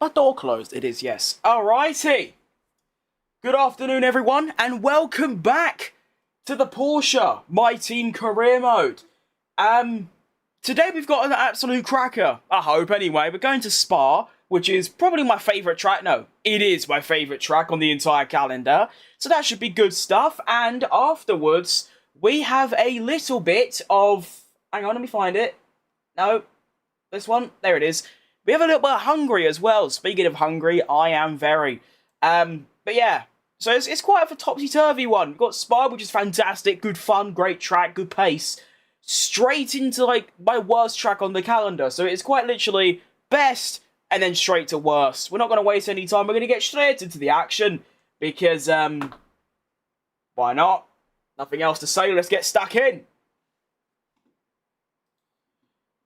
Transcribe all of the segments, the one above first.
My door closed. It is, yes. Alrighty. Good afternoon, everyone, and welcome back to the Porsche My Team Career Mode. Today we've got an absolute cracker. I hope, anyway. We're going to Spa, which is probably my favourite track. No, it is my favourite track on the entire calendar. So that should be good stuff. And afterwards, we have a little bit of... Hang on, let me find it. No, this one. There it is. We have a little bit of Hungary as well. Speaking of Hungary, I am very. But yeah, so it's quite a topsy-turvy one. We've got Spa, which is fantastic, good fun, great track, good pace. Straight into, like, my worst track on the calendar. So it's quite literally best and then straight to worst. We're not going to waste any time. We're going to get straight into the action because, why not? Nothing else to say. Let's get stuck in.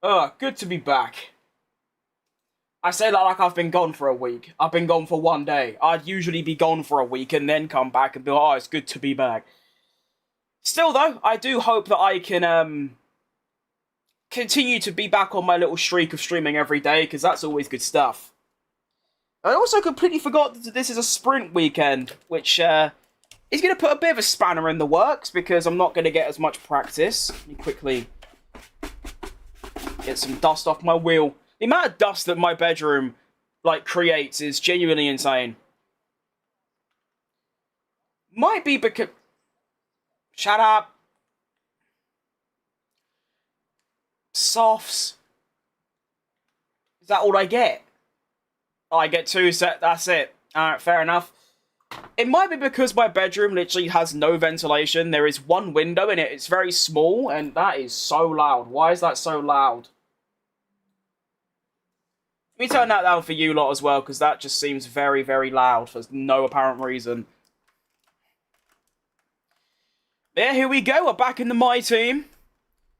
Good to be back. I say that like I've been gone for a week. I've been gone for one day. I'd usually be gone for a week and then come back and be like, oh, it's good to be back. Still, though, I do hope that I can continue to be back on my little streak of streaming every day, because that's always good stuff. I also completely forgot that this is a sprint weekend, which is going to put a bit of a spanner in the works, because I'm not going to get as much practice. Let me quickly get some dust off my wheel. The amount of dust that my bedroom, like, creates is genuinely insane. Might be because... Shut up. Softs. Is that all I get? Oh, I get two set, that's it. Alright, fair enough. It might be because my bedroom literally has no ventilation. There is one window in it. It's very small, and that is so loud. Why is that so loud? Let me turn that down for you lot as well, because that just seems very, very loud for no apparent reason. Yeah, here we go. We're back in the My Team.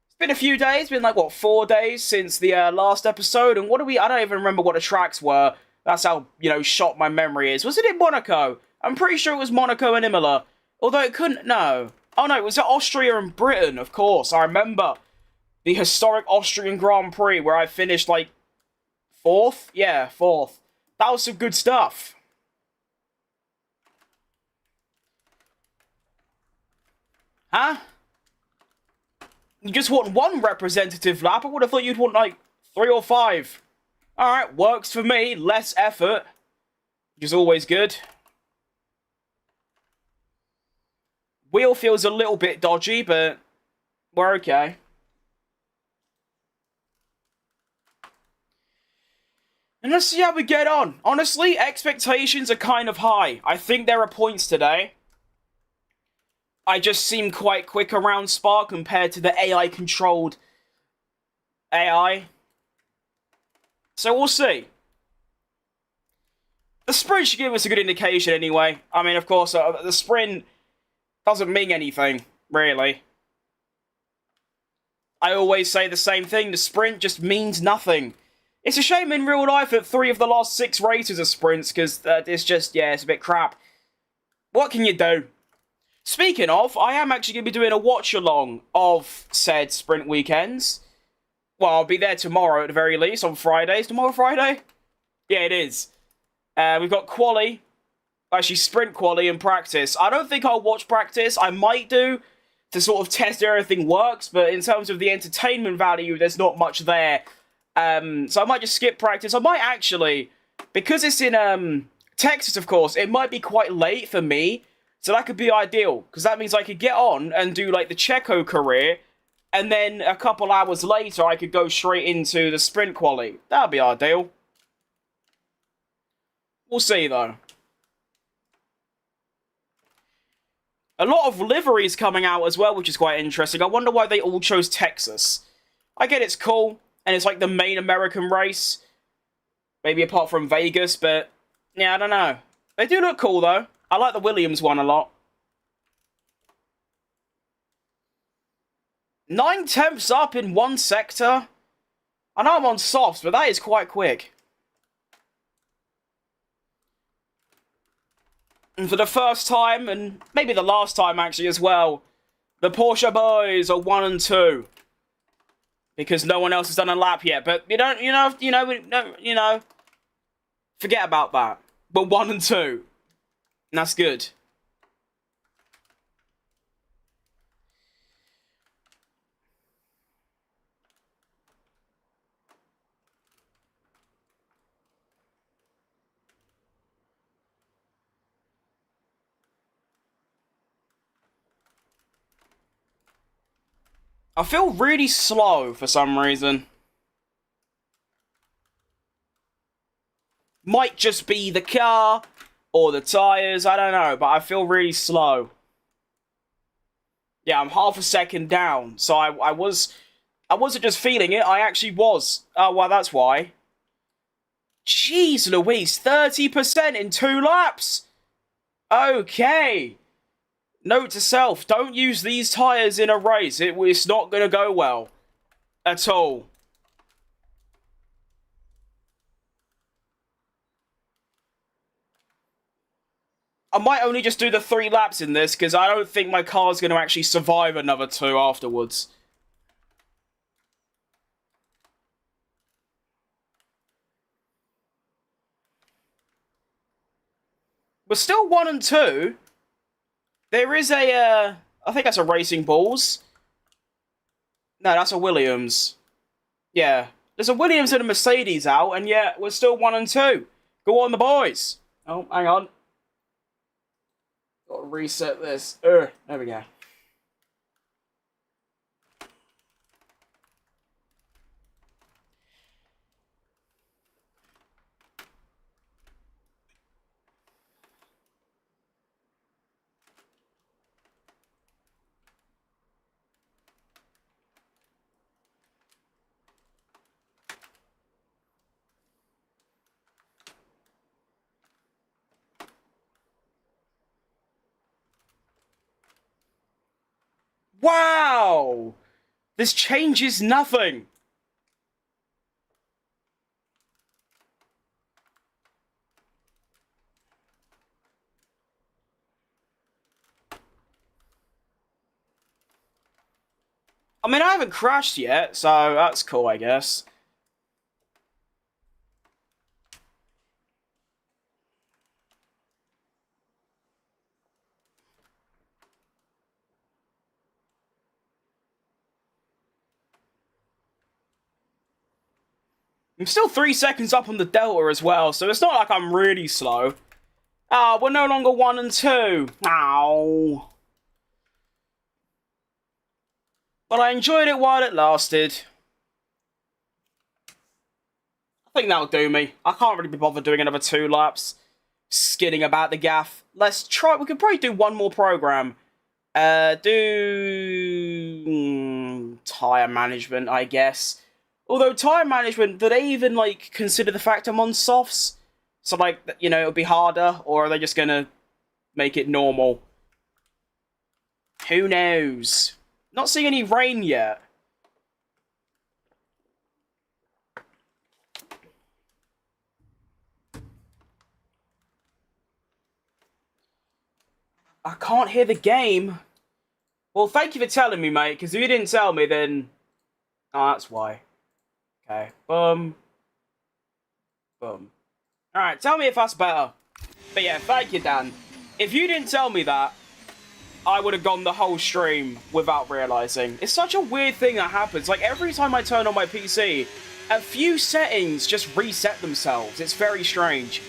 It's been a few days. It's been like, what, 4 days since the last episode. And what do we... I don't even remember what the tracks were. That's how, you know, shot my memory is. Was it in Monaco? I'm pretty sure it was Monaco and Imola. Although it couldn't... No. Oh, no, it was Austria and Britain, of course. I remember the historic Austrian Grand Prix where I finished, like, 4th? Yeah, 4th. That was some good stuff. Huh? You just want one representative lap? I would have thought you'd want, like, 3 or 5. Alright, works for me. Less effort. Which is always good. Wheel feels a little bit dodgy, but we're okay. And let's see how we get on. Honestly, expectations are kind of high. I think there are points today. I just seem quite quick around Spa compared to the AI-controlled AI. So we'll see. The sprint should give us a good indication anyway. I mean, of course, the sprint doesn't mean anything, really. I always say the same thing. The sprint just means nothing. It's a shame in real life that 3 of the last 6 races are sprints, because it's just, yeah, it's a bit crap. What can you do? Speaking of, I am actually going to be doing a watch-along of said sprint weekends. Well, I'll be there tomorrow at the very least, on Fridays. Tomorrow Friday? Yeah, it is. We've got quali, actually sprint quali and practice. I don't think I'll watch practice. I might do, to sort of test if everything works, but in terms of the entertainment value, there's not much there. So I might just skip practice. I might actually, because it's in Texas, of course, it might be quite late for me. So that could be ideal, because that means I could get on and do, like, the Checo career, and then a couple hours later I could go straight into the sprint quali. That would be ideal. We'll see, though. A lot of liveries coming out as well, which is quite interesting. I wonder why they all chose Texas. I get it's cool, and it's, like, the main American race. Maybe apart from Vegas, but, yeah, I don't know. They do look cool, though. I like the Williams one a lot. 9/10 up in one sector. I know I'm on softs, but that is quite quick. And for the first time, and maybe the last time actually as well, the Porsche boys are 1 and 2. because no one else has done a lap yet. But you know, Forget about that. We're 1 and 2. And that's good. I feel really slow for some reason. Might just be the car or the tyres, I don't know, but I feel really slow. Yeah, I'm half a second down, so I wasn't just feeling it, I actually was. Oh, well, that's why. Jeez Louise, 30% in 2 laps! Okay. Note to self, don't use these tyres in a race. It's not going to go well. At all. I might only just do the 3 laps in this, because I don't think my car's going to actually survive another 2 afterwards. We're still 1 and 2. There is a, I think that's a Racing Bulls. No, that's a Williams. Yeah. There's a Williams and a Mercedes out, and yet we're still 1 and 2. Go on, the boys. Oh, hang on. Got to reset this. There we go. Wow! This changes nothing. I mean, I haven't crashed yet, so that's cool, I guess. I'm still 3 seconds up on the Delta as well, so it's not like I'm really slow. Ah, we're no longer 1 and 2. Ow. But I enjoyed it while it lasted. I think that'll do me. I can't really be bothered doing another 2 laps. Skidding about the gaff. Let's try. We could probably do one more program. Tyre management, I guess. Although tyre management, do they even, like, consider the fact I'm on softs? So, like, you know, it'll be harder, or are they just gonna make it normal? Who knows? Not seeing any rain yet. I can't hear the game. Well, thank you for telling me, mate, because if you didn't tell me, then... Oh, that's why. Okay. Boom. Boom. Alright, tell me if that's better. But yeah, thank you, Dan. If you didn't tell me that, I would have gone the whole stream without realising. It's such a weird thing that happens. Like, every time I turn on my PC, a few settings just reset themselves. It's very strange.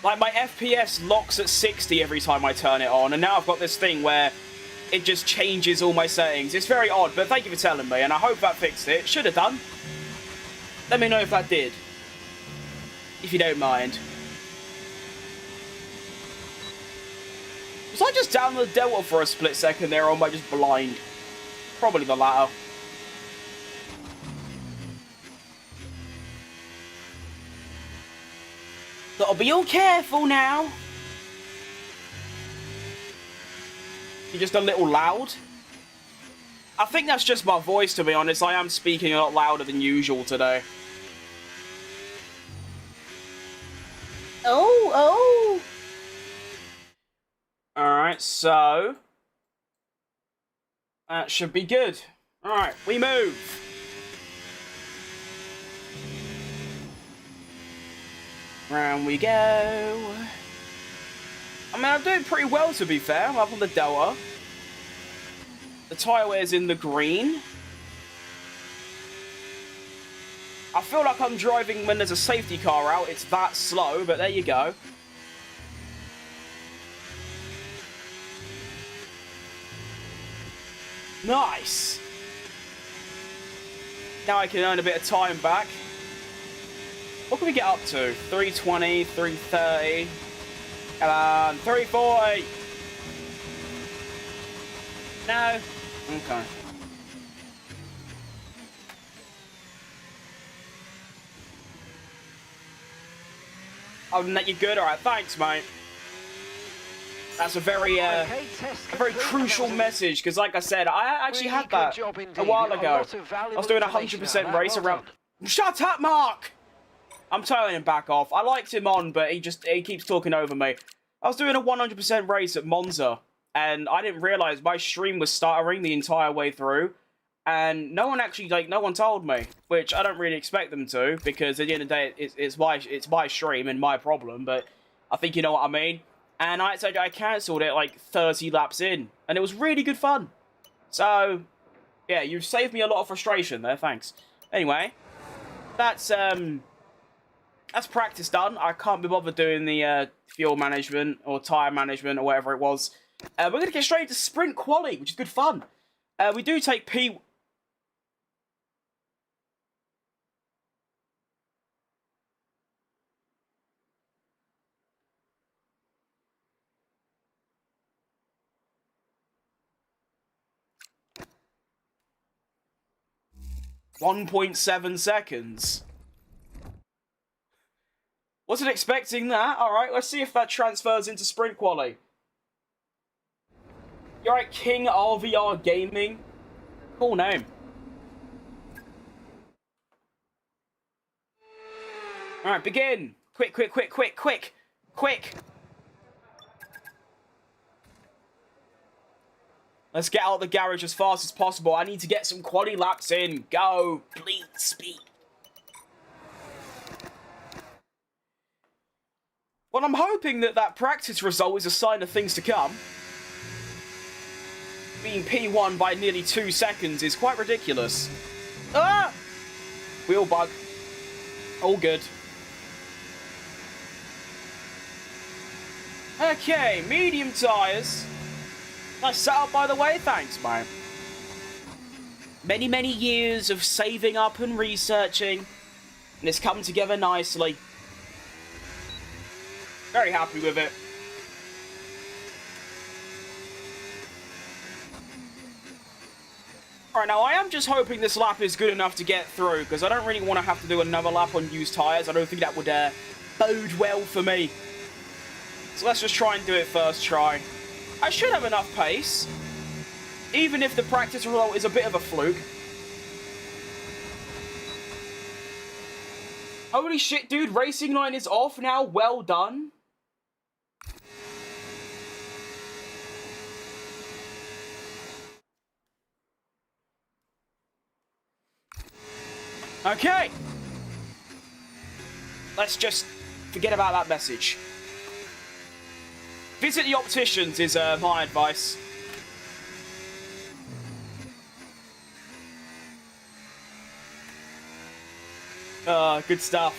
Like, my FPS locks at 60 every time I turn it on, and now I've got this thing where it just changes all my settings. It's very odd, but thank you for telling me, and I hope that fixed it. Should have done. Let me know if that did. If you don't mind. Was I just down the Delta for a split second there, or am I just blind? Probably the latter. Gotta be all careful now. You're just a little loud. I think that's just my voice, to be honest. I am speaking a lot louder than usual today. Oh. Alright, so... that should be good. Alright, we move. Round we go. I mean, I'm doing pretty well, to be fair. I'm up on the Delta. The tyre wear's in the green. I feel like I'm driving when there's a safety car out. It's that slow, but there you go. Nice. Now I can earn a bit of time back. What can we get up to? 320, 330. Come on, 340. No. Okay. Other than that, you're good. All right, thanks, mate. That's a very crucial message because, like I said, I actually had that a while ago. I was doing a 100% race around. Shut up, Mark! I'm telling him back off. I liked him on, but he keeps talking over me. I was doing a 100% race at Monza, and I didn't realize my stream was stuttering the entire way through, and no one actually, no one told me, which I don't really expect them to, because at the end of the day, it's my stream and my problem, but I think you know what I mean. And I cancelled it like 30 laps in, and it was really good fun. So, yeah, you've saved me a lot of frustration there, thanks. Anyway, that's practice done. I can't be bothered doing the fuel management or tyre management or whatever it was. We're going to get straight into sprint quali, which is good fun. We do take P... 1.7 seconds. Wasn't expecting that. Alright, let's see if that transfers into sprint quali. You're right, King RVR Gaming. Cool name. Alright, begin. Quick, quick, quick, quick, quick, quick. Let's get out of the garage as fast as possible. I need to get some quali laps in. Go, please, speed. Well, I'm hoping that practice result is a sign of things to come. Being P1 by nearly 2 seconds is quite ridiculous. Ah! Wheel bug. All good. Okay, medium tyres. Nice setup, by the way. Thanks, mate. Many, many years of saving up and researching, and it's come together nicely. Very happy with it. Alright, now I am just hoping this lap is good enough to get through, because I don't really want to have to do another lap on used tyres. I don't think that would bode well for me. So let's just try and do it first try. I should have enough pace, even if the practice result is a bit of a fluke. Holy shit, dude, racing line is off now. Well done. Okay. Let's just forget about that message. Visit the opticians is my advice. Good stuff.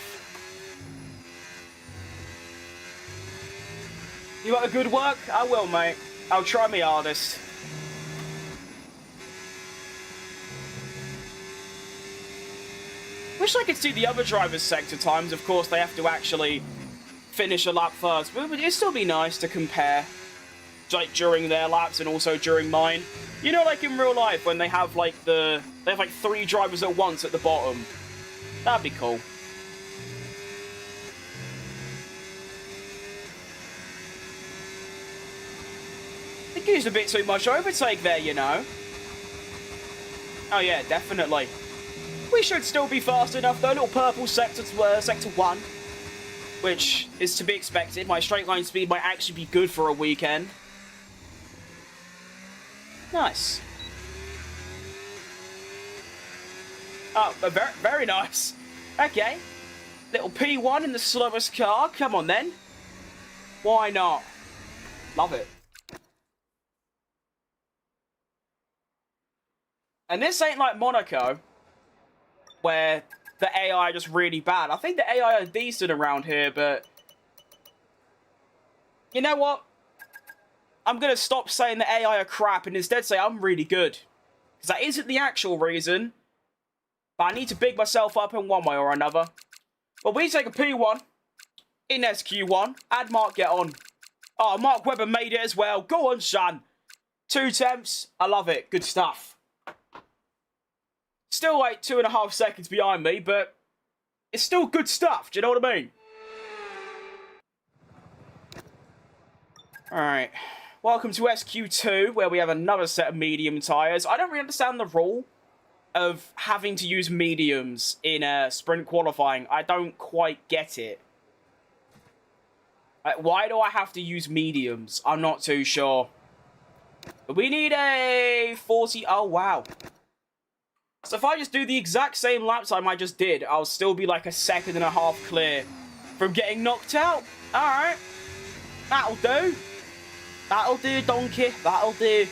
You got a good work? I will, mate. I'll try my hardest. Wish I could see the other drivers' sector times. Of course, they have to actually finish a lap first, but it'd still be nice to compare, like during their laps and also during mine. You know, like in real life when they have like 3 drivers at once at the bottom. That'd be cool. I think used a bit too much overtake there, you know. Oh yeah, definitely. We should still be fast enough though. Little purple sector 1. Which is to be expected. My straight line speed might actually be good for a weekend. Nice. Oh, very, very nice. Okay. Little P1 in the slowest car. Come on, then. Why not? Love it. And this ain't like Monaco, where the AI are just really bad. I think the AI are decent around here, but... You know what? I'm going to stop saying the AI are crap and instead say I'm really good. Because that isn't the actual reason. But I need to big myself up in one way or another. Well, we take a P1 in SQ1. Add Mark, get on. Oh, Mark Webber made it as well. Go on, son. 2 temps. I love it. Good stuff. Still like 2.5 seconds behind me, but it's still good stuff. Do you know what I mean? Alright. Welcome to SQ2, where we have another set of medium tyres. I don't really understand the rule of having to use mediums in sprint qualifying. I don't quite get it. Why do I have to use mediums? I'm not too sure. But we need a 40... Oh, wow. So if I just do the exact same lap time I just did, I'll still be like 1.5 seconds clear from getting knocked out. Alright. That'll do. That'll do, donkey. That'll do.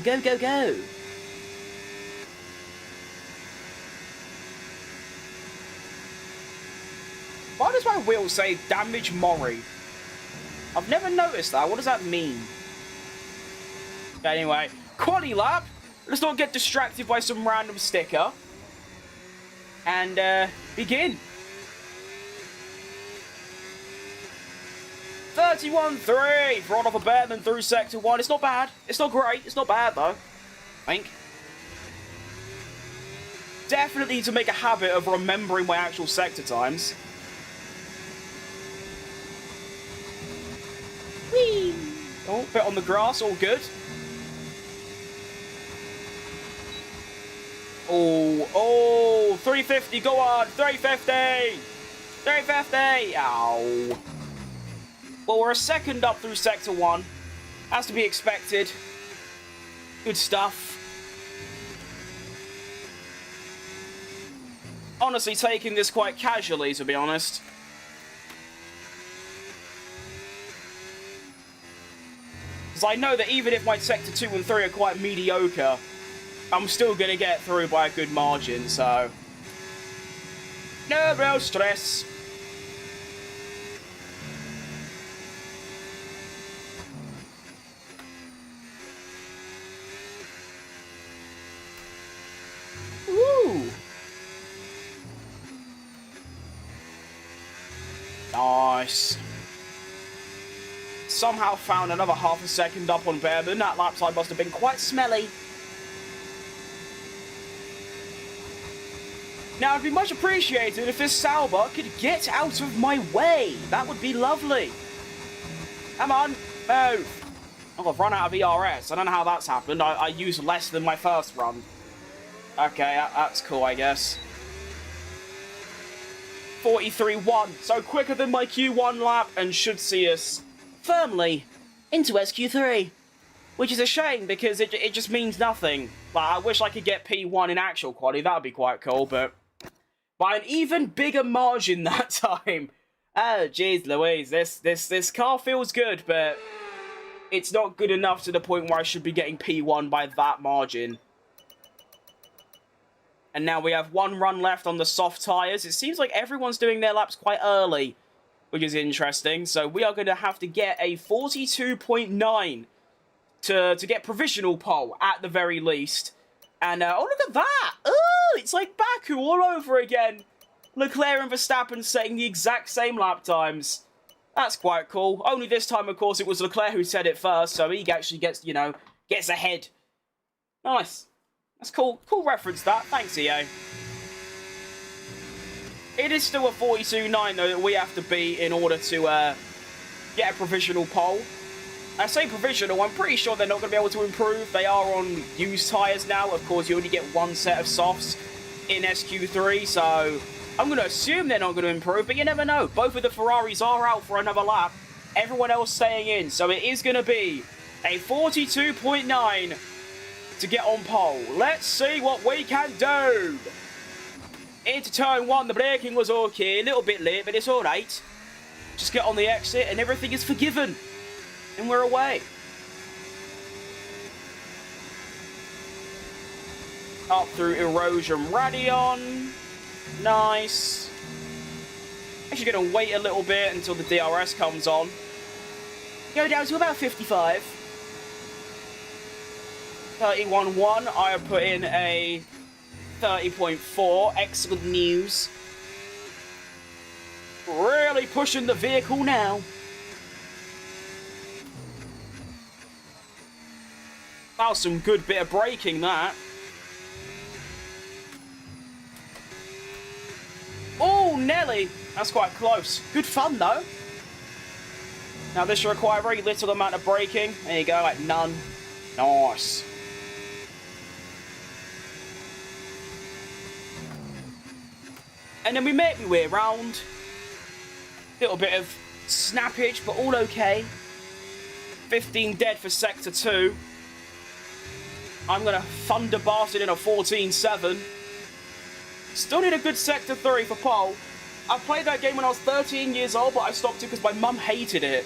Go, go, go. Why does my wheel say damage Mori? I've never noticed that. What does that mean? Anyway, quali lap. Let's not get distracted by some random sticker. And, begin. 31.3 for Oliver Bearman through Sector 1. It's not bad. It's not great. It's not bad, though. I think. Definitely need to make a habit of remembering my actual sector times. Whee! Oh, bit on the grass. All good. Oh, 350, go on, 350, 350, ow. Well, we're 1 second up through Sector 1, has to be expected, good stuff. Honestly, taking this quite casually, to be honest. Because I know that even if my Sector 2 and 3 are quite mediocre, I'm still going to get through by a good margin, so... No real stress. Woo! Nice. Somehow found another 1/2 second up on Bearman. That lap time must have been quite smelly. Now, it'd be much appreciated if this Sauber could get out of my way. That would be lovely. Come on, move. Oh, I've run out of ERS. I don't know how that's happened. I used less than my first run. Okay, that's cool, I guess. 43.1. So quicker than my Q1 lap and should see us firmly into SQ3. Which is a shame because it just means nothing. Like, I wish I could get P1 in actual quality. That would be quite cool, but... by an even bigger margin that time. Oh, jeez Louise, this car feels good, but it's not good enough to the point where I should be getting P1 by that margin. And now we have 1 run left on the soft tyres. It seems like everyone's doing their laps quite early, which is interesting. So we are going to have to get a 42.9 to get provisional pole at the very least. And, oh, look at that! Oh, it's like Baku all over again. Leclerc and Verstappen setting the exact same lap times. That's quite cool. Only this time, of course, it was Leclerc who said it first, so he actually gets, you know, gets ahead. Nice. That's cool. Cool reference, that. Thanks, EA. It is still a 42.9, though, that we have to be in order to get a provisional pole. I say provisional, I'm pretty sure they're not going to be able to improve. They are on used tyres now. Of course, you only get 1 set of softs in SQ3, so I'm going to assume they're not going to improve, but you never know. Both of the Ferraris are out for another lap. Everyone else staying in, so it is going to be a 42.9 to get on pole. Let's see what we can do. Into turn 1, the braking was okay. A little bit late, but it's alright. Just get on the exit and everything is forgiven. And we're away. Up through Erosion Radion. Nice. Actually going to wait a little bit until the DRS comes on. Go down to about 55. 31.1. I have put in a 30.4. Excellent news. Really pushing the vehicle now. That was some good bit of braking, that. Oh, Nelly. That's quite close. Good fun, though. Now, this should require very little amount of braking. There you go, like none. Nice. And then we make my way around. Little bit of snappage, but all okay. 15 dead for Sector 2. I'm going to thunderblast it in a 14.7. Still need a good Sector 3 for pole. I played that game when I was 13 years old, but I stopped it because my mum hated it.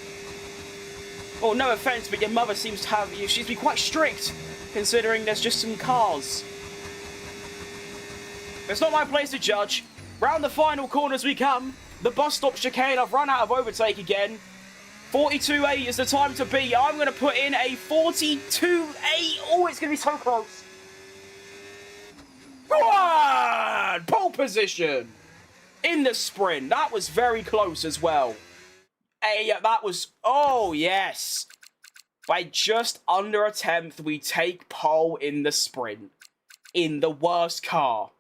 Well, no offence, but your mother seems to have... She's been quite strict, considering there's just some cars. It's not my place to judge. Round the final corners we come. The bus stop chicane, I've run out of overtake again. 42.8 is the time to be. I'm going to put in a 42.8. Oh, it's going to be so close. Go on! Pole position. In the sprint. That was very close as well. Hey, that was... Oh, yes. By just under a tenth, we take pole in the sprint. In the worst car.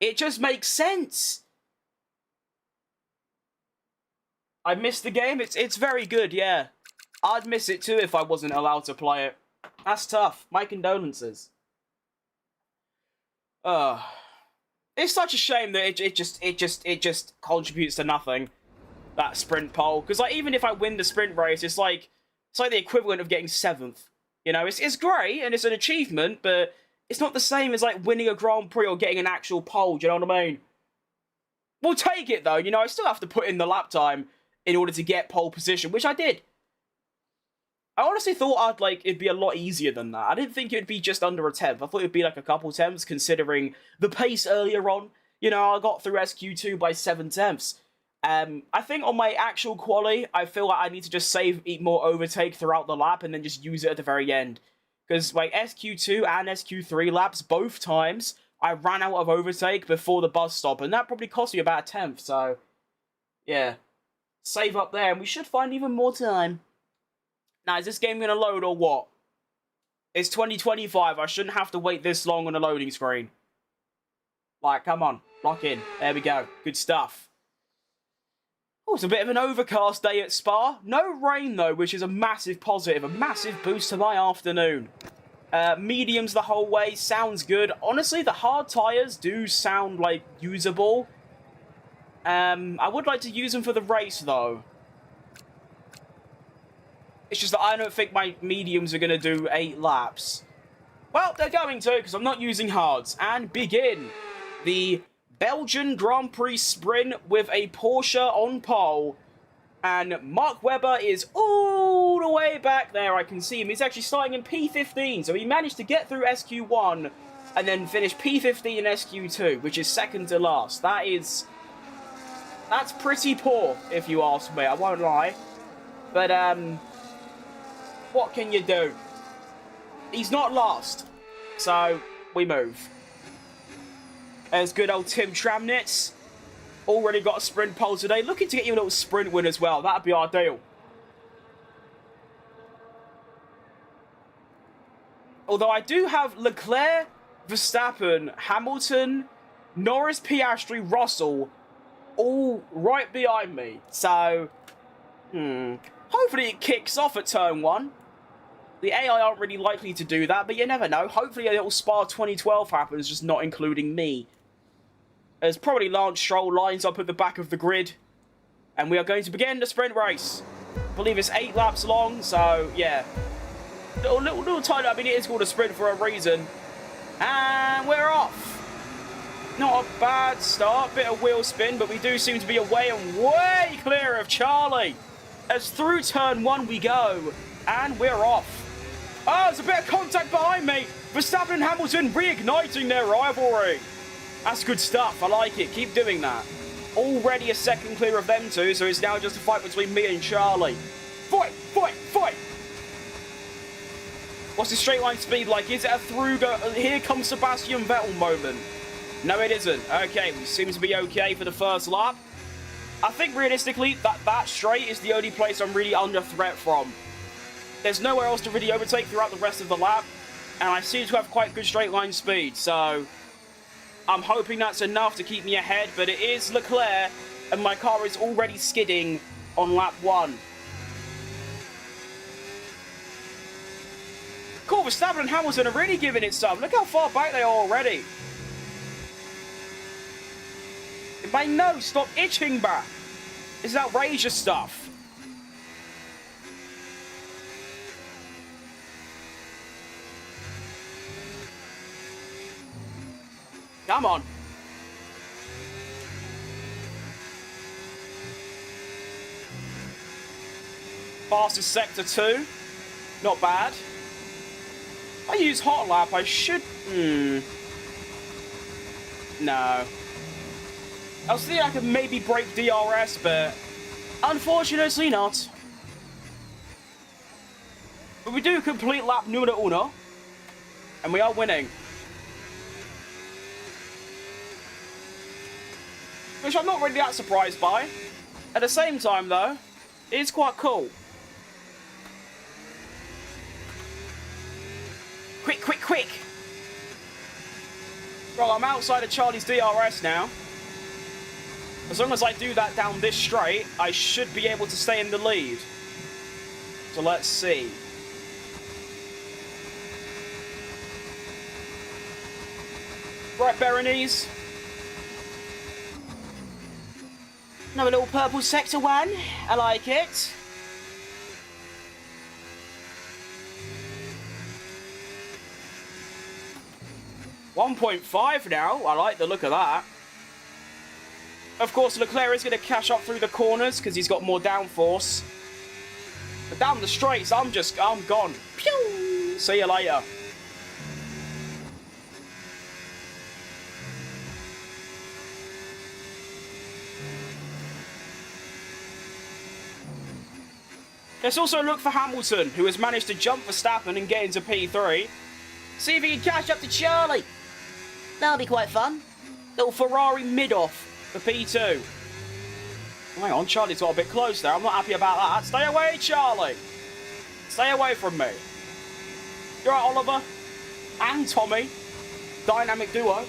It just makes sense. I missed the game. It's very good, yeah. I'd miss it too if I wasn't allowed to play it. That's tough. My condolences. It's such a shame that it just contributes to nothing. That sprint pole, because like even if I win the sprint race, it's like the equivalent of getting 7th. You know, it's great and it's an achievement, but it's not the same as like winning a Grand Prix or getting an actual pole. Do you know what I mean? We'll take it though. You know, I still have to put in the lap time in order to get pole position, which I did. I honestly thought it'd be a lot easier than that. I didn't think it would be just under a tenth. I thought it'd be like a couple tenths, considering the pace earlier on. You know, I got through SQ2 by 7 tenths. I think on my actual quali, I feel like I need to just save more overtake throughout the lap and then just use it at the very end. Because like SQ2 and SQ3 laps, both times, I ran out of overtake before the bus stop, and that probably cost me about a tenth, so yeah. Save up there, and we should find even more time. Now, is this game going to load or what? It's 2025, I shouldn't have to wait this long on a loading screen. Like, come on, lock in. There we go, good stuff. Oh, it's a bit of an overcast day at Spa. No rain, though, which is a massive positive, a massive boost to my afternoon. Mediums the whole way, sounds good. Honestly, the hard tyres do sound, like, usable. I would like to use them for the race, though. It's just that I don't think my mediums are going to do 8 laps. Well, they're going to, because I'm not using hards. And begin the Belgian Grand Prix sprint with a Porsche on pole. And Mark Webber is all the way back there. I can see him. He's actually starting in P15. So he managed to get through SQ1 and then finish P15 in SQ2, which is second to last. That's pretty poor, if you ask me. I won't lie. But, what can you do? He's not last. So, we move. There's good old Tim Tramnitz. Already got a sprint pole today. Looking to get you a little sprint win as well. That'd be ideal. Although I do have Leclerc, Verstappen, Hamilton, Norris, Piastri, Russell all right behind me. So, hopefully it kicks off at turn 1. The AI aren't really likely to do that, but you never know. Hopefully a little Spa 2012 happens, just not including me. As probably Lance Stroll lines up at the back of the grid. And we are going to begin the sprint race. I believe it's 8 laps long, so yeah. Little tight. I mean, it is called a sprint for a reason. And we're off. Not a bad start. Bit of wheel spin, but we do seem to be away and way clear of Charlie. As through turn 1 we go. And we're off. Oh, there's a bit of contact behind me. Verstappen and Hamilton reigniting their rivalry. That's good stuff. I like it. Keep doing that. Already a second clear of them two, so it's now just a fight between me and Charlie. Fight, fight, fight. What's the straight line speed like? Is it a through go? Here comes Sebastian Vettel moment. No, it isn't. Okay, we seem to be okay for the first lap. I think realistically, that straight is the only place I'm really under threat from. There's nowhere else to really overtake throughout the rest of the lap, and I seem to have quite good straight line speed, so I'm hoping that's enough to keep me ahead, but it is Leclerc, and my car is already skidding on lap 1. Cool, Verstappen and Hamilton are really giving it some. Look how far back they are already. My nose, stop itching back. This is outrageous stuff. Come on. Fastest sector 2. Not bad. If I use hot lap, I should... No. I was thinking I could maybe break DRS, but unfortunately not. But we do complete lap numero uno, and we are winning. Which I'm not really that surprised by. At the same time, though, it is quite cool. Quick, quick, quick! Well, I'm outside of Charlie's DRS now. As long as I do that down this straight, I should be able to stay in the lead. So let's see. Right, Berenice. Another little purple sector 1. I like it. .5 now. I like the look of that. Of course, Leclerc is going to cash up through the corners because he's got more downforce. But down the straights, I'm gone. Pew! See you later. Let's also look for Hamilton, who has managed to jump Verstappen and get into P3. See if he can catch up to Charlie. That'll be quite fun. Little Ferrari mid-off for P2. Hang on, Charlie's got a bit close there. I'm not happy about that. Stay away, Charlie. Stay away from me. You're right, Oliver. And Tommy. Dynamic duo.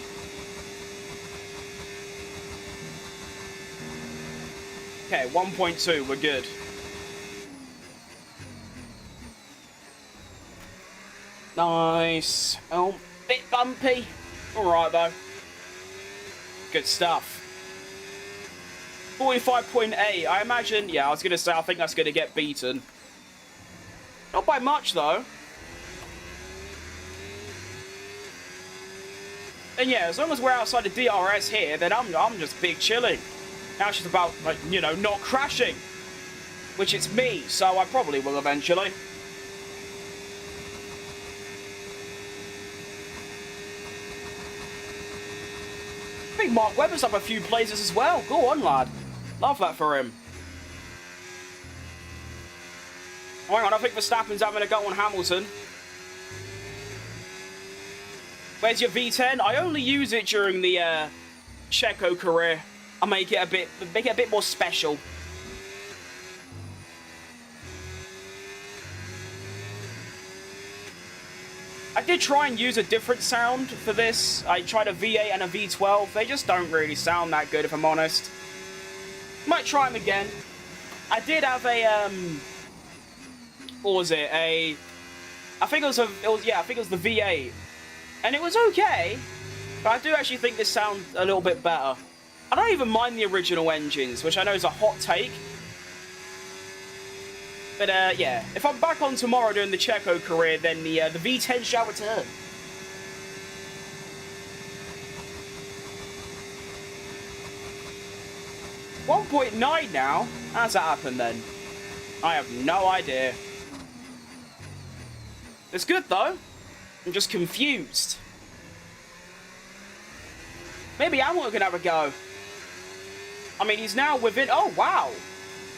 Okay, 1.2. We're good. Nice. Oh, bit bumpy. Alright, though. Good stuff. 45.8. I imagine, yeah, I was going to say, I think that's going to get beaten. Not by much, though. And yeah, as long as we're outside the DRS here, then I'm just big chilling. Now it's just about, like, you know, not crashing. Which it's me, so I probably will eventually. I think Mark Webber's up a few places as well. Go on, lad. Love that for him. Oh, hang on, I think Verstappen's having a go on Hamilton. Where's your V10? I only use it during the Checo career. I make it a bit more special. I did try and use a different sound for this. I tried a V8 and a V12. They just don't really sound that good, if I'm honest. Might try them again. I did have a what was it? I think it was the V8, and it was okay. But I do actually think this sounds a little bit better. I don't even mind the original engines, which I know is a hot take. But yeah, if I'm back on tomorrow doing the Checo career, then the V10 shall return. 1.9 now? How's that happen then? I have no idea. It's good though. I'm just confused. Maybe Hamilton can have a go. I mean, he's now within... Oh, wow.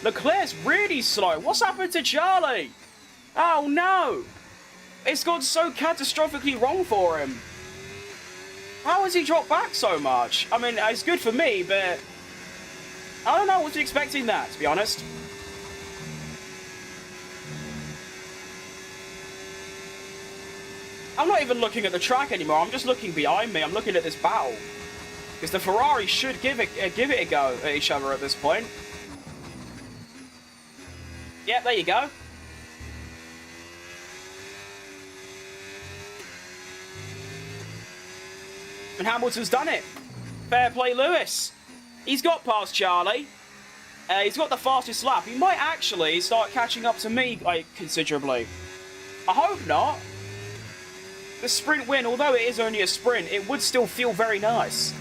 Leclerc's really slow. What's happened to Charlie? Oh, no. It's gone so catastrophically wrong for him. How has he dropped back so much? I mean, it's good for me, but... I don't know. I wasn't expecting that, to be honest. I'm not even looking at the track anymore. I'm just looking behind me. I'm looking at this battle. Because the Ferrari should give it a go at each other at this point. Yeah, there you go. And Hamilton's done it. Fair play, Lewis. He's got past Charlie. He's got the fastest lap. He might actually start catching up to me, like, considerably. I hope not. The sprint win, although it is only a sprint, it would still feel very nice.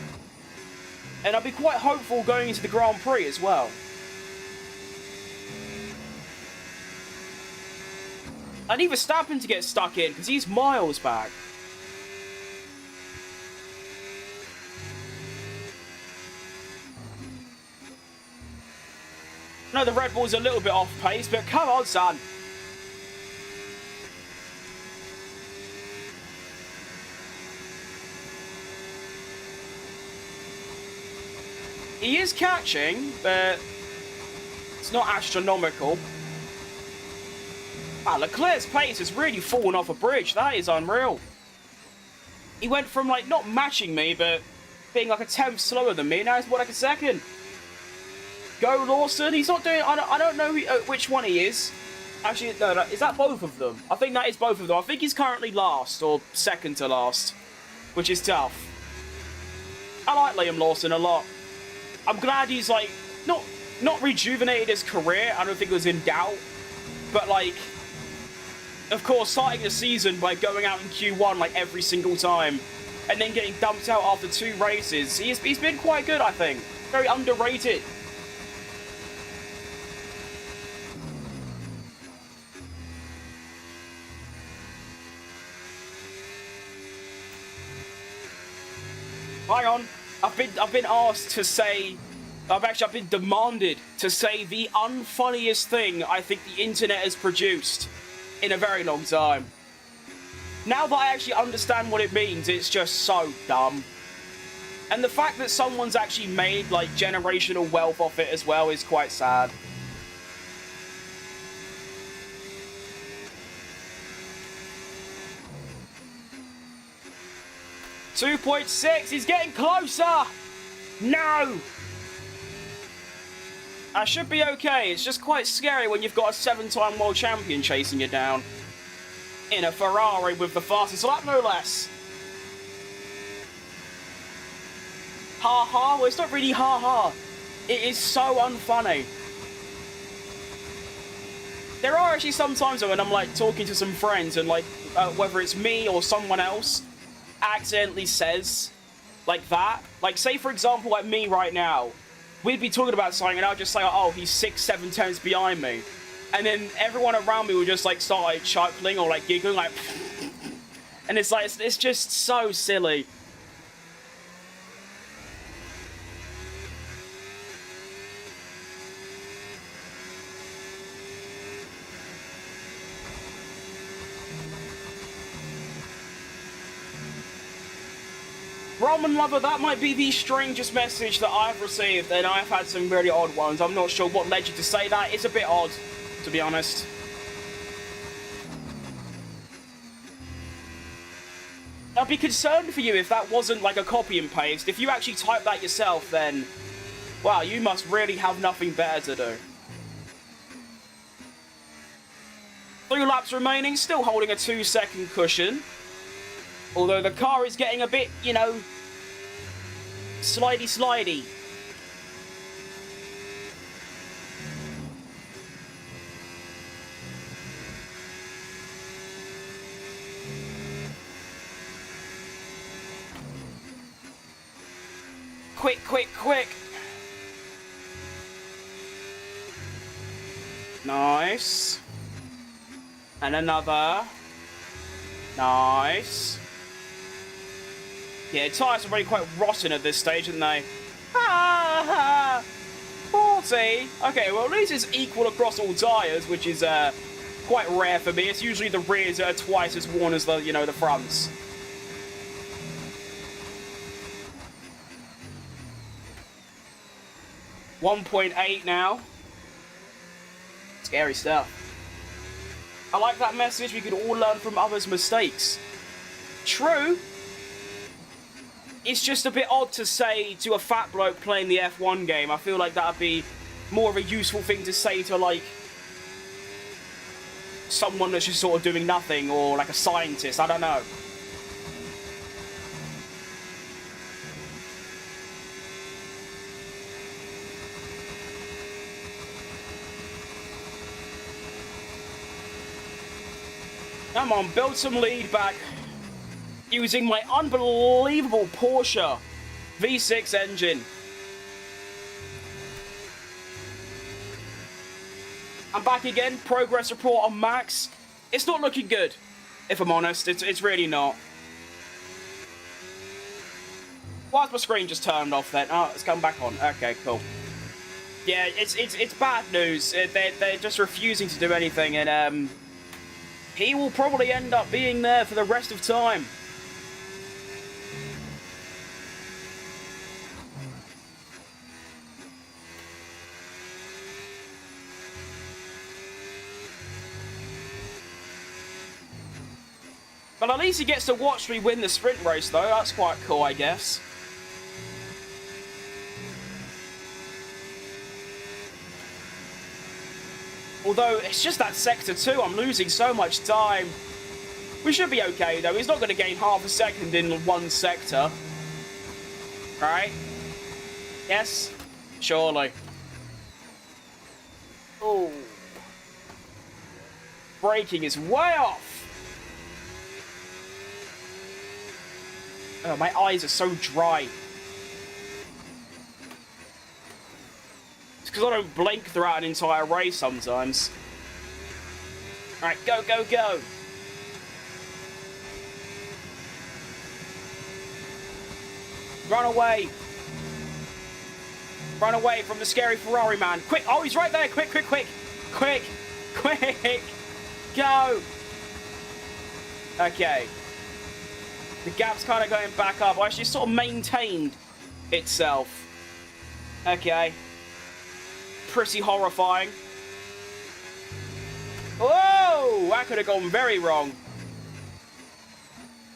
And I'd be quite hopeful going into the Grand Prix as well. I need Verstappen to get stuck in, because he's miles back. No, the Red Bull's a little bit off pace, but come on, son. He is catching, but it's not astronomical. Wow, Leclerc's pace has really fallen off a bridge. That is unreal. He went from, like, not matching me, but being like a tenth slower than me. Now he's more like a second. Go Lawson. He's not doing... I don't know which one he is. Actually, no, is that both of them? I think that is both of them. I think he's currently last, or second to last, which is tough. I like Liam Lawson a lot. I'm glad he's, like, not rejuvenated his career. I don't think it was in doubt. But, like, of course, starting the season by going out in Q1, like, every single time, and then getting dumped out after 2 races, he's been quite good, I think. Very underrated. Hang on. I've been asked to say... I've been demanded to say the unfunniest thing I think the internet has produced in a very long time. Now that I actually understand what it means, it's just so dumb. And the fact that someone's actually made, like, generational wealth off it as well is quite sad. .6, he's getting closer! No! I should be okay. It's just quite scary when you've got a 7-time world champion chasing you down. In a Ferrari with the fastest lap, no less. Ha-ha? Well, it's not really ha-ha. It is so unfunny. There are actually some times when I'm, like, talking to some friends and, like, whether it's me or someone else accidentally says, like, that. Like, say, for example, like me right now. We'd be talking about something and I'll just say, oh, he's 6-7 turns behind me. And then everyone around me would just, like, start, like, chuckling or, like, giggling, like... And it's, like, it's just so silly. Roman Lover, that might be the strangest message that I've received, and I've had some really odd ones. I'm not sure what led you to say that. It's a bit odd, to be honest. I'd be concerned for you if that wasn't like a copy and paste. If you actually type that yourself, then, wow, you must really have nothing better to do. 3 laps remaining, still holding a 2-second cushion. Although the car is getting a bit, you know, slidey. Quick. Nice. And another. Nice. Yeah, tyres are really quite rotten at this stage, aren't they? Ha ha! 40! Okay, well at least it's equal across all tyres, which is quite rare for me. It's usually the rears that are twice as worn as the, you know, the fronts. .8 now. Scary stuff. I like that message. We could all learn from others' mistakes. True. It's just a bit odd to say to a fat bloke playing the F1 game. I feel like that would be more of a useful thing to say to, like, someone that's just sort of doing nothing, or like a scientist. I don't know. Come on, build some lead back using my unbelievable Porsche V6 engine. I'm back again, progress report on Max. It's not looking good, if I'm honest. It's really not. Why's my screen just turned off then? Oh, it's come back on. Okay, cool. Yeah, it's bad news. They're just refusing to do anything, and he will probably end up being there for the rest of time. But at least he gets to watch me win the sprint race, though. That's quite cool, I guess. Although, it's just that sector 2. I'm losing so much time. We should be okay, though. He's not going to gain half a second in one sector. Right? Yes? Surely. Oh. Braking is way off. Oh, my eyes are so dry. It's because I don't blink throughout an entire race sometimes. Alright, go, go, go. Run away. Run away from the scary Ferrari man. Quick. Oh, he's right there. Quick, quick, quick. Quick. Quick. Go. Okay. The gap's kind of going back up. Well, actually, it's sort of maintained itself. Okay. Pretty horrifying. Whoa! That could have gone very wrong.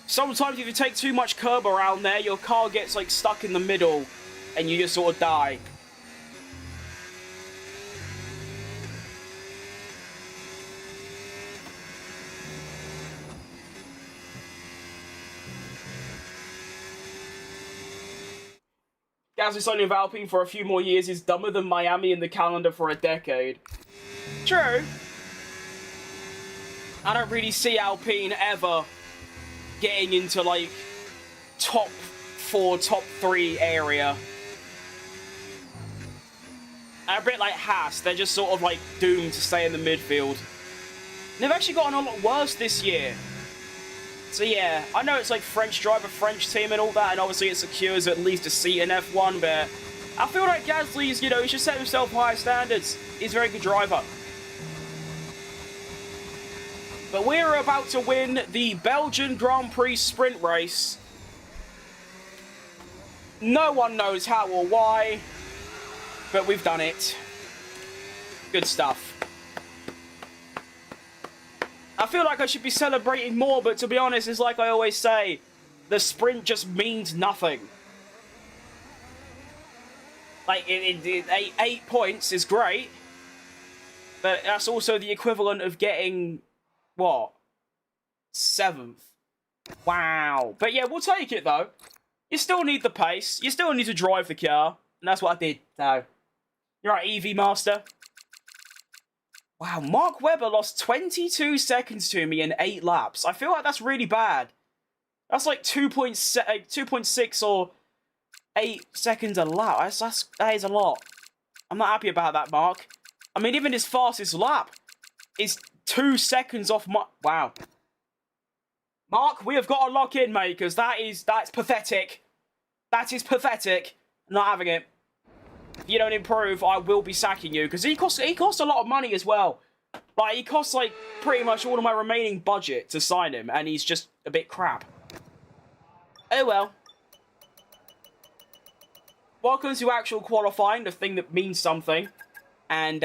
Sometimes if you take too much curb around there, your car gets, like, stuck in the middle, and you just sort of die. Gasly's signing with Alpine for a few more years is dumber than Miami in the calendar for a decade. True. I don't really see Alpine ever getting into, like, top 4, top 3 area. And a bit like Haas, they're just sort of, like, doomed to stay in the midfield. And they've actually gotten a lot worse this year. So yeah, I know it's like French driver, French team and all that, and obviously it secures at least a seat in F1, but I feel like Gasly's, you know, he should set himself higher standards. He's a very good driver. But we're about to win the Belgian Grand Prix sprint race. No one knows how or why, but we've done it. Good stuff. I feel like I should be celebrating more, but to be honest, it's like I always say, the sprint just means nothing. Like, 8 points is great, but that's also the equivalent of getting, what? 7th. Wow. But yeah, we'll take it, though. You still need the pace. You still need to drive the car, and that's what I did, so. You're right, EV Master. Wow, Mark Webber lost 22 seconds to me in 8 laps. I feel like that's really bad. That's like 2.6 or 8 seconds a lap. That is a lot. I'm not happy about that, Mark. I mean, even his fastest lap is 2 seconds off my... Wow. Mark, we have got to lock in, mate, because that's pathetic. That is pathetic. Not having it. If you don't improve, I will be sacking you, because he costs a lot of money as well. Like, he costs, like, pretty much all of my remaining budget to sign him, and he's just a bit crap. Oh, well. Welcome to actual qualifying, the thing that means something. And,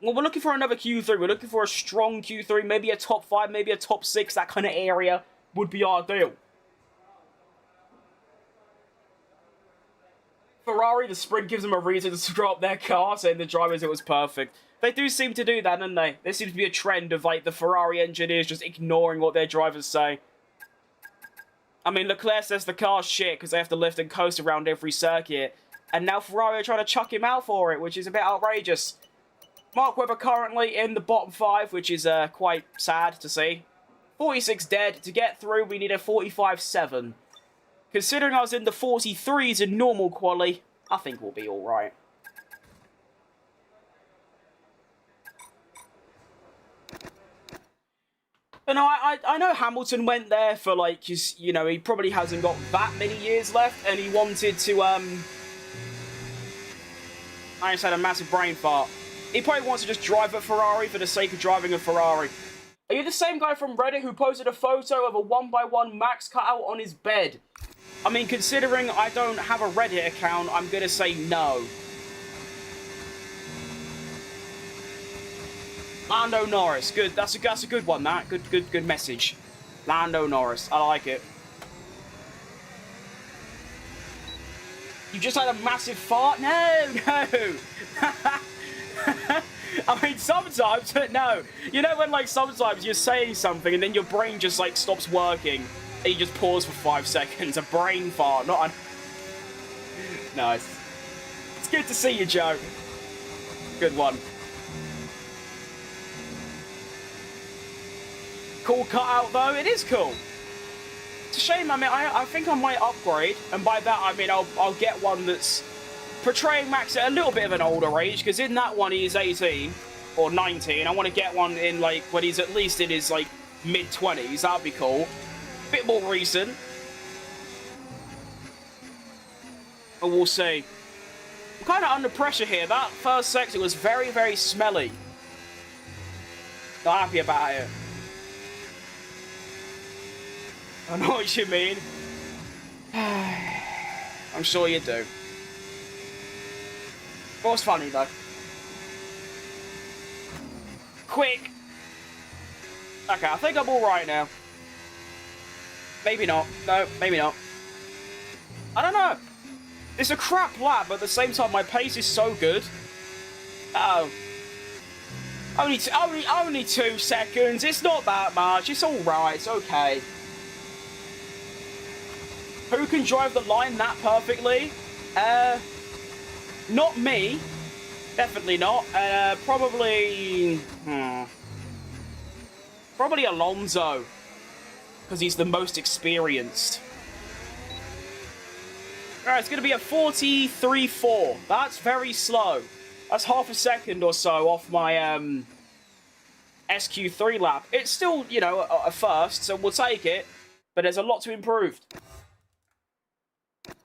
well, we're looking for another Q3. We're looking for a strong Q3, maybe a top 5, maybe a top 6, that kind of area would be ideal. Ferrari, the sprint gives them a reason to screw up their car, saying the drivers it was perfect. They do seem to do that, don't they? There seems to be a trend of, like, the Ferrari engineers just ignoring what their drivers say. I mean, Leclerc says the car's shit because they have to lift and coast around every circuit. And now Ferrari are trying to chuck him out for it, which is a bit outrageous. Mark Webber currently in the bottom 5, which is quite sad to see. 46 dead. To get through, we need a 45-7. Considering I was in the 43s in normal quali, I think we'll be alright. And I know Hamilton went there for, like, his, you know, he probably hasn't got that many years left, and he wanted to, I just had a massive brain fart. He probably wants to just drive a Ferrari for the sake of driving a Ferrari. Are you the same guy from Reddit who posted a photo of a 1x1 Max cutout on his bed? I mean, considering I don't have a Reddit account, I'm gonna say no. Lando Norris, good. That's a good one. That good message. Lando Norris, I like it. You just had a massive fart? No. I mean, sometimes, no. You know when, like, sometimes you're saying something and then your brain just, like, stops working and you just pause for 5 seconds. A brain fart, not a... Nice. It's good to see you, Joe. Good one. Cool cutout, though. It is cool. It's a shame. I mean, I think I might upgrade, and by that I mean I'll get one that's portraying Max at a little bit of an older age, because in that one he's 18 or 19. I want to get one in, like, when he's at least in his, like, mid-20s. That'd be cool. Bit more recent. But we'll see. I'm kind of under pressure here. That first sector was very, very smelly. Not happy about it. I know what you mean. I'm sure you do. It was funny, though. Quick! Okay, I think I'm alright now. Maybe not. No, maybe not. I don't know. It's a crap lap, but at the same time, my pace is so good. Uh-oh. Only 2 seconds. It's not that much. It's alright. It's okay. Who can drive the line that perfectly? Not me. Definitely not. Probably... Probably Alonso. Because he's the most experienced. Alright, it's going to be a 43.4. That's very slow. That's half a second or so off my SQ3 lap. It's still, you know, a first, so we'll take it. But there's a lot to improve.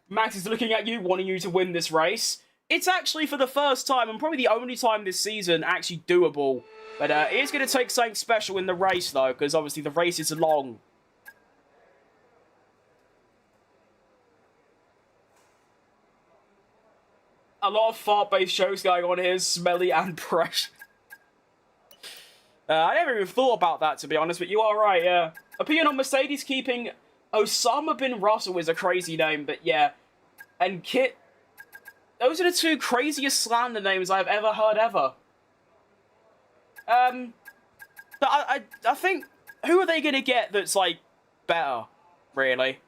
Max is looking at you, wanting you to win this race. It's actually, for the first time, and probably the only time this season, actually doable. But it is going to take something special in the race, though, because obviously the race is long. A lot of fart-based shows going on here, smelly and fresh. I never even thought about that, to be honest, but you are right, yeah. Opinion on Mercedes keeping Osama bin Russell is a crazy name, but yeah. And Kit... Those are the 2 craziest slander names I've ever heard, ever. But I think... Who are they going to get that's, like, better, really?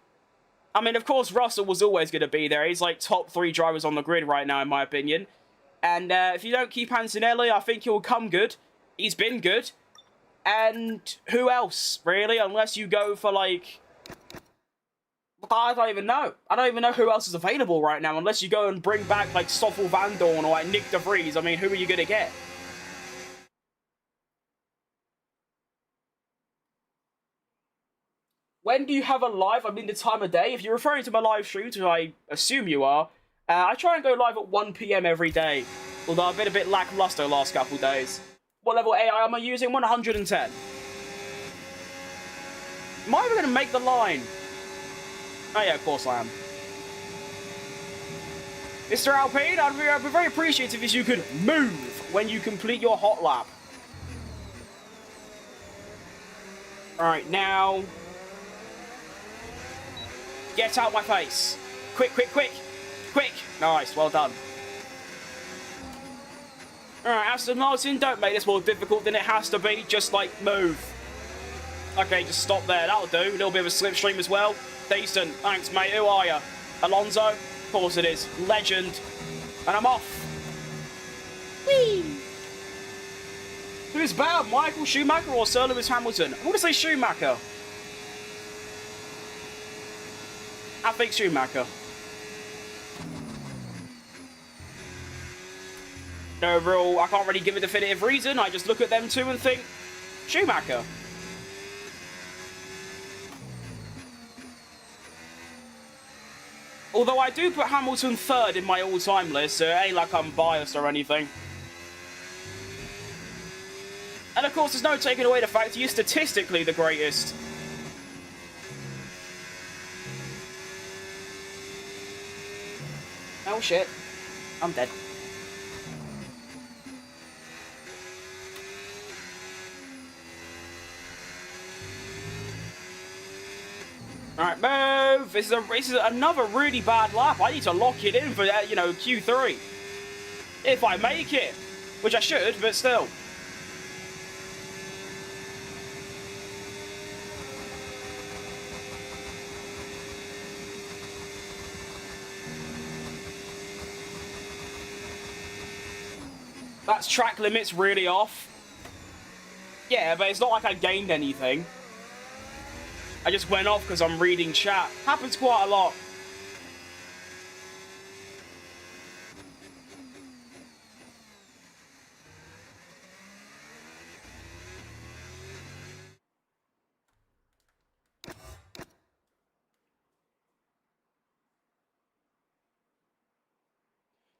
I mean, of course, Russell was always going to be there. He's, like, top 3 drivers on the grid right now, in my opinion. And if you don't keep Antonelli, I think he'll come good. He's been good. And who else, really? Unless you go for, like... I don't even know. I don't even know who else is available right now, unless you go and bring back, like, Stoffel Van Dorn or, like, Nick de Vries. I mean, who are you going to get? when do you have a live? I mean the time of day. If you're referring to my live streams, which I assume you are, I try and go live at 1 PM every day. Although I've been a bit lackluster the last couple days. What level AI am I using? 110. Am I ever going to make the line? Oh yeah, of course I am. Mr. Alpine, I'd be very appreciative if you could move when you complete your hot lap. Alright, now... Get out my face. Quick, quick, quick. Quick. Nice, well done. Alright, Aston Martin, don't make this more difficult than it has to be. Just, like, move. Okay, just stop there. That'll do. A little bit of a slipstream as well. Decent. Thanks, mate. Who are you? Alonso? Of course it is. Legend. And I'm off. Whee! Who's better, Michael Schumacher or Sir Lewis Hamilton? I want to say Schumacher. I think Schumacher. No real, I can't really give a definitive reason. I just look at them two and think, Schumacher. Although I do put Hamilton third in my all-time list, so it ain't like I'm biased or anything. And of course, there's no taking away the fact he is statistically the greatest. Oh shit. I'm dead. Alright, move! This is another really bad lap. I need to lock it in for, you know, Q3. If I make it. Which I should, but still. That's track limits really off. Yeah, but it's not like I gained anything. I just went off because I'm reading chat. Happens quite a lot.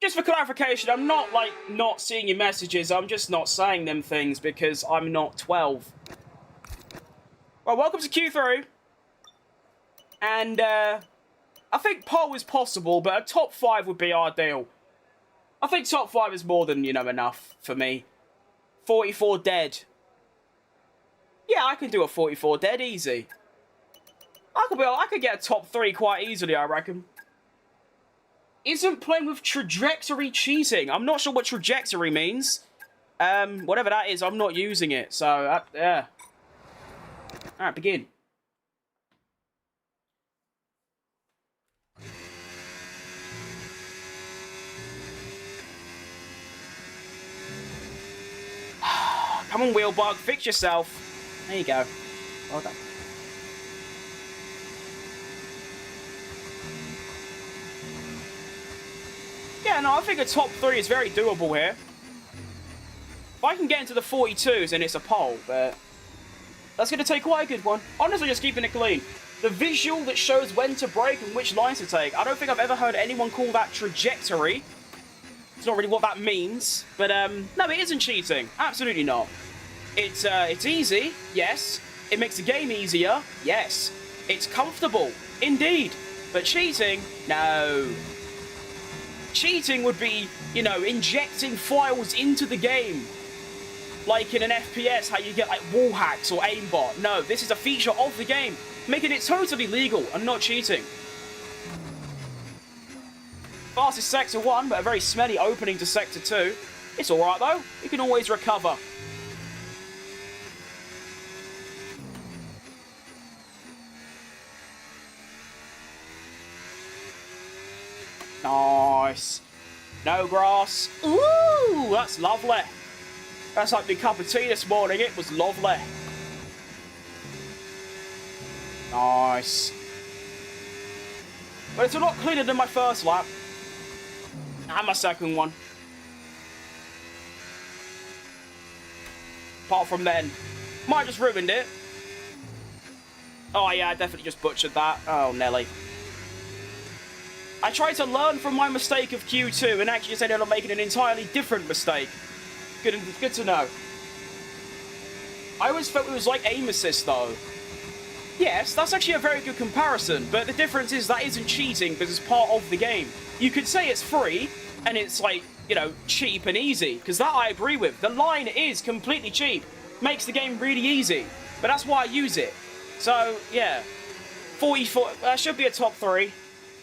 Just for clarification, I'm not, like, not seeing your messages. I'm just not saying them things because I'm not 12. Well, welcome to Q3. And, I think pole is possible, but a top 5 would be ideal. I think top 5 is more than, you know, enough for me. 44 dead. Yeah, I can do a 44 dead easy. I could get a top 3 quite easily, I reckon. Isn't playing with trajectory cheating? I'm not sure what trajectory means. Whatever that is, I'm not using it, so, yeah. Alright, begin. Come on, Wheelbug, fix yourself. There you go. Well done. Yeah, no, I think a top 3 is very doable here. If I can get into the 42s, then it's a pole, but that's going to take quite a good one. Honestly, just keeping it clean. The visual that shows when to brake and which lines to take. I don't think I've ever heard anyone call that trajectory. It's not really what that means, but no, it isn't cheating. Absolutely not. It's easy, yes. It makes the game easier, yes. It's comfortable, indeed. But cheating, no. Cheating would be, you know, injecting files into the game. Like in an FPS, how you get like wall hacks or aimbot. No, this is a feature of the game, making it totally legal and not cheating. Fastest Sector 1, but a very smelly opening to Sector 2. It's alright though, you can always recover. Nice. No grass. Ooh, that's lovely. That's like my cup of tea this morning. It was lovely. Nice. But it's a lot cleaner than my first lap. And my second one. Apart from then. Might have just ruined it. Oh, yeah, I definitely just butchered that. Oh, Nelly. I tried to learn from my mistake of Q2 and actually just ended up making an entirely different mistake. Good to know. I always felt it was like aim assist, though. Yes, that's actually a very good comparison, but the difference is that isn't cheating because it's part of the game. You could say it's free, and it's like, you know, cheap and easy, because that I agree with. The line is completely cheap. Makes the game really easy, but that's why I use it. So, yeah. 44, that should be a top 3.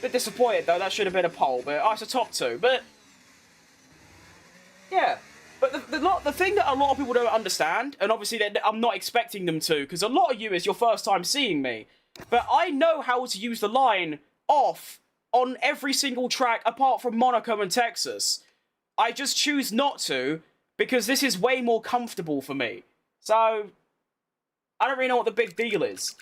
Bit disappointed, though. That should have been a poll, but it's a top 2. But, yeah. But the thing that a lot of people don't understand, and obviously I'm not expecting them to, because a lot of you is your first time seeing me, but I know how to use the line off on every single track apart from Monaco and Texas. I just choose not to, because this is way more comfortable for me. So, I don't really know what the big deal is.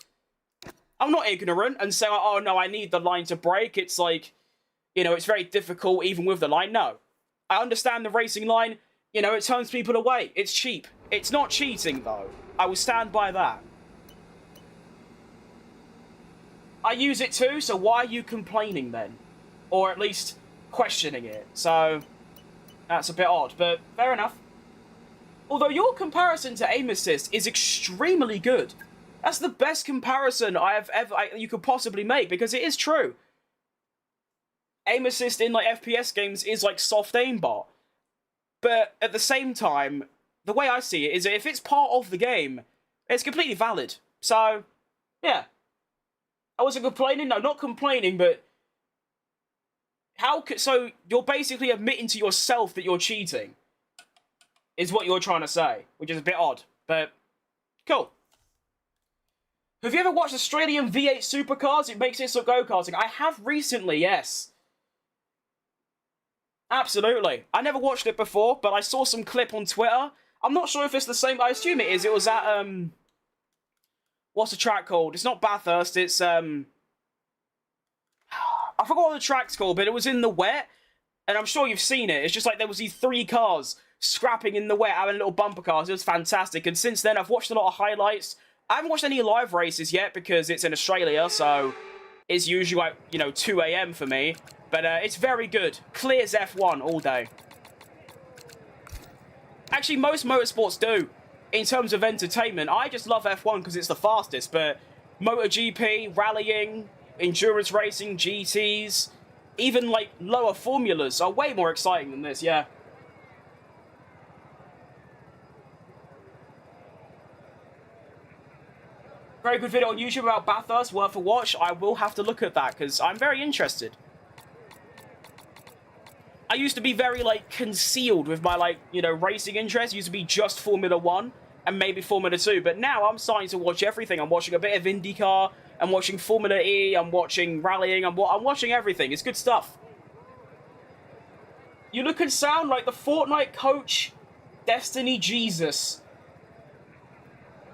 I'm not ignorant and say, oh no, I need the line to break. It's like, you know, it's very difficult even with the line. No. I understand the racing line. You know, it turns people away. It's cheap. It's not cheating, though. I will stand by that. I use it too, so why are you complaining then? Or at least questioning it. So, that's a bit odd, but fair enough. Although your comparison to aim assist is extremely good. That's the best comparison you could possibly make, because it is true. Aim assist in, like, FPS games is like soft aimbot. But at the same time, the way I see it is that if it's part of the game, it's completely valid. So, yeah. I wasn't complaining? No, not complaining, but... So, you're basically admitting to yourself that you're cheating. Is what you're trying to say. Which is a bit odd, but... Cool. Have you ever watched Australian V8 supercars? It makes it so go-karting. I have recently, yes. Absolutely. I never watched it before, but I saw some clip on Twitter. I'm not sure if it's the same. I assume it is. It was at, what's the track called? It's not Bathurst, it's, I forgot what the track's called, but it was in the wet, and I'm sure you've seen it. It's just like there was these 3 cars scrapping in the wet, having little bumper cars. It was fantastic, and since then I've watched a lot of highlights. I haven't watched any live races yet, because it's in Australia, so it's usually, like, you know, 2 AM for me. But it's very good. Clears F1 all day. Actually, most motorsports do, in terms of entertainment. I just love F1 because it's the fastest, but MotoGP, rallying, endurance racing, GTs, even, like, lower formulas are way more exciting than this, yeah. Very good video on YouTube about Bathurst, worth a watch. I will have to look at that, because I'm very interested. I used to be very, like, concealed with my, like, you know, racing interest. Used to be just Formula 1 and maybe Formula 2. But now I'm starting to watch everything. I'm watching a bit of IndyCar. I'm watching Formula E. I'm watching rallying. I'm watching everything. It's good stuff. You look and sound like the Fortnite coach, Destiny Jesus.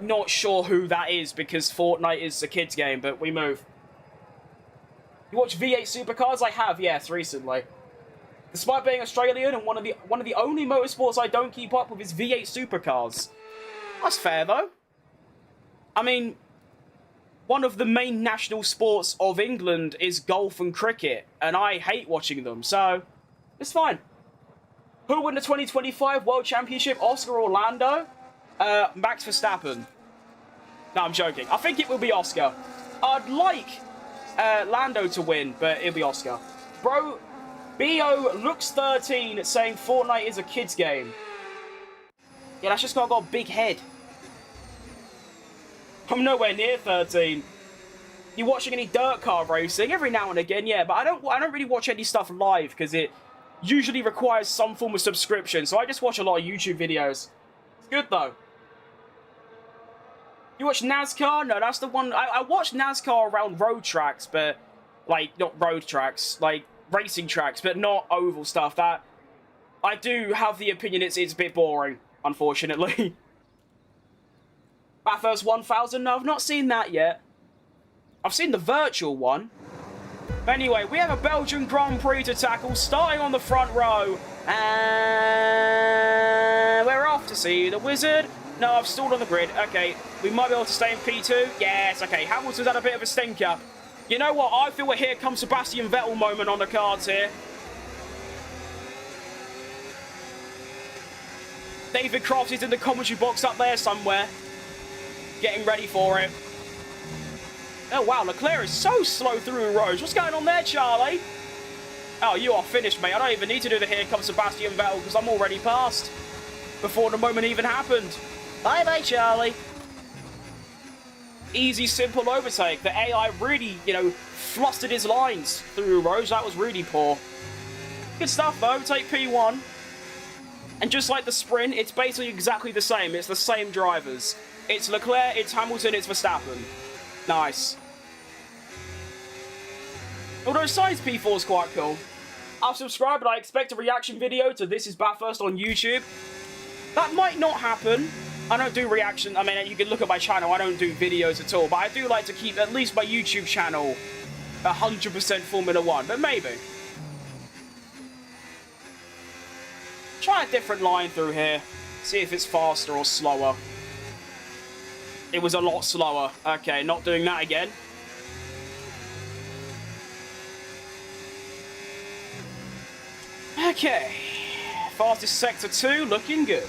Not sure who that is, because Fortnite is a kid's game, but we move. You watch V8 Supercars? I have, yes, recently. Despite being Australian, and one of the only motorsports I don't keep up with is V8 Supercars. That's fair, though. I mean, one of the main national sports of England is golf and cricket, and I hate watching them, so it's fine. Who will win the 2025 World Championship, Oscar or Lando? Max Verstappen. No, I'm joking. I think it will be Oscar. I'd like Lando to win, but it'll be Oscar. Bro... B.O. looks 13 saying Fortnite is a kid's game. Yeah, that's just 'cause I've got a big head. I'm nowhere near 13. You watching any dirt car racing? Every now and again, yeah, but I don't really watch any stuff live because it usually requires some form of subscription, so I just watch a lot of YouTube videos. It's good though. You watch NASCAR? No, that's the one. I watch NASCAR around road tracks, but like not road tracks, like racing tracks, but not oval stuff. That I do have the opinion it's a bit boring, unfortunately. Bathurst 1000? No, I've not seen that yet. I've seen the virtual one. But anyway, we have a Belgian Grand Prix to tackle, starting on the front row. And we're off to see the wizard No, I've stalled on the grid. Okay, we might be able to stay in P2. Yes, okay. Hamilton's had a bit of a stinker. You know what? I feel a here comes Sebastian Vettel moment on the cards here. David Crofts is in the commentary box up there somewhere. Getting ready for it. Oh, wow. Leclerc is so slow through roads. What's going on there, Charlie? Oh, you are finished, mate. I don't even need to do the here comes Sebastian Vettel because I'm already past before the moment even happened. Bye-bye, Charlie. Easy, simple overtake. The AI really, you know, flustered his lines through roads. That was really poor. Good stuff, though. Take P1. And just like the sprint, it's basically exactly the same. It's the same drivers. It's Leclerc, it's Hamilton, it's Verstappen. Nice. Although Science P4 is quite cool. I've subscribed, but I expect a reaction video to This Is Bathurst on YouTube. That might not happen. I don't do reaction. I mean, you can look at my channel. I don't do videos at all. But I do like to keep at least my YouTube channel 100% Formula 1. But maybe. Try a different line through here. See if it's faster or slower. It was a lot slower. Okay, not doing that again. Okay. Fastest sector 2, looking good.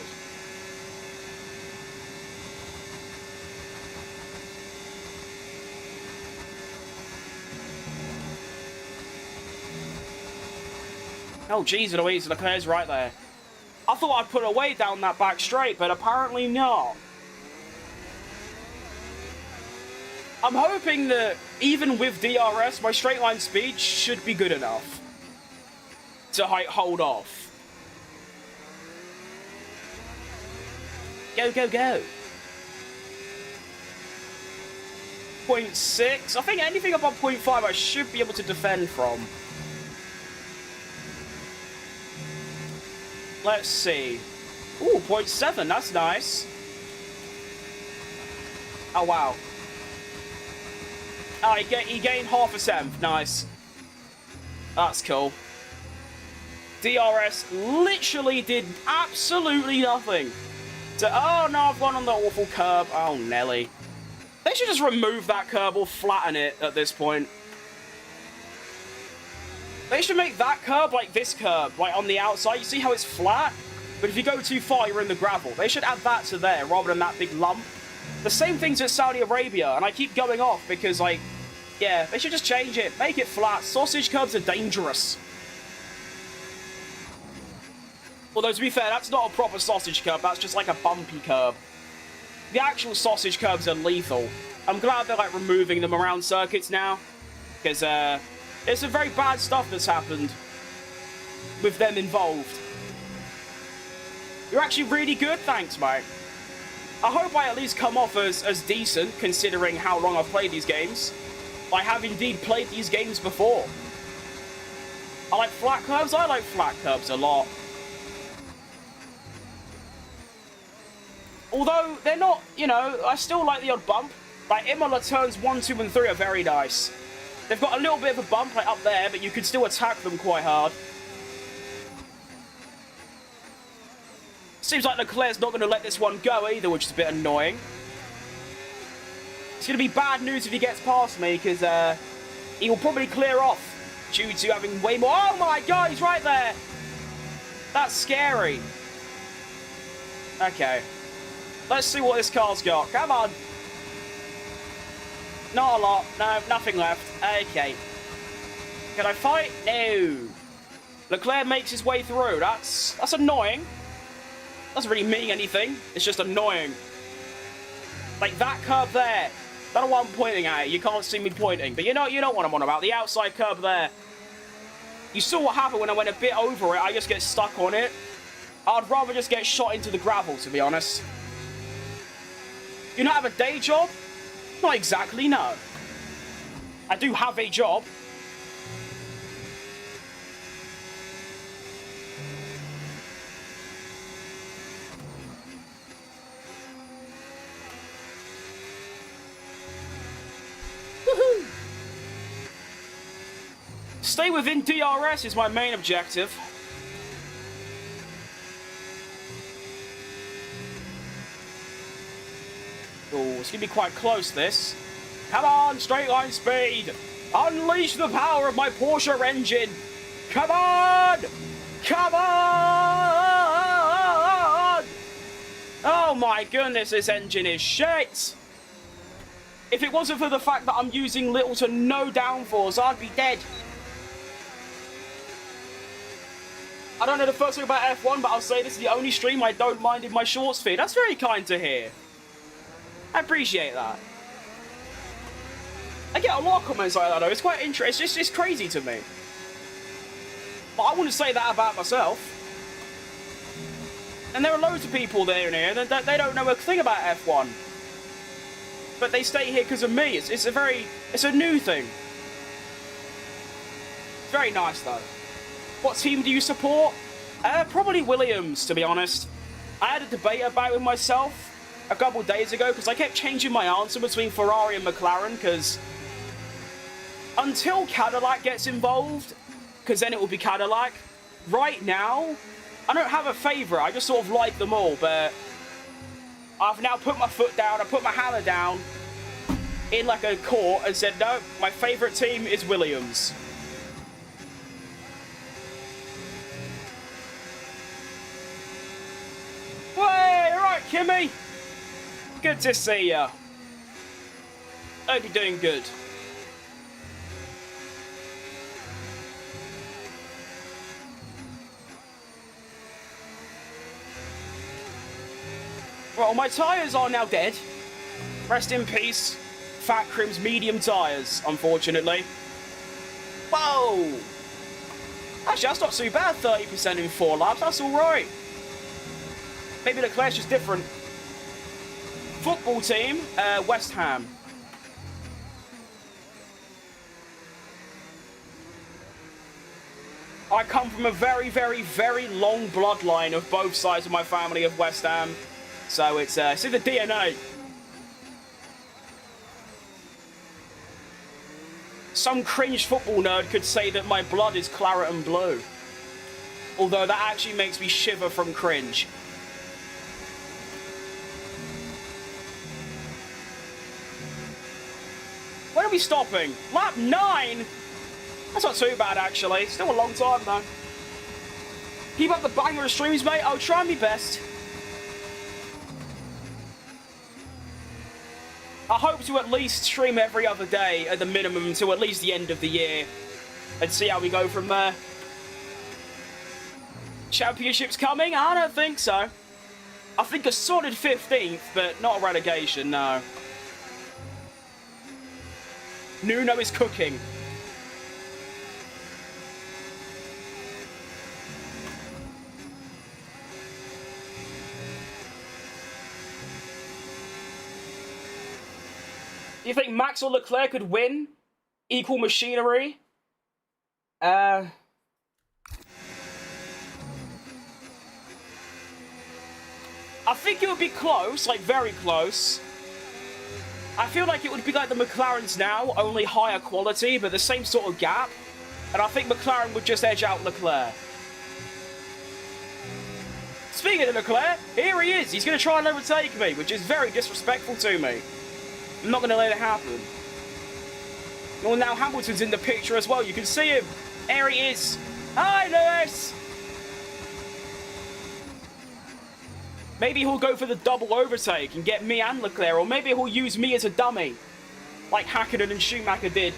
Oh, jeez Louise, Leclerc's right there. I thought I'd put away down that back straight, but apparently not. I'm hoping that even with DRS, my straight line speed should be good enough to hold off. Go, go, go. 0.6. I think anything above 0.5 I should be able to defend from. Let's see. Ooh, 0.7. That's nice. Oh, wow. Oh, he gained half a tenth. Nice. That's cool. DRS literally did absolutely nothing. Oh, no, I've gone on the awful curb. Oh, Nelly. They should just remove that curb or flatten it at this point. They should make that curb like this curb, like on the outside. You see how it's flat? But if you go too far, you're in the gravel. They should add that to there rather than that big lump. The same thing's at Saudi Arabia, and I keep going off because, like, yeah, they should just change it. Make it flat. Sausage curbs are dangerous. Although, to be fair, that's not a proper sausage curb. That's just like a bumpy curb. The actual sausage curbs are lethal. I'm glad they're, like, removing them around circuits now. Because, there's some very bad stuff that's happened with them involved. You're actually really good, thanks, mate. I hope I at least come off as decent, considering how long I've played these games. I have indeed played these games before. I like flat curbs. I like flat curbs a lot. Although, they're not, you know, I still like the odd bump. Like, Imola turns 1, 2, and 3 are very nice. They've got a little bit of a bump, like, up there, but you can still attack them quite hard. Seems like Leclerc's not going to let this one go either, which is a bit annoying. It's going to be bad news if he gets past me, because he will probably clear off due to having way more... Oh my god, he's right there! That's scary. Okay. Let's see what this car's got. Come on. Not a lot. No, nothing left. Okay. Can I fight? No. Leclerc makes his way through. That's annoying. Doesn't really mean anything. It's just annoying. Like that curb there. That's what I'm pointing at. You can't see me pointing. But you know what I'm on about. The outside curb there. You saw what happened when I went a bit over it. I just get stuck on it. I'd rather just get shot into the gravel, to be honest. You not have a day job? Not exactly, no. I do have a job. Woohoo! Stay within DRS is my main objective. it's going to be quite close, this. Come on, straight line speed. Unleash the power of my Porsche engine. Come on! Come on! Oh my goodness, this engine is shit. If it wasn't for the fact that I'm using little to no downforce, I'd be dead. I don't know the first thing about F1, but I'll say this is the only stream I don't mind in my shorts feed. That's very kind to hear. I appreciate that. I get a lot of comments like that, though. It's quite interesting. It's crazy to me. But I wouldn't say that about myself. And there are loads of people there and here that they don't know a thing about F1. But they stay here because of me. It's a new thing. It's very nice, though. What team do you support? Probably Williams, to be honest. I had a debate about it with myself a couple of days ago because I kept changing my answer between Ferrari and McLaren because until Cadillac gets involved, because then it will be Cadillac, right now, I don't have a favourite. I just sort of like them all, but I've now put my foot down, I put my hammer down in like a court and said, no, my favourite team is Williams. Hey, alright, Kimmy. Good to see ya. Hope you're doing good. Well, my tyres are now dead. Rest in peace, Fat Crim's medium tyres, unfortunately. Whoa! Actually, that's not too bad, 30% in 4 laps, that's alright. Maybe Leclerc's just different. Football team, West Ham. I come from a very, very, very long bloodline of both sides of my family of West Ham. So it's in the DNA. Some cringe football nerd could say that my blood is claret and blue. Although that actually makes me shiver from cringe. When are we stopping? Lap 9? That's not too bad, actually. Still a long time, though. Keep up the banger of streams, mate. I'll try my best. I hope to at least stream every other day at the minimum until at least the end of the year. And see how we go from there. Championship's coming? I don't think so. I think a solid 15th, but not a relegation, no. Nuno is cooking. Do you think Max or Leclerc could win? Equal machinery? I think it would be close, like very close. I feel like it would be like the McLarens now, only higher quality, but the same sort of gap. And I think McLaren would just edge out Leclerc. Speaking of Leclerc, here he is. He's going to try and overtake me, which is very disrespectful to me. I'm not going to let it happen. Well, now Hamilton's in the picture as well. You can see him. There he is. Hi, Lewis. Maybe he'll go for the double overtake and get me and Leclerc, or maybe he'll use me as a dummy, like Hakkinen and Schumacher did.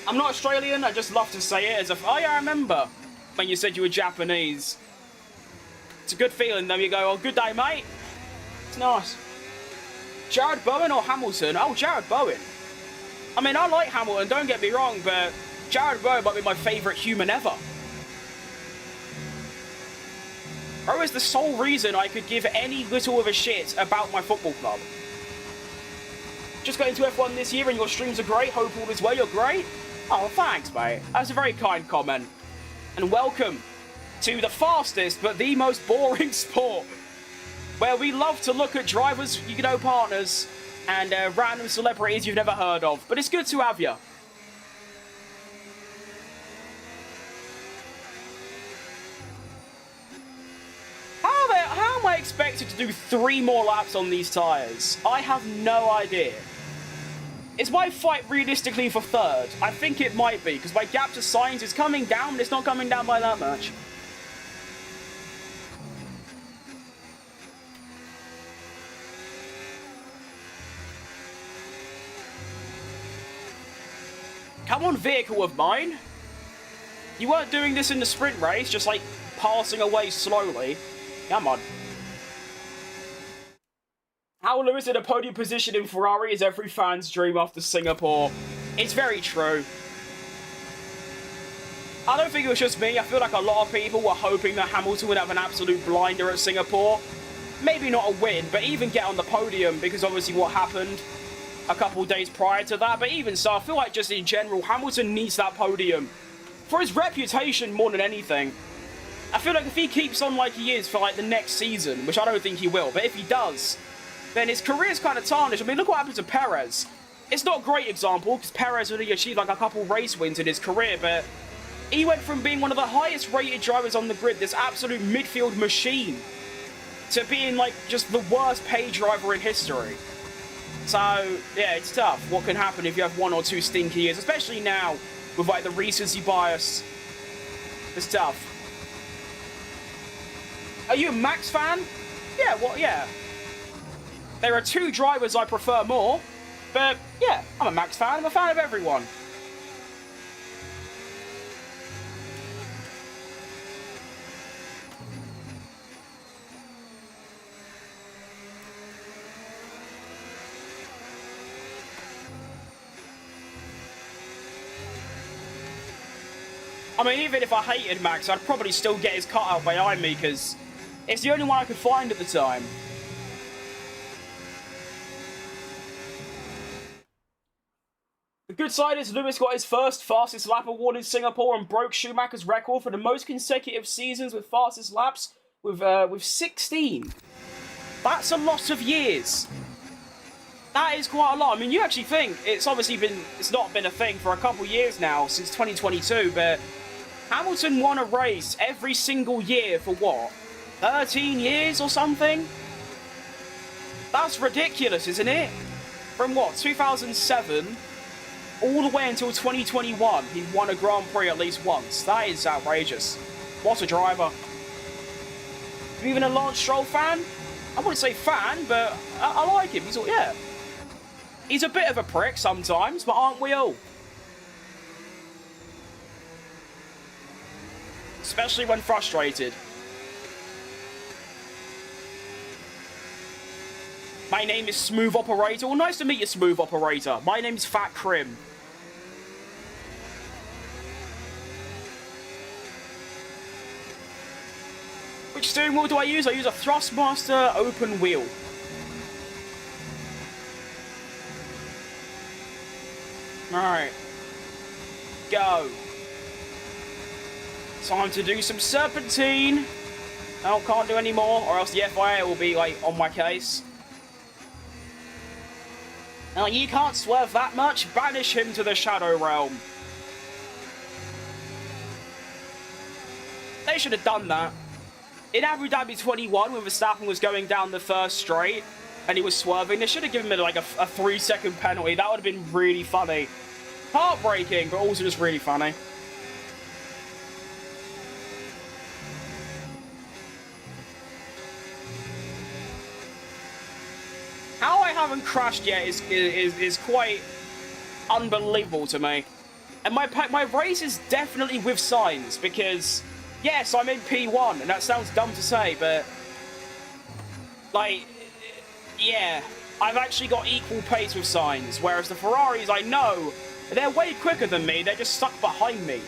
I'm not Australian, I just love to say it as if, oh yeah, I remember when you said you were Japanese. It's a good feeling, though. You go, oh, good day, mate. It's nice. Jared Bowen or Hamilton? Oh, Jared Bowen. I mean, I like Hamilton, don't get me wrong, but Jared Bowen might be my favourite human ever. Bro is the sole reason I could give any little of a shit about my football club. Just got into F1 this year and your streams are great. Hope all is well. You're great. Oh, thanks, mate. That's a very kind comment. And welcome to the fastest but the most boring sport, where we love to look at drivers, you know, partners, and random celebrities you've never heard of. But it's good to have you. How am I expected to do 3 more laps on these tyres? I have no idea. Is my fight realistically for 3rd? I think it might be, because my gap to Sainz is coming down, but it's not coming down by that much. Come on, vehicle of mine. You weren't doing this in the sprint race, just like passing away slowly. Come on. How Lewis in a podium position in Ferrari is every fan's dream after Singapore. It's very true. I don't think it was just me. I feel like a lot of people were hoping that Hamilton would have an absolute blinder at Singapore. Maybe not a win, but even get on the podium, because obviously what happened a couple of days prior to that. But even so, I feel like just in general, Hamilton needs that podium for his reputation more than anything. I feel like if he keeps on like he is for like the next season, which I don't think he will, but if he does, then his career's kind of tarnished. I mean, look what happened to Perez. It's not a great example, because Perez only achieved like a couple race wins in his career, but he went from being one of the highest rated drivers on the grid, this absolute midfield machine, to being like just the worst paid driver in history. So, yeah, it's tough. What can happen if you have 1 or 2 stinky years, especially now with like the recency bias. It's tough. Are you a Max fan? Yeah, well, yeah. There are 2 drivers I prefer more, but yeah, I'm a Max fan. I'm a fan of everyone. I mean, even if I hated Max, I'd probably still get his cutout behind me, because it's the only one I could find at the time. The good side is Lewis got his first fastest lap award in Singapore and broke Schumacher's record for the most consecutive seasons with fastest laps with 16. That's a lot of years. That is quite a lot. I mean, you actually think it's not been a thing for a couple years now, since 2022, but Hamilton won a race every single year for what? 13 years or something? That's ridiculous, isn't it? From what, 2007 all the way until 2021, he won a Grand Prix at least once. That is outrageous. What a driver. Are you even a Lance Stroll fan? I wouldn't say fan, but I like him. He's a bit of a prick sometimes, but aren't we all? Especially when frustrated. My name is Smooth Operator. Well, nice to meet you, Smooth Operator. My name's Fat Crim. Which steering wheel do I use? I use a Thrustmaster open wheel. Alright. Go. Time to do some serpentine. Oh, can't do any more, or else the FIA will be, like, on my case. Now, you can't swerve that much. Banish him to the Shadow Realm. They should have done that. In Abu Dhabi 21, when Verstappen was going down the first straight, and he was swerving, they should have given him, like, a 3-second penalty. That would have been really funny. Heartbreaking, but also just really funny. How I haven't crashed yet is quite unbelievable to me. And my race is definitely with Sainz, because, yes, I'm in P1, and that sounds dumb to say, but, like, yeah, I've actually got equal pace with Sainz, whereas the Ferraris, I know, they're way quicker than me, they're just stuck behind me,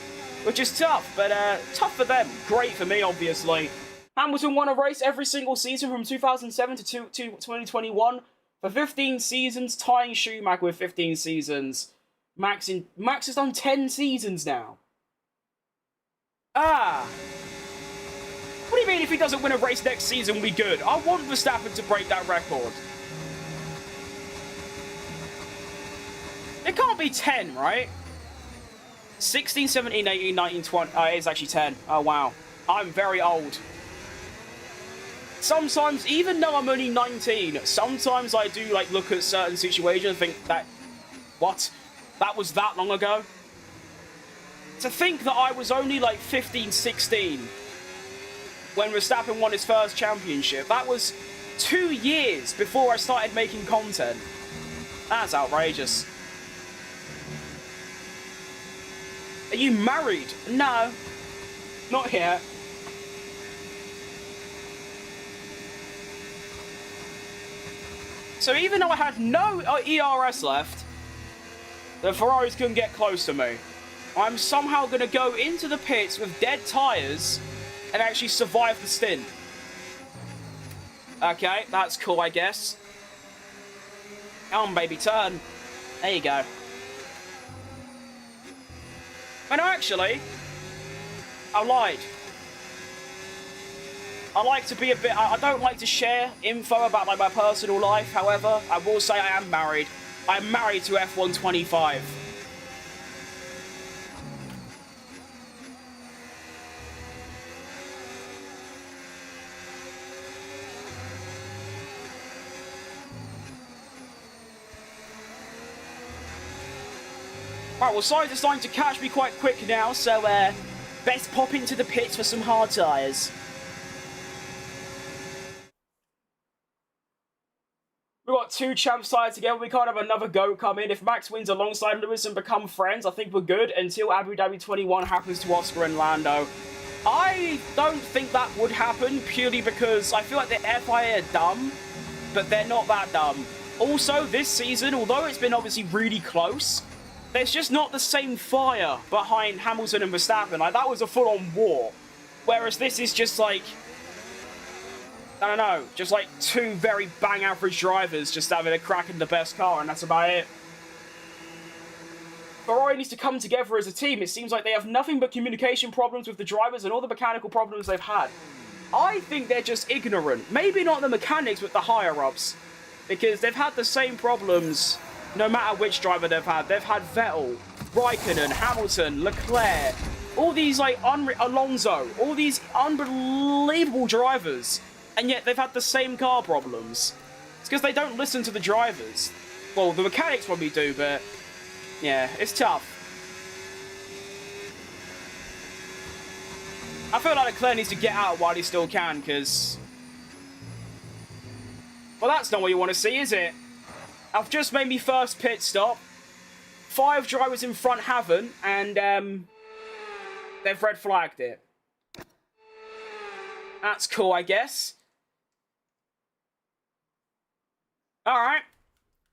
which is tough, but tough for them, great for me, obviously. Hamilton won a race every single season from 2007 to 2021, for 15 seasons, tying Schumacher with 15 seasons. Max has done 10 seasons now. What do you mean if he doesn't win a race next season, we'll be good? I want Verstappen to break that record. It can't be 10, right? 16, 17, 18, 19, 20. It's actually 10. Oh, wow. I'm very old. sometimes, even though I'm only 19, sometimes I do, like, look at certain situations and think that, what? That was that long ago? To think that I was only, like, 15, 16 when Verstappen won his first championship. That was 2 years before I started making content. That's outrageous. Are you married? No. Not yet. So even though I had no ERS left, the Ferraris couldn't get close to me. I'm somehow going to go into the pits with dead tyres and actually survive the stint. Okay, that's cool, I guess. Come on, baby, turn. There you go. And actually, I lied. I like to be a bit... I don't like to share info about, like, my personal life. However, I will say I am married. I'm married to F125. Right, well, Sides are starting to catch me quite quick now, so, best pop into the pits for some hard tyres. We've got 2 champs tied together. We can't have another GOAT come in. If Max wins alongside Lewis and become friends, I think we're good until Abu Dhabi 21 happens to Oscar and Lando. I don't think that would happen purely because I feel like the FIA are dumb, but they're not that dumb. Also, this season, although it's been obviously really close, there's just not the same fire behind Hamilton and Verstappen. Like, that was a full-on war. Whereas this is just like... I don't know, just like 2 very bang average drivers just having a crack in the best car, and that's about it. Ferrari needs to come together as a team. It seems like they have nothing but communication problems with the drivers and all the mechanical problems they've had. I think they're just ignorant. Maybe not the mechanics, but the higher-ups. Because they've had the same problems no matter which driver they've had. They've had Vettel, Raikkonen, Hamilton, Leclerc, all these, like, Alonso, all these unbelievable drivers. And yet they've had the same car problems. It's because they don't listen to the drivers. Well, the mechanics probably do, but... yeah, it's tough. I feel like Leclerc needs to get out while he still can, because... well, that's not what you want to see, is it? I've just made me first pit stop. 5 drivers in front haven't, and, they've red flagged it. That's cool, I guess. Alright,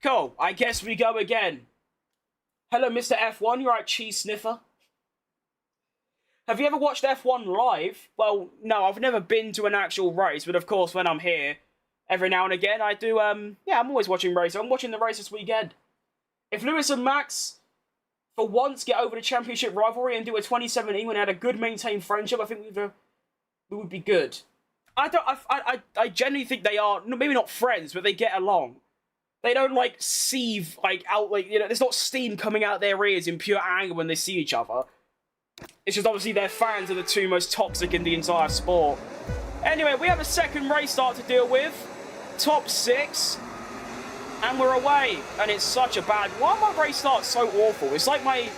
cool. I guess we go again. Hello, Mr. F1. You're right, cheese sniffer. Have you ever watched F1 live? Well, no, I've never been to an actual race, but of course, when I'm here, every now and again, I do, yeah, I'm always watching races. I'm watching the race this weekend. If Lewis and Max, for once, get over the championship rivalry and do a 2017 when they had a good maintained friendship, I think we would be good. I genuinely think they are, maybe not friends, but they get along. They don't, like, sieve, like, out, like, you know, there's not steam coming out their ears in pure anger when they see each other. It's just obviously their fans are the 2 most toxic in the entire sport. Anyway, we have a second race start to deal with. Top 6. And we're away. And it's such a bad... why are my race starts so awful? It's like my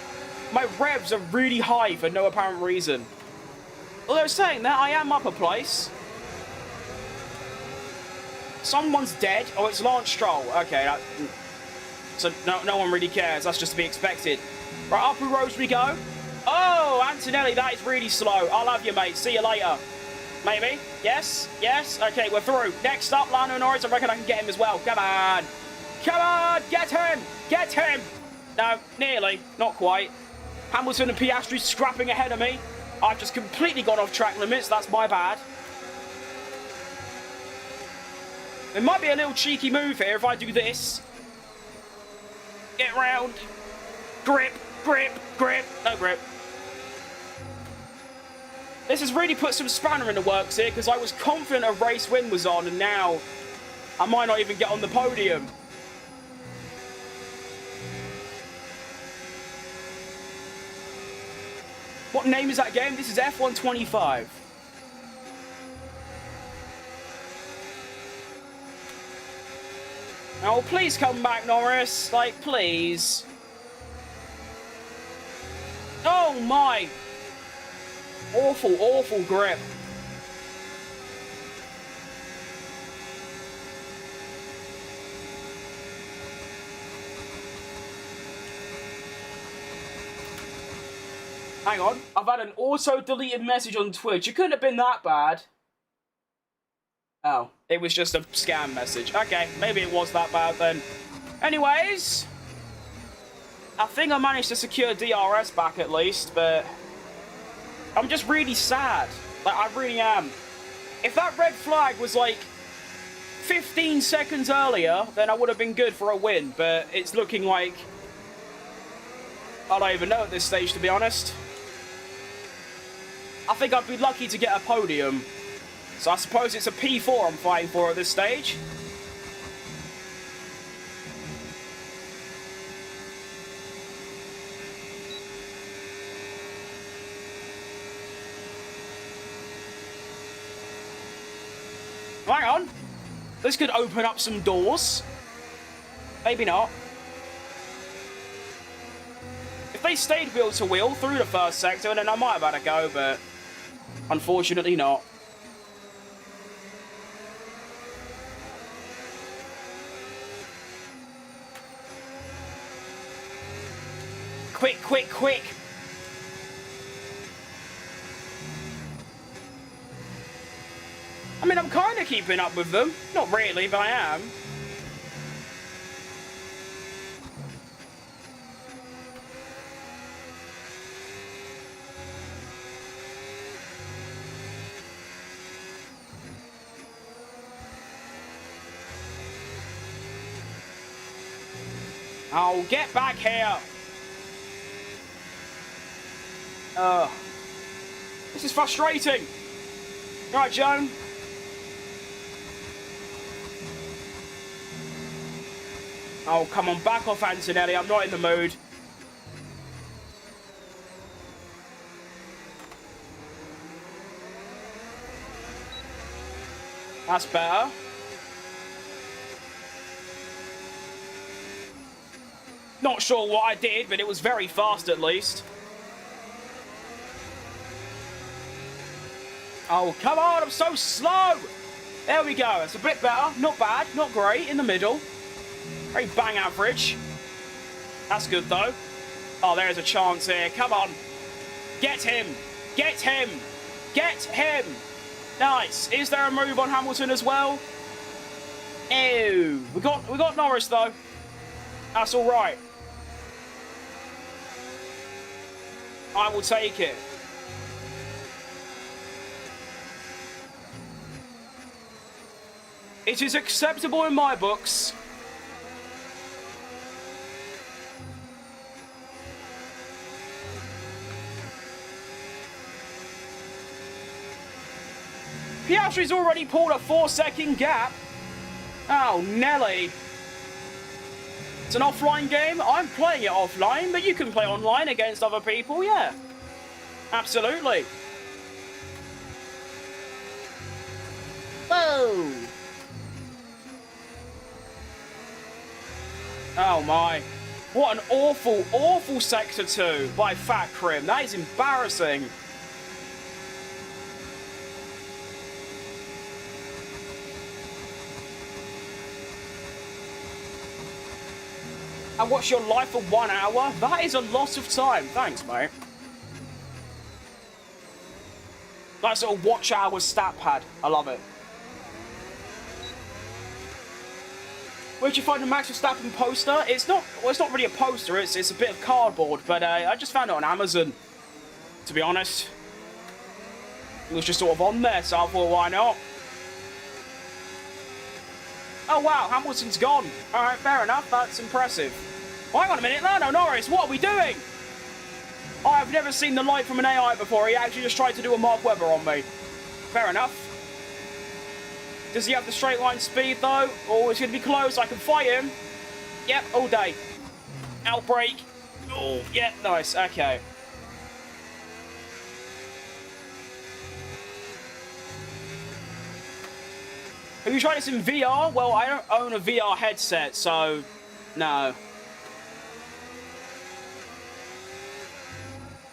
revs are really high for no apparent reason. Although saying that, I am up a place. Someone's dead. Oh, it's Lance Stroll. Okay, so no one really cares. That's just to be expected. Right, up the roads we go. Oh, Antonelli, that is really slow. I'll have you, mate. See you later. Maybe? Yes? Yes? Okay, we're through. Next up, Lando Norris. I reckon I can get him as well. Come on. Come on. Get him. Get him. No, nearly. Not quite. Hamilton and Piastri scrapping ahead of me. I've just completely gone off track limits. That's my bad. It might be a little cheeky move here if I do this. Get round. Grip, grip, grip. No grip. This has really put some spanner in the works here because I was confident a race win was on and now I might not even get on the podium. What name is that game? This is F125. Oh, please come back, Norris. Like, please. Oh, my. Awful, awful grip. Hang on. I've had an auto-deleted message on Twitch. It couldn't have been that bad. Oh, it was just a scam message. Okay, maybe it was that bad then. Anyways, I think I managed to secure DRS back at least, but I'm just really sad. Like, I really am. If that red flag was like 15 seconds earlier, then I would have been good for a win, but it's looking like I don't even know at this stage, to be honest. I think I'd be lucky to get a podium. So I suppose it's a P4 I'm fighting for at this stage. Hang on. This could open up some doors. Maybe not. If they stayed wheel to wheel through the first sector, then I might have had a go, but unfortunately not. Quick, quick, quick! I mean, I'm kind of keeping up with them. Not really, but I am. Oh, get back here! This is frustrating. Right, Joan. Oh, come on, back off, Antonelli. I'm not in the mood. That's better. Not sure what I did, but it was very fast at least. Oh, come on, I'm so slow! There we go, it's a bit better. Not bad, not great, in the middle. Very bang average. That's good, though. Oh, there's a chance here. Come on. Get him! Get him! Get him! Nice. Is there a move on Hamilton as well? Ew. We got Norris, though. That's all right. I will take it. It is acceptable in my books. Piastri's already pulled a 4-second gap. Oh, Nelly. It's an offline game. I'm playing it offline, but you can play online against other people, yeah. Absolutely. Whoa. Oh my. What an awful, awful Sector 2 by Fat Crim. That is embarrassing. And what's your life for 1 hour? That is a lot of time. Thanks, mate. Nice little watch hours stat pad. I love it. Where'd you find the Max Verstappen poster? It's not really a poster, it's a bit of cardboard, but I just found it on Amazon, to be honest. It was just sort of on there, so I thought, why not? Oh wow, Hamilton's gone. Alright, fair enough, that's impressive. Oh, hang on a minute, Lando Norris, what are we doing? I've never seen the light from an AI before, he actually just tried to do a Mark Webber on me. Fair enough. Does he have the straight line speed though? Oh, it's going to be close. I can fight him. Yep, all day. Outbreak. Oh, yeah, nice. Okay. Have you tried this in VR? Well, I don't own a VR headset, so no.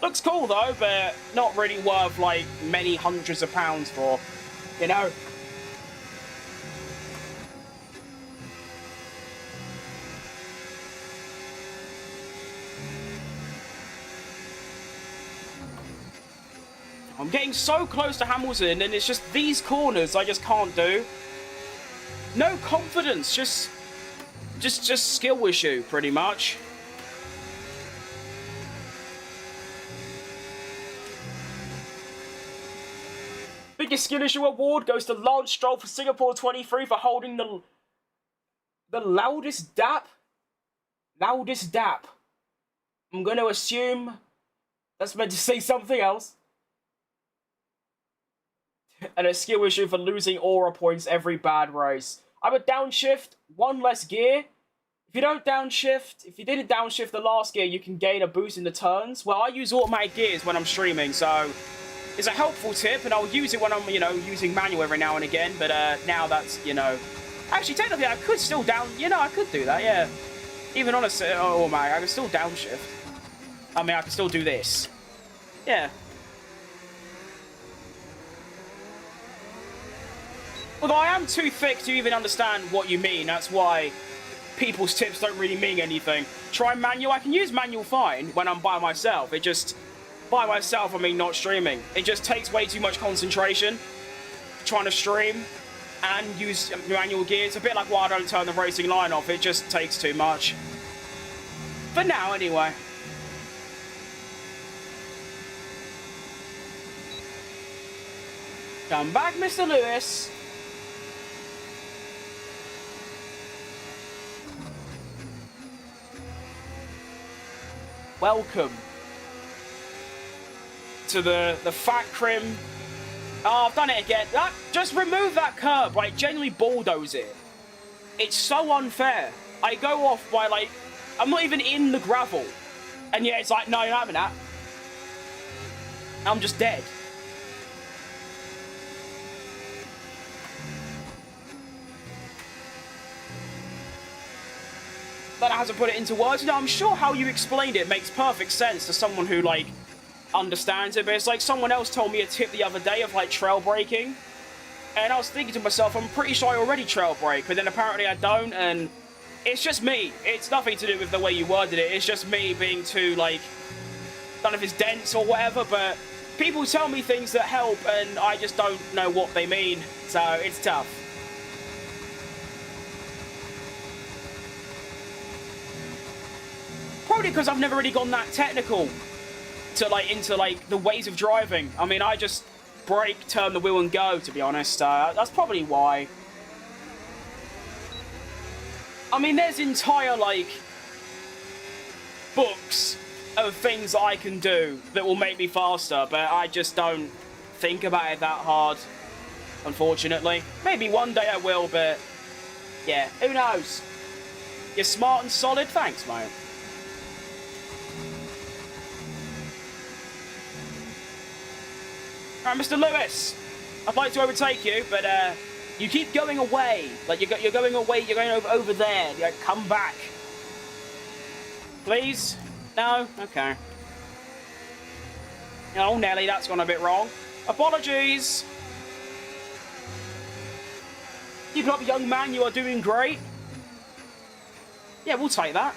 Looks cool though, but not really worth like many hundreds of pounds for, you know. I'm getting so close to Hamilton, and it's just these corners I just can't do. No confidence, just skill issue, pretty much. Biggest skill issue award goes to Lance Stroll for Singapore 23 for holding the loudest dap. Loudest dap. I'm going to assume that's meant to say something else. And a skill issue for losing aura points every bad race. I would downshift one less gear. If you don't downshift, if you didn't downshift the last gear, you can gain a boost in the turns. Well, I use automatic gears when I'm streaming, so it's a helpful tip, and I'll use it when I'm, you know, using manual every now and again. But now that's, you know, actually technically I could still I could do that, yeah. Even on a automatic, I can still downshift. I mean, I can still do this. Yeah. Although I am too thick to even understand what you mean, that's why people's tips don't really mean anything. Try manual. I can use manual fine when I'm by myself. It just, by myself, I mean not streaming. It just takes way too much concentration trying to stream and use manual gear. It's a bit like why I don't turn the racing line off. It just takes too much. For now, anyway. Come back, Mr. Lewis. Welcome to the fat crim. Oh, I've done it again. Just remove that curb, like, genuinely bulldoze it. It's so unfair. I go off by, like, I'm not even in the gravel. And yeah, it's like, no, you're not having that. I'm just dead. That hasn't put it into words. You know, I'm sure how you explained it makes perfect sense to someone who, like, understands it, but it's like someone else told me a tip the other day of, like, trail braking, and I was thinking to myself, I'm pretty sure I already trail brake, but then apparently I don't, and it's just me. It's nothing to do with the way you worded it. It's just me being too, like, I don't know if it's dense or whatever, but people tell me things that help, and I just don't know what they mean, so it's tough. Probably because I've never really gone that technical to, like, into, like, the ways of driving. I mean, I just brake, turn the wheel and go, to be honest. That's probably why. I mean, there's entire, like, books of things that I can do that will make me faster, but I just don't think about it that hard, unfortunately. Maybe one day I will, but yeah, who knows? You're smart and solid. Thanks, mate. Alright, Mr. Lewis, I'd like to overtake you, but you keep going away. Like, you're going away, you're going over there. Like, come back. Please? No? Okay. Oh, Nelly, that's gone a bit wrong. Apologies. Keep it up, young man, you are doing great. Yeah, we'll take that.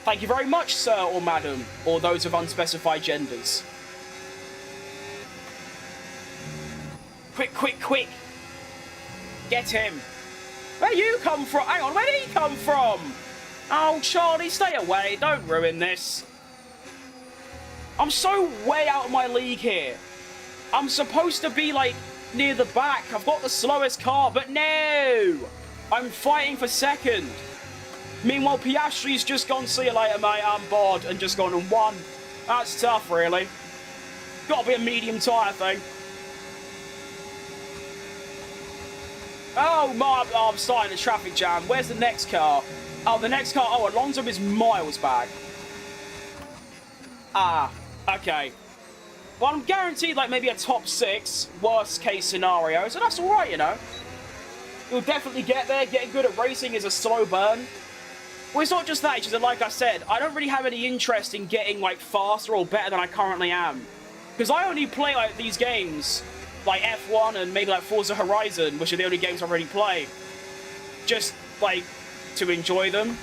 Thank you very much, sir or madam, or those of unspecified genders. Quick, quick, quick. Get him. Where you come from? Hang on, where did he come from? Oh, Charlie, stay away. Don't ruin this. I'm so way out of my league here. I'm supposed to be, like, near the back. I've got the slowest car, but no. I'm fighting for second. Meanwhile, Piastri's just gone, see you later, mate, I'm bored, and just gone and won. That's tough, really. Gotta be a medium tyre thing. Oh, I'm starting a traffic jam. Where's the next car? Oh, the next car. Oh, Alonso is miles back. Ah, okay. Well, I'm guaranteed, like, maybe a top 6, worst case scenario, so that's alright, you know. You'll definitely get there. Getting good at racing is a slow burn. Well, it's not just that, it's just that, like I said, I don't really have any interest in getting, like, faster or better than I currently am. Because I only play, like, these games, like F1 and maybe, like, Forza Horizon, which are the only games I really play, just, like, to enjoy them.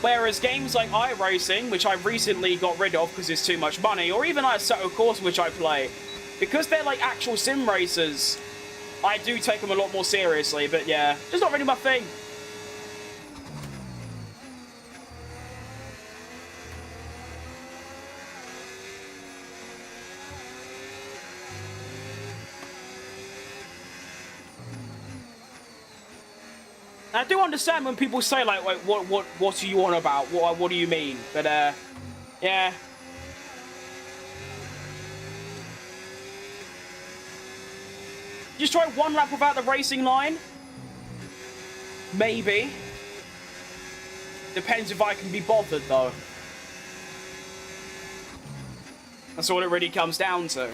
Whereas games like iRacing, which I recently got rid of because it's too much money, or even like Assetto Corsa, which I play, because they're like actual sim racers, I do take them a lot more seriously, but yeah, just not really my thing. I do understand when people say, like, wait, what are you on about? What do you mean? But, yeah. Just try one lap without the racing line? Maybe. Depends if I can be bothered, though. That's all it really comes down to.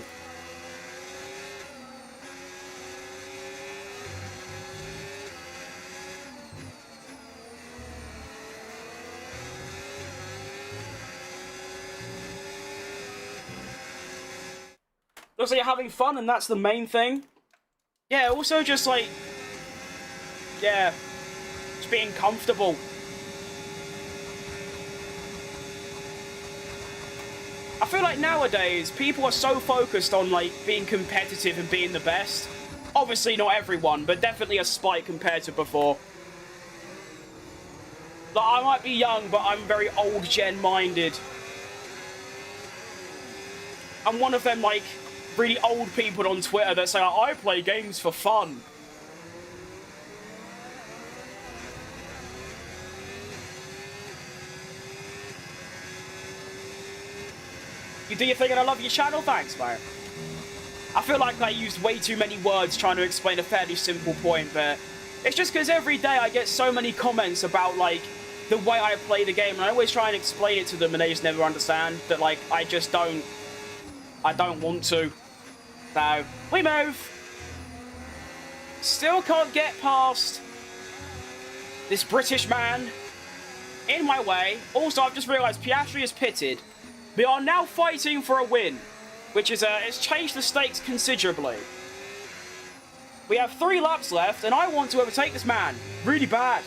Looks like you're having fun, and that's the main thing. Yeah, also just like, yeah, just being comfortable. I feel like nowadays, people are so focused on, like, being competitive and being the best. Obviously not everyone, but definitely a spike compared to before. Like, I might be young, but I'm very old-gen-minded. I'm one of them, like, really old people on Twitter that say, I play games for fun. You do your thing and I love your channel, thanks, mate. I feel like I used way too many words trying to explain a fairly simple point, but it's just because every day I get so many comments about, like, the way I play the game, and I always try and explain it to them and they just never understand that, like, I don't want to. So, we move. Still can't get past this British man in my way. Also, I've just realised Piastri is pitted. We are now fighting for a win, which is, it's changed the stakes considerably. We have 3 laps left, and I want to overtake this man really bad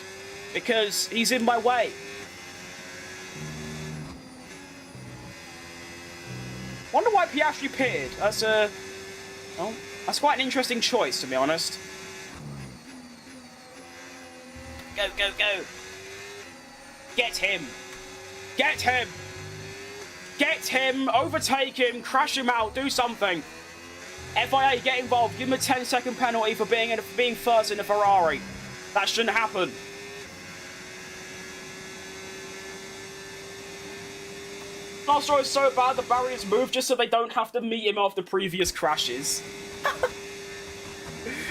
because he's in my way. Wonder why Piastri pitted. That's well, that's quite an interesting choice, to be honest. Go, go, go. Get him. Get him. Get him. Overtake him. Crash him out. Do something. FIA, get involved. Give him a 10-second penalty for being first in a Ferrari. That shouldn't happen. Last row is so bad the barriers move just so they don't have to meet him after previous crashes.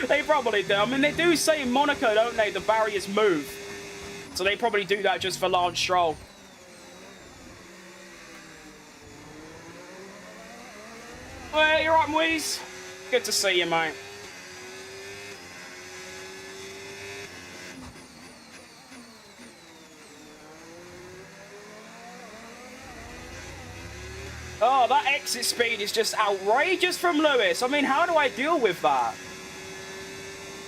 They probably do. I mean, they do say in Monaco, don't they, the barriers move. So they probably do that just for Lance Stroll. Hey, you alright, Moise? Good to see you, mate. Oh, that exit speed is just outrageous from Lewis. I mean, how do I deal with that?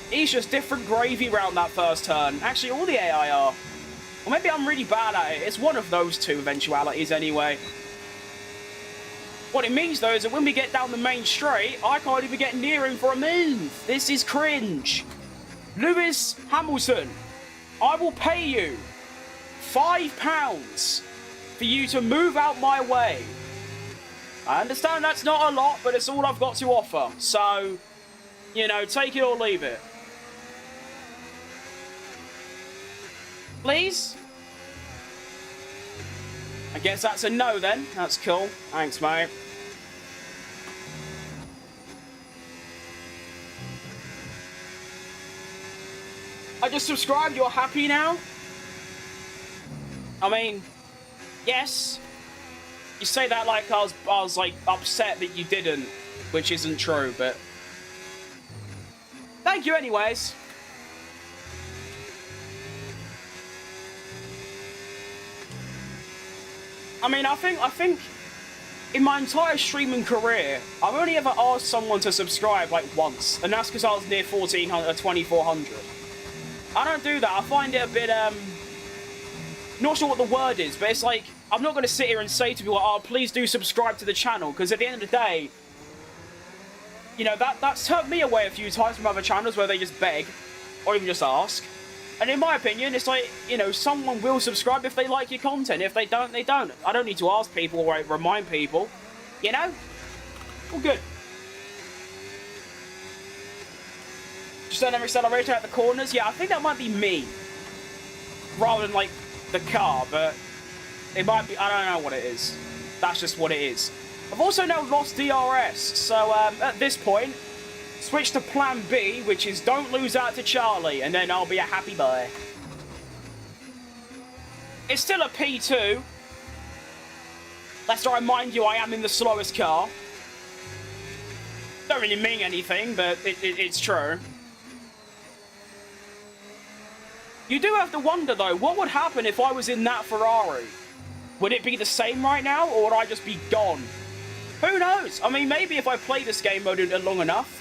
He's just different gravy around that first turn. Actually, all the AI are. Or maybe I'm really bad at it. It's one of those two eventualities anyway. What it means, though, is that when we get down the main straight, I can't even get near him for a move. This is cringe. Lewis Hamilton, I will pay you £5 for you to move out my way. I understand that's not a lot, but it's all I've got to offer. So, you know, take it or leave it. Please? I guess that's a no then. That's cool. Thanks, mate. I just subscribed. You're happy now? I mean, yes. You say that like I was like upset that you didn't, which isn't true, but thank you anyways. I mean, I think in my entire streaming career, I've only ever asked someone to subscribe like once, and that's because I was near 1,400, 2,400. I don't do that. I find it a bit, not sure what the word is, but it's like, I'm not going to sit here and say to people, oh, please do subscribe to the channel, because at the end of the day, you know, that's turned me away a few times from other channels where they just beg, or even just ask. And in my opinion, it's like, you know, someone will subscribe if they like your content. If they don't, they don't. I don't need to ask people or remind people. You know? All good. Just don't ever accelerate out the corners. Yeah, I think that might be me. Rather than, like, the car, but it might be, I don't know what it is. That's just what it is. I've also now lost DRS, so at this point, switch to plan B, which is don't lose out to Charlie, and then I'll be a happy boy. It's still a P2. Lest I remind you, I am in the slowest car. Don't really mean anything, but it's true. You do have to wonder, though, what would happen if I was in that Ferrari? Would it be the same right now, or would I just be gone? Who knows? I mean, maybe if I play this game mode long enough,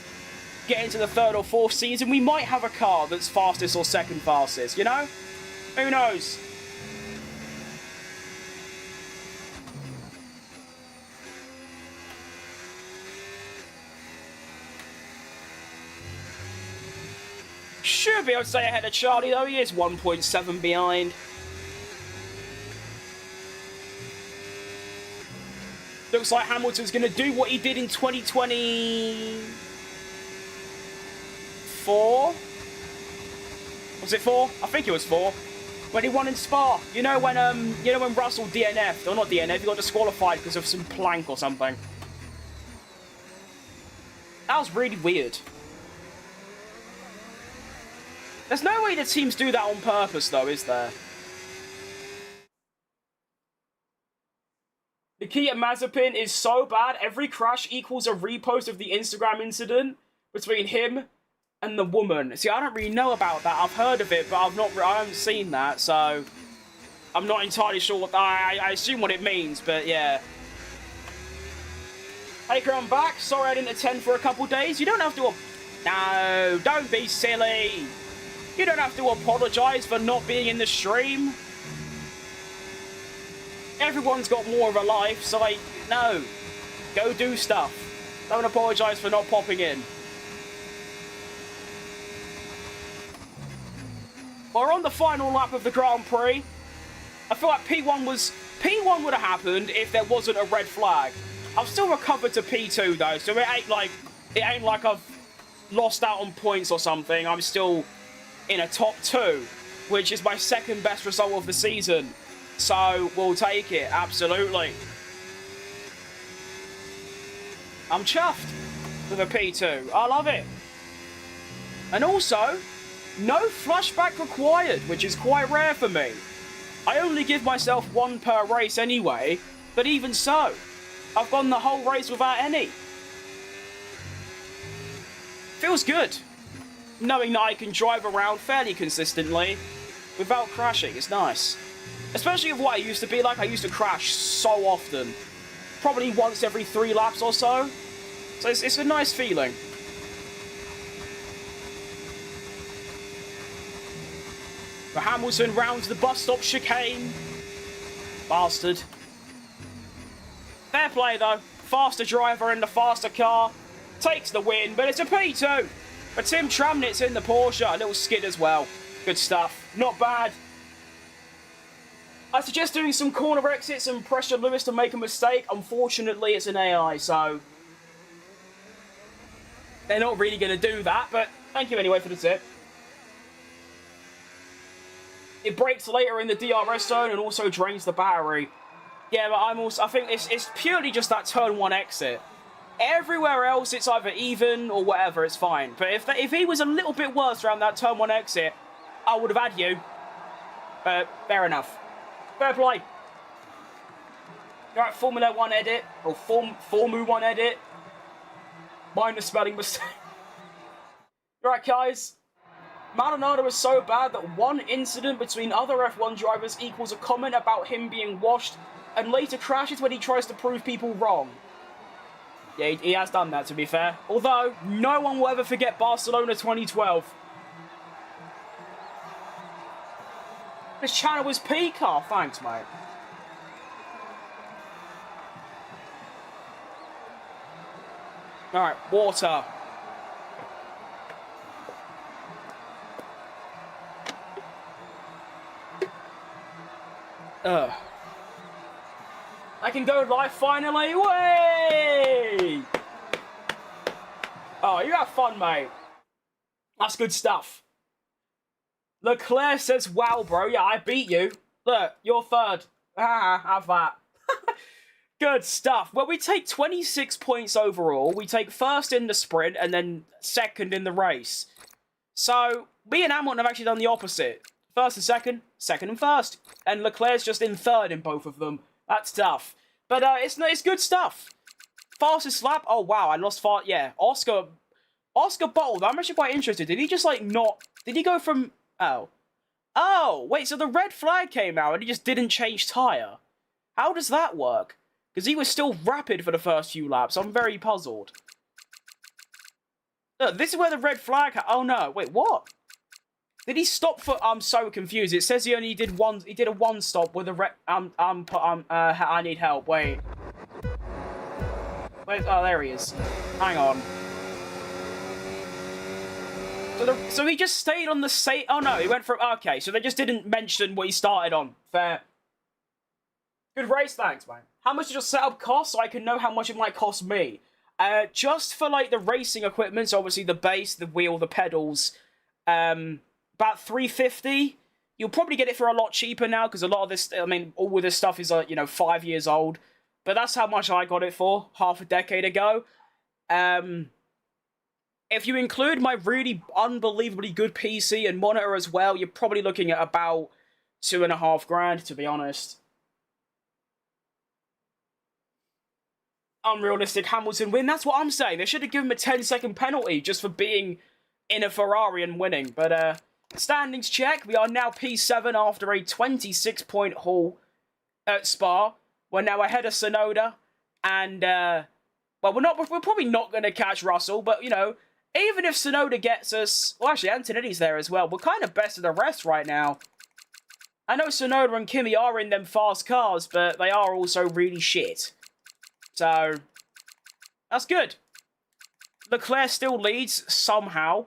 get into the 3rd or 4th season, we might have a car that's fastest or 2nd fastest, you know? Who knows? Should be able to stay ahead of Charlie, though. He is 1.7 behind. Looks like Hamilton's going to do what he did in 2024. Was it 4? I think it was 4. When he won in Spa. You know when Russell DNF'd, or not DNF, he got disqualified because of some plank or something. That was really weird. There's no way the teams do that on purpose, though, is there? Nikita Mazepin is so bad, every crash equals a repost of the Instagram incident between him and the woman. See, I don't really know about that. I've heard of it, but I haven't seen that, so I'm not entirely sure what I assume what it means, but yeah. Hey, I'm back. Sorry I didn't attend for a couple days. You don't have to... No, don't be silly. You don't have to apologise for not being in the stream. Everyone's got more of a life, so like, no. Go do stuff. Don't apologise for not popping in. We're on the final lap of the Grand Prix. I feel like P1 would have happened if there wasn't a red flag. I've still recovered to P2 though, so it ain't like I've lost out on points or something. I'm still in a top 2, which is my 2nd best result of the season. So, we'll take it, absolutely. I'm chuffed with a P2. I love it. And also, no flashback required, which is quite rare for me. I only give myself 1 per race anyway, but even so, I've gone the whole race without any. Feels good, knowing that I can drive around fairly consistently without crashing. It's nice. Especially with what I used to be like. I used to crash so often. Probably once every 3 laps or so. So it's a nice feeling. But Hamilton rounds the bus stop chicane. Bastard. Fair play though. Faster driver in the faster car. Takes the win, but it's a P2. But Tim Tramnitz in the Porsche. A little skid as well. Good stuff. Not bad. I suggest doing some corner exits and pressure Lewis to make a mistake. Unfortunately, it's an AI, so they're not really going to do that, but thank you anyway for the tip. It brakes later in the DRS zone and also drains the battery. Yeah, but I think it's purely just that turn 1 exit. Everywhere else, it's either even or whatever, it's fine. But if he was a little bit worse around that turn 1 exit, I would have had you. But fair enough. Fair play. Alright, Formula 1 edit, or Formu 1 edit. Minor spelling mistake. Alright, guys. Maldonado is so bad that one incident between other F1 drivers equals a comment about him being washed and later crashes when he tries to prove people wrong. Yeah, he has done that, to be fair. Although, no one will ever forget Barcelona 2012. This channel was peak. Oh, thanks, mate. Alright, water. I can go live finally. Way! Oh, you have fun, mate. That's good stuff. Leclerc says, wow, bro. Yeah, I beat you. Look, you're third. Ah, have that. Good stuff. Well, we take 26 points overall. We take first in the sprint and then second in the race. So, me and Hamilton have actually done the opposite. First and second, second and first. And Leclerc's just in third in both of them. That's tough. But it's good stuff. Fastest lap. Oh, wow. I lost far. Yeah, Oscar bottled. I'm actually quite interested. Did he just, like, not... Did he go from... Oh. Oh, wait, so the red flag came out and he just didn't change tyre. How does that work? Because he was still rapid for the first few laps. I'm very puzzled. Look, this is where the red flag... Oh, no. Wait, what? Did he stop for... I'm so confused. It says he only did one... He did a one stop with a red... I need help. Wait. Wait. Oh, there he is. Hang on. So he just stayed on the same... Oh, no. He went from... Okay, so they just didn't mention what he started on. Fair. Good race. Thanks, man. How much did your setup cost so I can know how much it might cost me? Just for, like, the racing equipment, so obviously the base, the wheel, the pedals, about $350. You'll probably get it for a lot cheaper now, because a lot of this, I mean, all of this stuff is, you know, 5 years old. But that's how much I got it for, half a decade ago. If you include my really unbelievably good PC and monitor as well, you're probably looking at about $2,500, to be honest. Unrealistic Hamilton win. That's what I'm saying. They should have given him a 10-second penalty just for being in a Ferrari and winning. But standings check. We are now P7 after a 26-point haul at Spa. We're now ahead of Tsunoda. And, well, we're probably not going to catch Russell. But, you know, even if Tsunoda gets us... Well, actually, Antonelli's there as well. We're kind of best of the rest right now. I know Tsunoda and Kimi are in them fast cars, but they are also really shit. So, that's good. Leclerc still leads, somehow.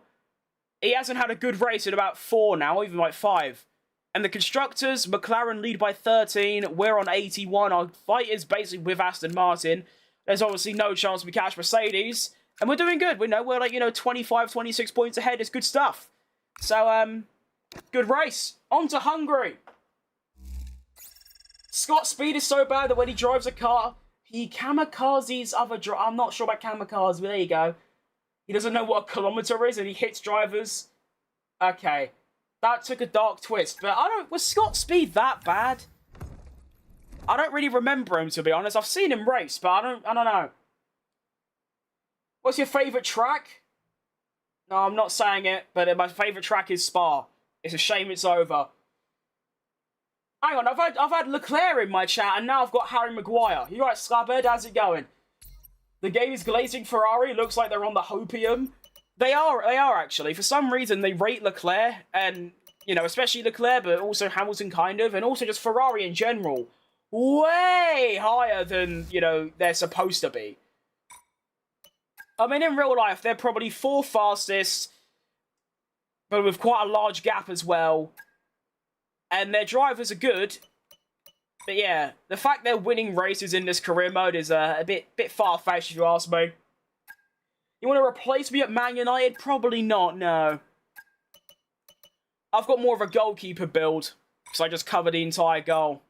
He hasn't had a good race in about 4 now, even like 5. And the constructors, McLaren lead by 13. We're on 81. Our fight is basically with Aston Martin. There's obviously no chance we catch Mercedes. And we're doing good. We're like, you know, 25, 26 points ahead. It's good stuff. So, good race. On to Hungary. Scott's speed is so bad that when he drives a car... He kamikazes other I'm not sure about kamikaze, but there you go. He doesn't know what a kilometer is and he hits drivers. Okay. That took a dark twist, but was Scott's speed that bad? I don't really remember him, to be honest. I've seen him race, but I don't know. What's your favourite track? No, I'm not saying it, but my favourite track is Spa. It's a shame it's over. Hang on, I've had Leclerc in my chat, and now I've got Harry Maguire. You right, Slabhead? How's it going? The game is glazing Ferrari. Looks like they're on the hopium. They are actually. For some reason, they rate Leclerc, and, you know, especially Leclerc, but also Hamilton kind of, and also just Ferrari in general, way higher than, you know, they're supposed to be. I mean, in real life, they're probably 4th fastest, but with quite a large gap as well. And their drivers are good. But yeah, the fact they're winning races in this career mode is a bit far-fetched, if you ask me. You want to replace me at Man United? Probably not, no. I've got more of a goalkeeper build, because I just cover the entire goal.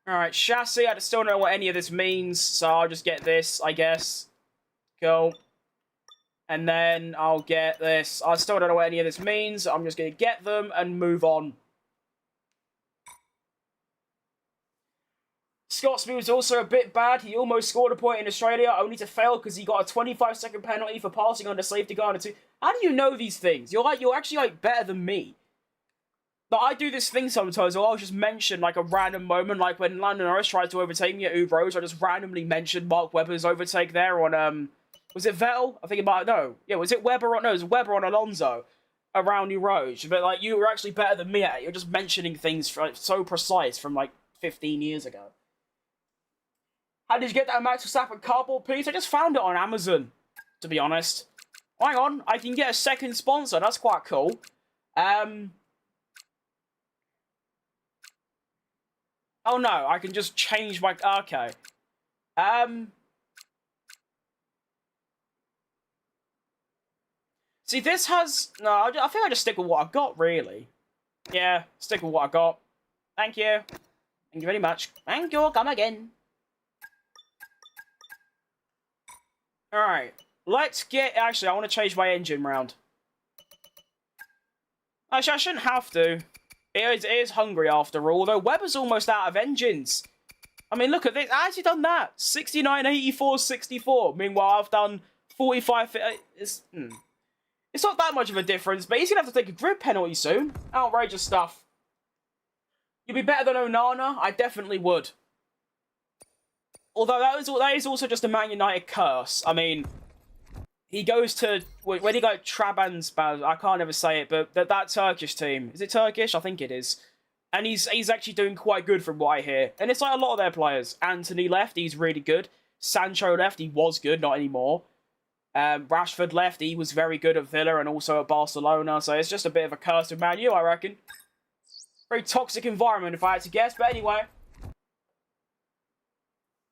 Alright, chassis. I still don't know what any of this means, so I'll just get this, I guess. Cool. And then I'll get this. I still don't know what any of this means. I'm just going to get them and move on. Scott Speed was also a bit bad. He almost scored a point in Australia, only to fail because he got a 25-second penalty for passing on the safety guard. How do you know these things? You're actually like better than me. But I do this thing sometimes where I'll just mention like a random moment, like when Lando Norris tried to overtake me at Ubros, I just randomly mentioned Mark Webber's overtake there on was it Vettel? I think it might was it Webber or no, it was Webber on Alonso around New Rouge. But like you were actually better than me at it. You're just mentioning things like, so precise from like 15 years ago. How did you get that Max Verstappen cardboard piece? I just found it on Amazon, to be honest. Hang on, I can get a second sponsor. That's quite cool. Oh no, I can just change my... Okay. See, this has... No, I think I just stick with what I've got, really. Yeah, stick with what I got. Thank you. Thank you very much. Thank you, come again. Alright, let's get... Actually, I want to change my engine round. Actually, I shouldn't have to. It is hungry after all, though Webber's almost out of engines. I mean, look at this. I actually done that. 69, 84, 64. Meanwhile, I've done 45... It's not that much of a difference, but he's going to have to take a grid penalty soon. Outrageous stuff. You'd be better than Onana? I definitely would. Although that is also just a Man United curse. I mean... He goes to, when he got Trabzonspor, I can't ever say it, but that Turkish team. Is it Turkish? I think it is. And he's actually doing quite good from what I hear. And it's like a lot of their players. Anthony left, he's really good. Sancho left, he was good, not anymore. Rashford left, he was very good at Villa and also at Barcelona. So it's just a bit of a curse with Man U, I reckon. Very toxic environment, if I had to guess. But anyway.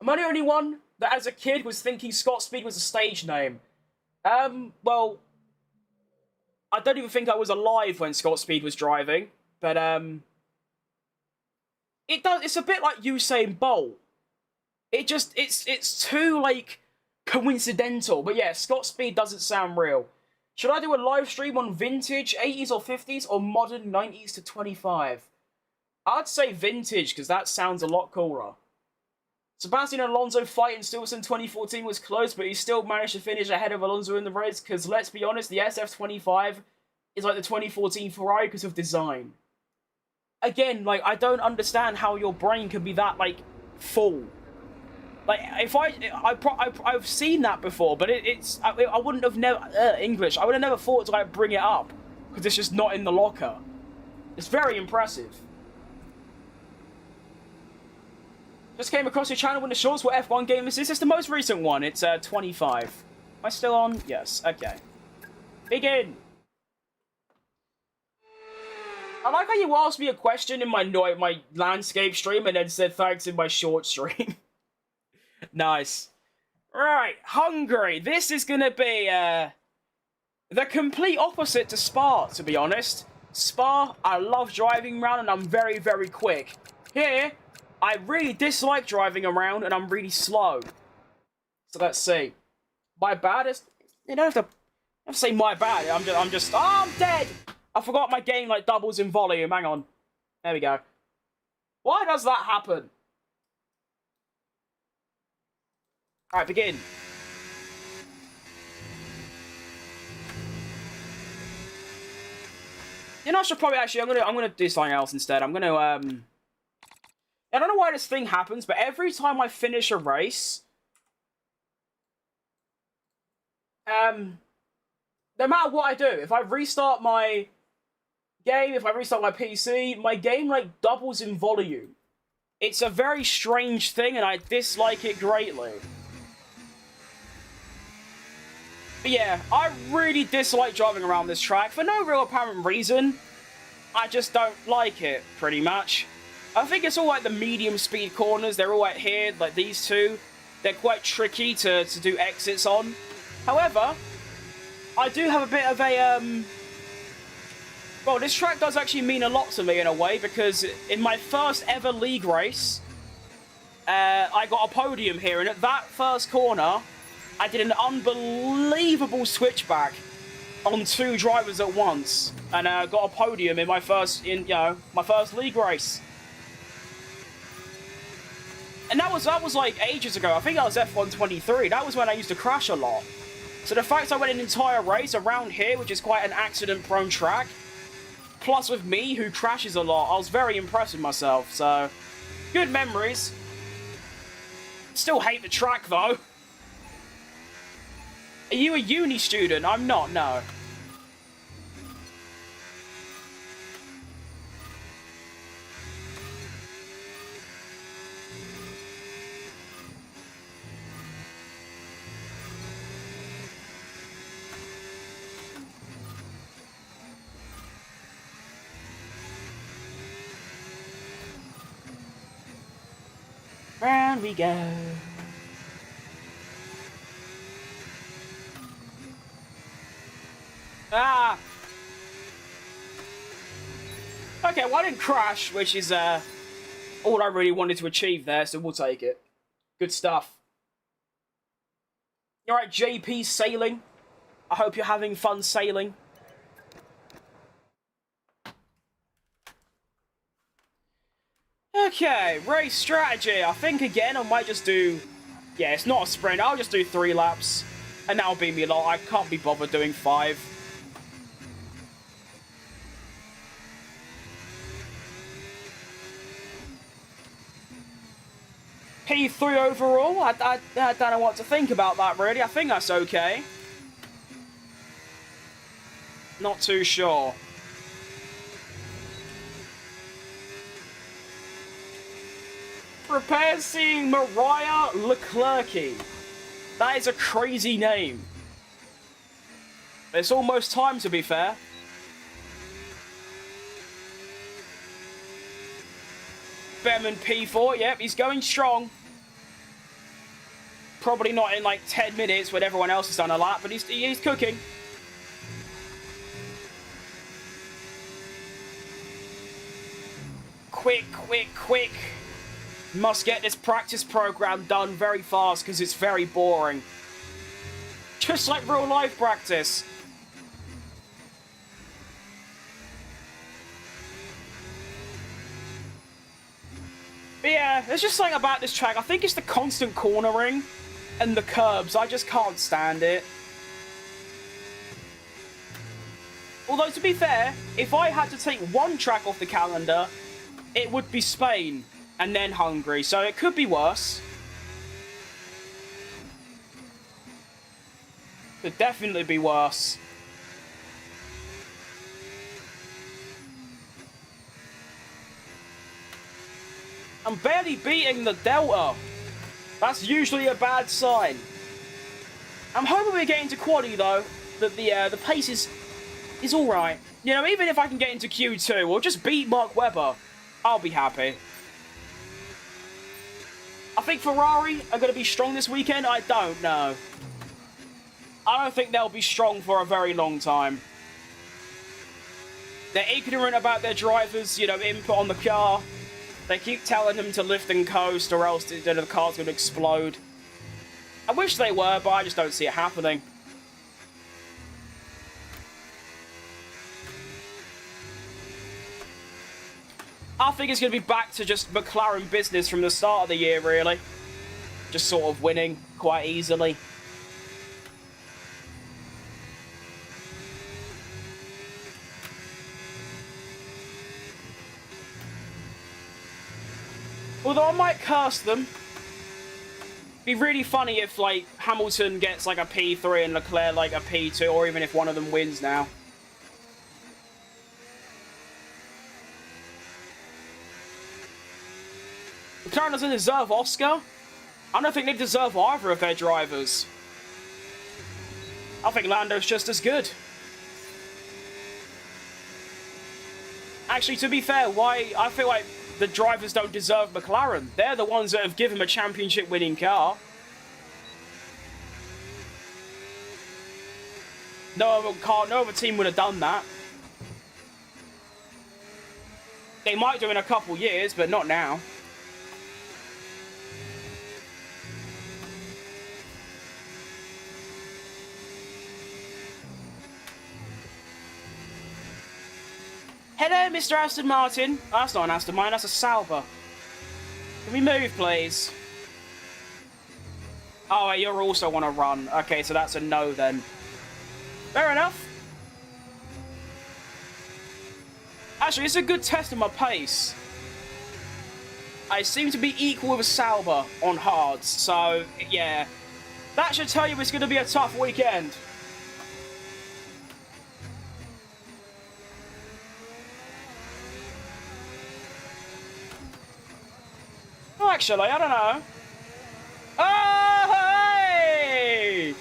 Am I the only one that as a kid was thinking Scott Speed was a stage name? Well, I don't even think I was alive when Scott Speed was driving, but, it's a bit like Usain Bolt. It's too, like, coincidental, but yeah, Scott Speed doesn't sound real. Should I do a live stream on vintage, 80s or 50s, or modern 90s to 25? I'd say vintage, because that sounds a lot cooler. Sebastian Alonso fight in Silverstone 2014 was close, but he still managed to finish ahead of Alonso in the race, because let's be honest, the SF25 is like the 2014 Ferrari because of design. Again, like, I don't understand how your brain can be that, like, full. Like, if I've seen that before, but I wouldn't have English, I would have never thought to, like, bring it up, because it's just not in the locker. It's very impressive. Just came across your channel in the shorts. What F1 game is this? It's the most recent one. It's 25. Am I still on? Yes. Okay. Begin. I like how you asked me a question in my landscape stream and then said thanks in my short stream. Nice. Right. Hungary. This is going to be the complete opposite to Spa, to be honest. Spa, I love driving around and I'm very, very quick. Here... I really dislike driving around, and I'm really slow. So let's see. My bad is... You don't have to say my bad. I'm just... Oh, I'm dead! I forgot my game, like, doubles in volume. Hang on. There we go. Why does that happen? Alright, begin. You know, I should probably actually... I'm gonna do something else instead. I'm gonna, I don't know why this thing happens, but every time I finish a race, no matter what I do, if I restart my game, if I restart my PC, my game, like, doubles in volume. It's a very strange thing, and I dislike it greatly. But yeah, I really dislike driving around this track for no real apparent reason. I just don't like it, pretty much. I think it's all like the medium speed corners. They're all like here, like these two. They're quite tricky to do exits on. However, I do have a bit of a, well, this track does actually mean a lot to me in a way, because in my first ever league race, I got a podium here, and at that first corner, I did an unbelievable switchback on two drivers at once, and got a podium in my first, my first league race. And that was like ages ago. I think that was F123. That was when I used to crash a lot. So the fact I went an entire race around here, which is quite an accident-prone track, plus with me, who crashes a lot, I was very impressed with myself. So, good memories. Still hate the track, though. Are you a uni student? I'm not, no. Round we go. Ah! Okay, well I didn't crash, which is all I really wanted to achieve there, so we'll take it. Good stuff. Alright, JP sailing. I hope you're having fun sailing. Okay, race strategy. I think again I might just do... Yeah, it's not a sprint. I'll just do 3 laps. And that'll be me a lot. I can't be bothered doing 5. P3 overall. I don't know what to think about that, really. I think that's okay. Not too sure. Prepare seeing Mariah Leclerc. That is a crazy name. It's almost time, to be fair. Behrman P4, yep, he's going strong. Probably not in like 10 minutes when everyone else has done a lap, but he's cooking. Quick, quick, quick. Must get this practice program done very fast because it's very boring. Just like real life practice. But yeah, there's just something about this track. I think it's the constant cornering and the curbs. I just can't stand it. Although, to be fair, if I had to take one track off the calendar, it would be Spain. And then Hungary, so it could be worse. Could definitely be worse. I'm barely beating the Delta. That's usually a bad sign. I'm hoping we get into quali though. That the pace is all right. You know, even if I can get into Q2 or just beat Mark Webber, I'll be happy. I think Ferrari are going to be strong this weekend. I don't know. I don't think they'll be strong for a very long time. They're ignorant about their drivers, you know, input on the car. They keep telling them to lift and coast or else the car's going to explode. I wish they were, but I just don't see it happening. I think it's going to be back to just McLaren business from the start of the year, really. Just sort of winning quite easily. Although I might curse them. Be really funny if, like, Hamilton gets, like, a P3 and Leclerc, like, a P2, or even if one of them wins now. McLaren doesn't deserve Oscar. I don't think they deserve either of their drivers. I think Lando's just as good. Actually, to be fair, I feel like the drivers don't deserve McLaren. They're the ones that have given him a championship-winning car. No other team would have done that. They might do in a couple years, but not now. Hello, Mr. Aston Martin. Oh, that's not an Aston Martin, that's a Sauber. Can we move, please? Oh, you're also on a run. Okay, so that's a no then. Fair enough. Actually, it's a good test of my pace. I seem to be equal with Sauber on hards, so yeah. That should tell you it's going to be a tough weekend. Oh, actually, I don't know. Oh, hey!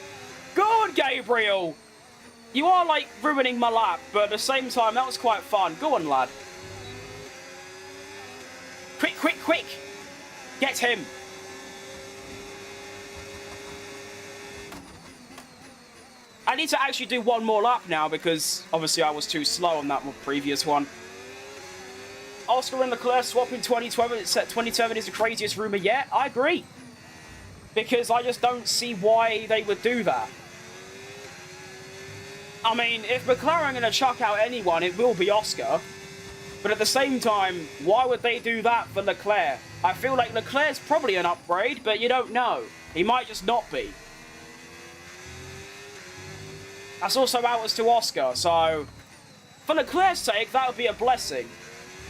Good, Gabriel! You are, like, ruining my lap, but at the same time, that was quite fun. Go on, lad. Quick, quick, quick! Get him! I need to actually do one more lap now, because, obviously, I was too slow on that previous one. Oscar and Leclerc swapping 2027 is the craziest rumour yet. I agree. Because I just don't see why they would do that. I mean, if McLaren are going to chuck out anyone, it will be Oscar. But at the same time, why would they do that for Leclerc? I feel like Leclerc's probably an upgrade, but you don't know. He might just not be. That's also out as to Oscar, so for Leclerc's sake, that would be a blessing.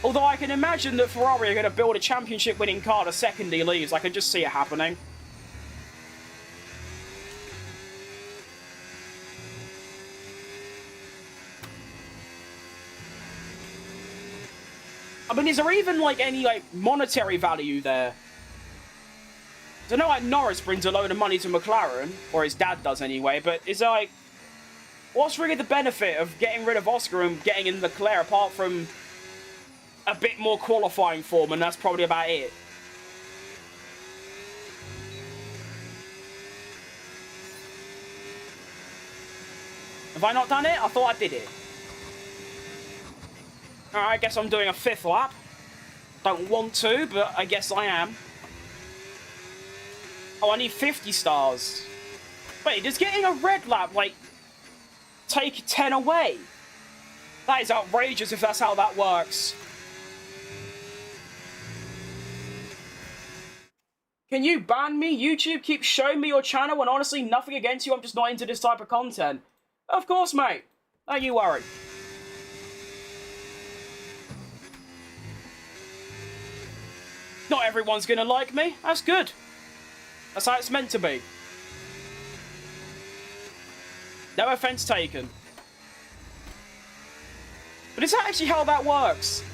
Although I can imagine that Ferrari are going to build a championship-winning car the second he leaves. I can just see it happening. I mean, is there even, like, any, like, monetary value there? I know, like, Norris brings a load of money to McLaren, or his dad does anyway, but is there, like, what's really the benefit of getting rid of Oscar and getting in Leclerc apart from a bit more qualifying form, and that's probably about it? Have I not done it? I thought I did it. Alright, I guess I'm doing a 5th lap. Don't want to, but I guess I am. Oh, I need 50 stars. Wait, does getting a red lap, like, take 10 away? That is outrageous if that's how that works. Can you ban me? YouTube keeps showing me your channel, and honestly, nothing against you, I'm just not into this type of content. Of course, mate. Don't you worry. Not everyone's gonna like me. That's good. That's how it's meant to be. No offense taken. But is that actually how that works?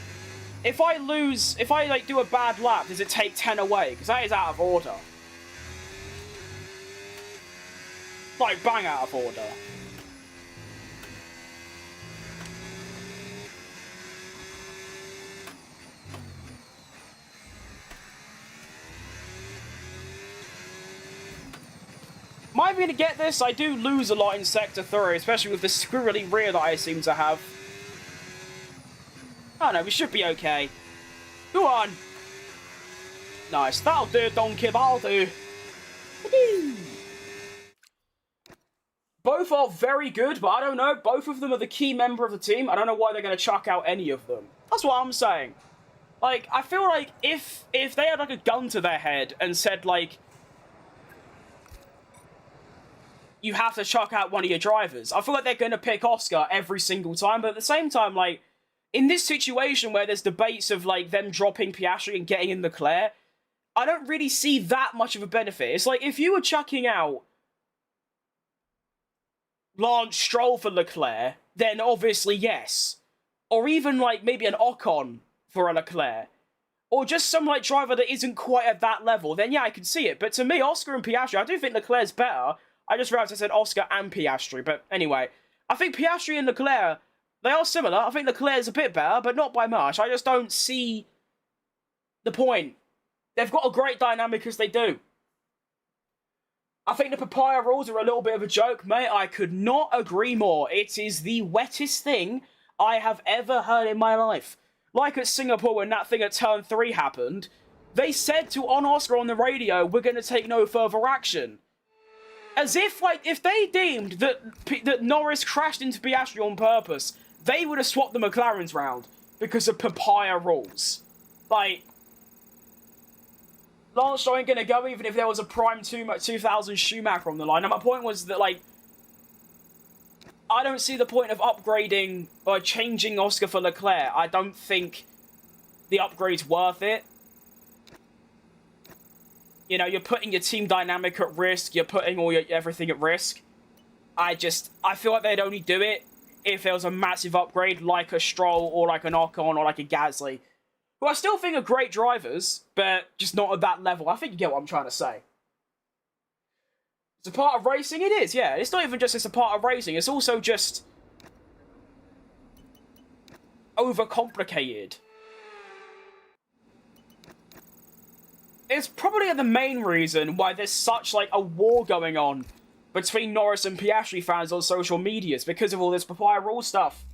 If I lose, if I like do a bad lap, does it take 10 away? Because that is out of order. Like, bang out of order. Am I going to get this? I do lose a lot in Sector 3, especially with the squirrely rear that I seem to have. Oh no, we should be okay. Go on. Nice. That'll do, donkey. That'll do. Both are very good, but I don't know. Both of them are the key member of the team. I don't know why they're going to chuck out any of them. That's what I'm saying. Like, I feel like if they had, like, a gun to their head and said, like, you have to chuck out one of your drivers, I feel like they're going to pick Oscar every single time. But at the same time, like, in this situation where there's debates of, like, them dropping Piastri and getting in Leclerc, I don't really see that much of a benefit. It's like, if you were chucking out Lance Stroll for Leclerc, then obviously yes. Or even, like, maybe an Ocon for a Leclerc. Or just some, like, driver that isn't quite at that level, then yeah, I can see it. But to me, Oscar and Piastri, I do think Leclerc's better. I just realized I said Oscar and Piastri, but anyway. I think Piastri and Leclerc, they are similar. I think Leclerc's a bit better, but not by much. I just don't see the point. They've got a great dynamic as they do. I think the papaya rules are a little bit of a joke, mate. I could not agree more. It is the wettest thing I have ever heard in my life. Like at Singapore when that thing at turn 3 happened, they said to Oscar on the radio, we're going to take no further action. As if, like, if they deemed that Norris crashed into Piastri on purpose, they would have swapped the McLarens round because of papaya rules. Like, Lance Stroll ain't going to go even if there was a prime 2000 Schumacher on the line. And my point was that, like, I don't see the point of upgrading or changing Oscar for Leclerc. I don't think the upgrade's worth it. You know, you're putting your team dynamic at risk. You're putting everything at risk. I feel like they'd only do it if there was a massive upgrade like a Stroll or like an Ocon or like a Gasly, who I still think are great drivers, but just not at that level. I think you get what I'm trying to say. It's a part of racing? It is, yeah. It's not even just it's a part of racing. It's also just overcomplicated. It's probably the main reason why there's such, like, a war going on between Norris and Piastri fans on social medias because of all this papaya rule stuff.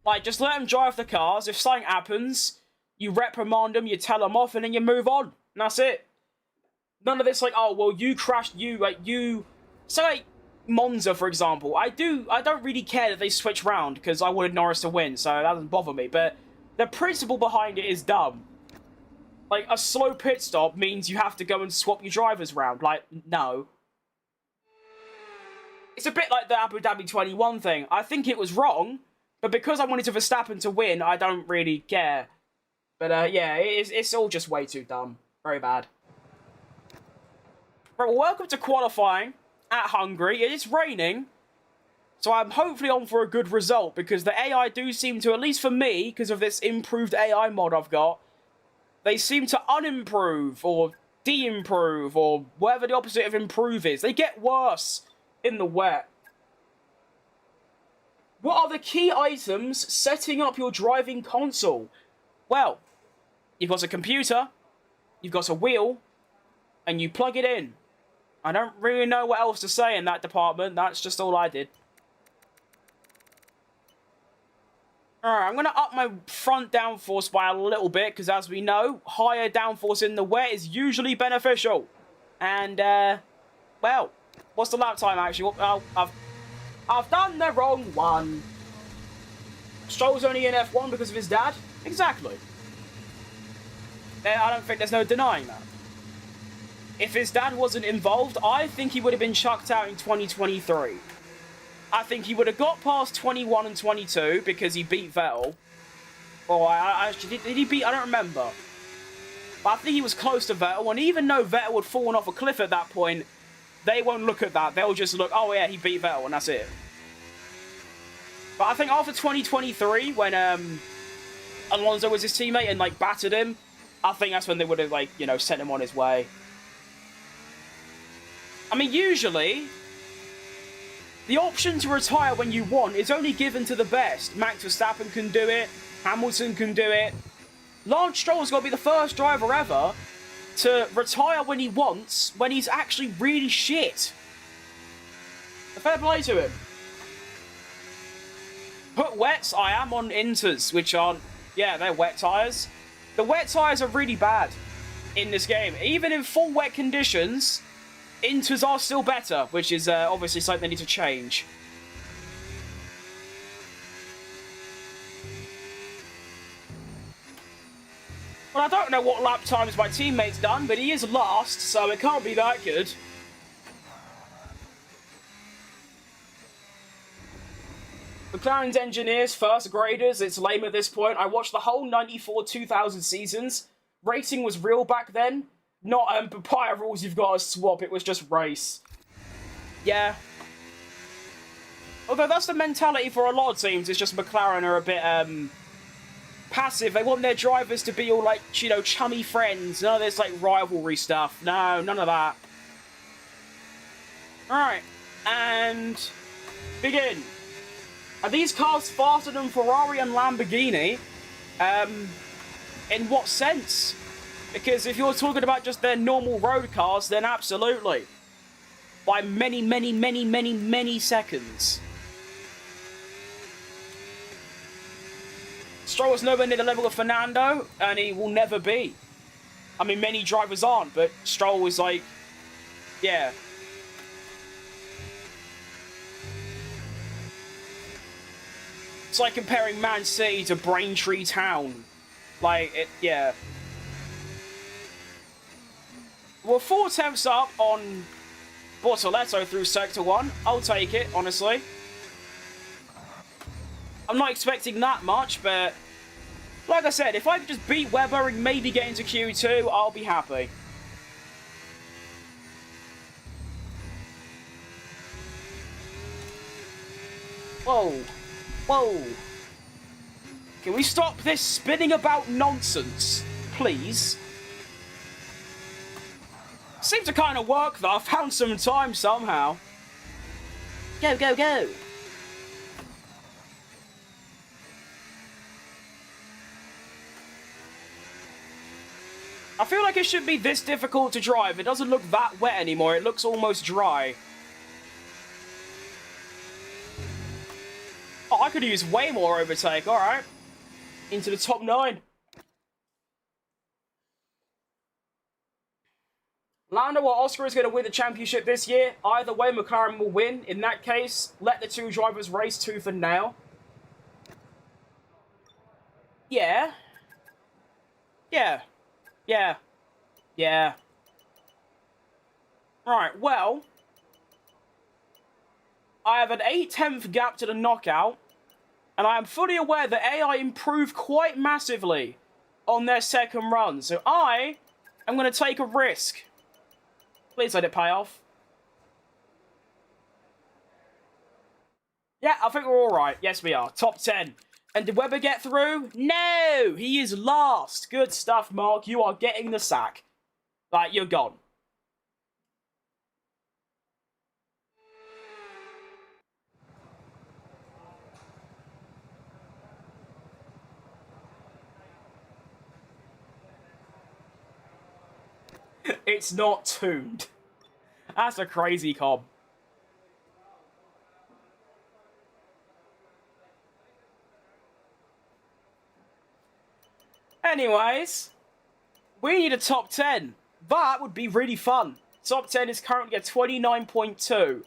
Like, just let them drive the cars. If something happens, you reprimand them, you tell them off, and then you move on. And that's it. None of this, like, oh, well, you crashed, So, like, Monza, for example. I don't really care that they switch round, because I wanted Norris to win, so that doesn't bother me. But the principle behind it is dumb. Like, a slow pit stop means you have to go and swap your drivers round. Like, no. It's a bit like the Abu Dhabi 21 thing. I think it was wrong, but because I wanted to Verstappen to win, I don't really care. But, yeah, it's all just way too dumb. Very bad. Right, well, welcome to qualifying at Hungary. It is raining, so I'm hopefully on for a good result, because the AI do seem to, at least for me, because of this improved AI mod I've got, they seem to unimprove, or de-improve, or whatever the opposite of improve is. They get worse in the wet. What are the key items setting up your driving console? Well, you've got a computer, you've got a wheel, and you plug it in. I don't really know what else to say in that department. That's just all I did. Alright, I'm going to up my front downforce by a little bit, because as we know, higher downforce in the wet is usually beneficial. And, well, what's the lap time, actually? Well, I've done the wrong one. Stroll's only in F1 because of his dad? Exactly. I don't think there's no denying that. If his dad wasn't involved, I think he would have been chucked out in 2023. I think he would have got past 21 and 22 because he beat Vettel. Or did he beat? I don't remember. But I think he was close to Vettel, and even though Vettel had fallen off a cliff at that point, they won't look at that. They'll just look, oh yeah, he beat Vettel, and that's it. But I think after 2023, when Alonso was his teammate and, like, battered him, I think that's when they would have, like, you know, sent him on his way. I mean, usually, the option to retire when you want is only given to the best. Max Verstappen can do it. Hamilton can do it. Lance Stroll's got to be the first driver ever to retire when he wants, when he's actually really shit. Fair play to him. Put wets, I am on Inters, which aren't... Yeah, they're wet tyres. The wet tyres are really bad in this game. Even in full wet conditions, Inters are still better, which is obviously something they need to change. Well, I don't know what lap times my teammate's done, but he is last, so it can't be that good. McLaren's engineers, first graders, it's lame at this point. I watched the whole 94-2000 seasons. Racing was real back then. Not papaya rules you've got to swap, it was just race. Yeah. Although that's the mentality for a lot of teams, it's just McLaren are a bit, passive. They want their drivers to be all, like, you know, chummy friends. None of this, like, rivalry stuff. No, none of that. Alright. And... begin. Are these cars faster than Ferrari and Lamborghini? In what sense? Because if you're talking about just their normal road cars, then absolutely. By many, many, many, many, many seconds. Stroll was nowhere near the level of Fernando, and he will never be. I mean, many drivers aren't, but Stroll was like, yeah. It's like comparing Man City to Braintree Town. Like, yeah. Well, 4 attempts up on Bortoletto through Sector 1. I'll take it, honestly. I'm not expecting that much, but like I said, if I could just beat Weber and maybe get into Q2, I'll be happy. Whoa. Whoa. Can we stop this spinning about nonsense, please? Seemed to kind of work, though. I found some time somehow. Go, go, go. I feel like it should be this difficult to drive. It doesn't look that wet anymore. It looks almost dry. Oh, I could use way more overtake. All right. Into the top 9. Lando or Oscar is going to win the championship this year. Either way, McLaren will win. In that case, let the 2 drivers race tooth and nail. Yeah. Yeah. Yeah. Yeah. Right, well, I have an 8/10 gap to the knockout, and I am fully aware that AI improved quite massively on their second run, so I am going to take a risk. Please let it pay off. Yeah, I think we're alright. Yes, we are. Top 10. And did Weber get through? No! He is last. Good stuff, Mark. You are getting the sack. Like, you're gone. It's not tuned. That's a crazy cob. Anyways, we need a top 10. That would be really fun. Top 10 is currently at 29.2.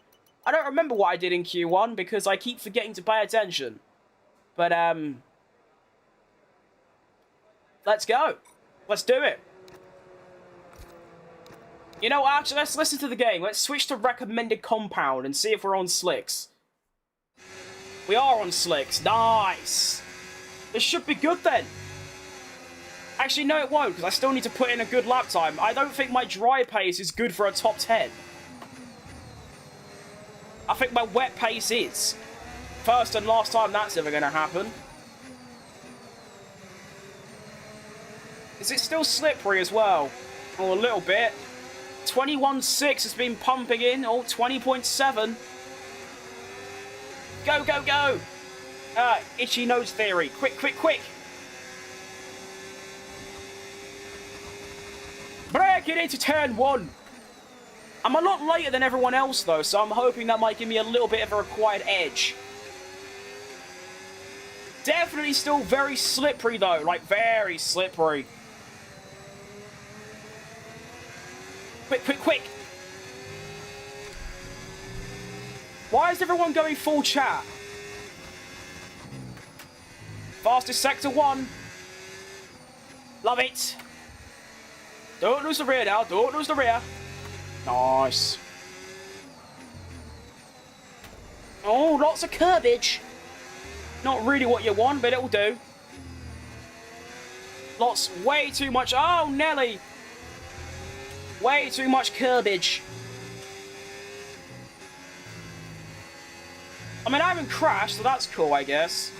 I don't remember what I did in Q1 because I keep forgetting to pay attention. But, let's go. Let's do it. You know, actually, let's listen to the game. Let's switch to recommended compound and see if we're on slicks. We are on slicks. Nice. This should be good then. Actually, no, it won't, because I still need to put in a good lap time. I don't think my dry pace is good for a top 10. I think my wet pace is. First and last time that's ever going to happen. Is it still slippery as well? Oh, a little bit. 21.6 has been pumping in. Oh, 20.7. Go, go, go. Itchy nose theory. Quick, quick, quick. Break it into turn 1. I'm a lot later than everyone else, though, so I'm hoping that might give me a little bit of a required edge. Definitely still very slippery, though. Like, very slippery. Quick, quick, quick. Why is everyone going full chat? Fastest sector 1. Love it. Don't lose the rear now. Don't lose the rear. Nice. Oh, lots of curbage. Not really what you want, but it'll do. Lots, way too much. Oh, Nelly. Way too much curbage. I mean, I haven't crashed, so that's cool, I guess.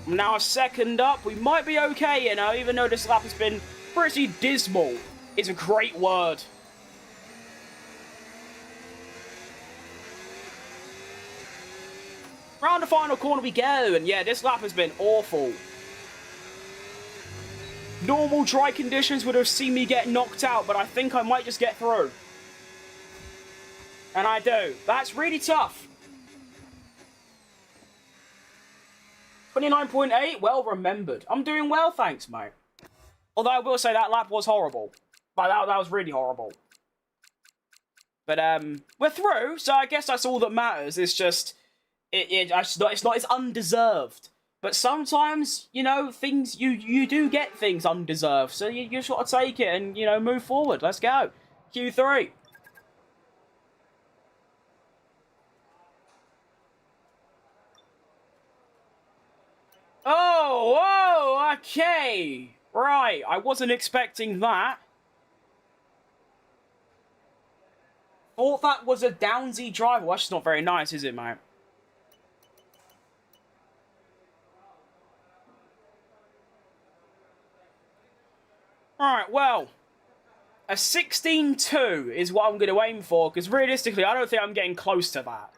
I'm now a second up. We might be okay, you know, even though this lap has been pretty dismal. It's a great word. Round the final corner we go, and yeah, this lap has been awful. Normal dry conditions would have seen me get knocked out, but I think I might just get through. And I do. That's really tough. 29.8, well remembered. I'm doing well, thanks, mate. Although I will say that lap was horrible. Like, that was really horrible. But, we're through, so I guess that's all that matters. It's just, it's undeserved. But sometimes, you know, things, you do get things undeserved. So you just got to take it and, you know, move forward. Let's go. Q3. Oh, okay. Right, I wasn't expecting that. Thought that was a downsy driver. Well, that's just not very nice, is it, mate? Alright, well, a 16.2 is what I'm going to aim for, because realistically, I don't think I'm getting close to that.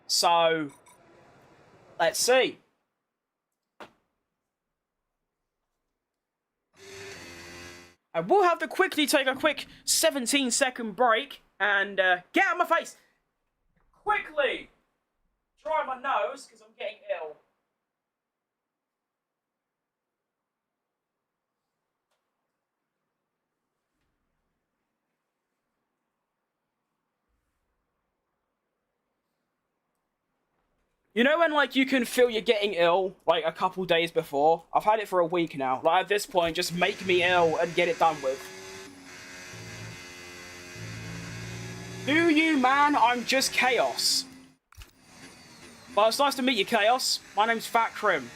So, let's see. I will have to quickly take a quick 17-second break and get out of my face. Quickly dry my nose, because I'm getting ill. You know when, like, you can feel you're getting ill, like, a couple days before? I've had it for a week now. Like, at this point, just make me ill and get it done with. Do you, man? I'm just Chaos. Well, it's nice to meet you, Chaos. My name's Fat Crim.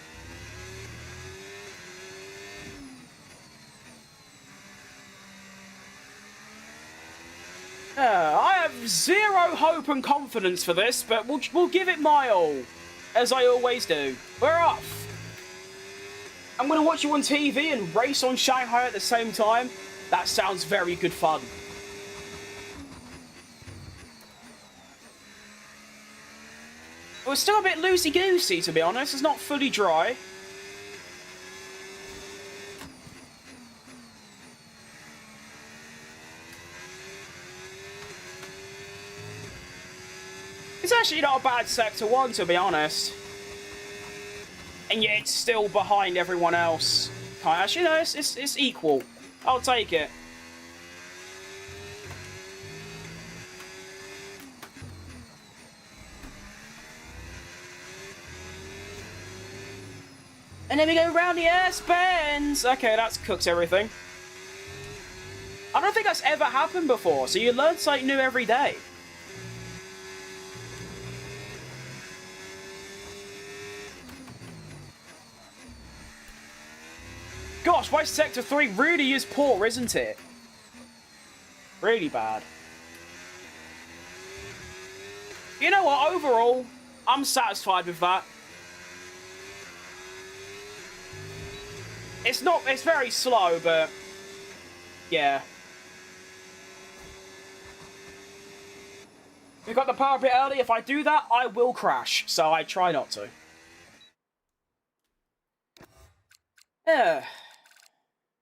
I have zero hope and confidence for this, but we'll give it my all, as I always do. We're off. I'm going to watch you on TV and race on Shanghai at the same time. That sounds very good fun. It was still a bit loosey-goosey, to be honest. It's not fully dry. It's actually not a bad Sector 1, to be honest. And yet it's still behind everyone else. Actually, no, it's equal. I'll take it. And then we go round the ass bends. Okay, that's cooked everything. I don't think that's ever happened before, so you learn something new every day. Gosh, why Sector 3 really is poor, isn't it? Really bad. You know what, overall, I'm satisfied with that. It's very slow, but yeah. We got the power a bit early. If I do that, I will crash, so I try not to. Yeah.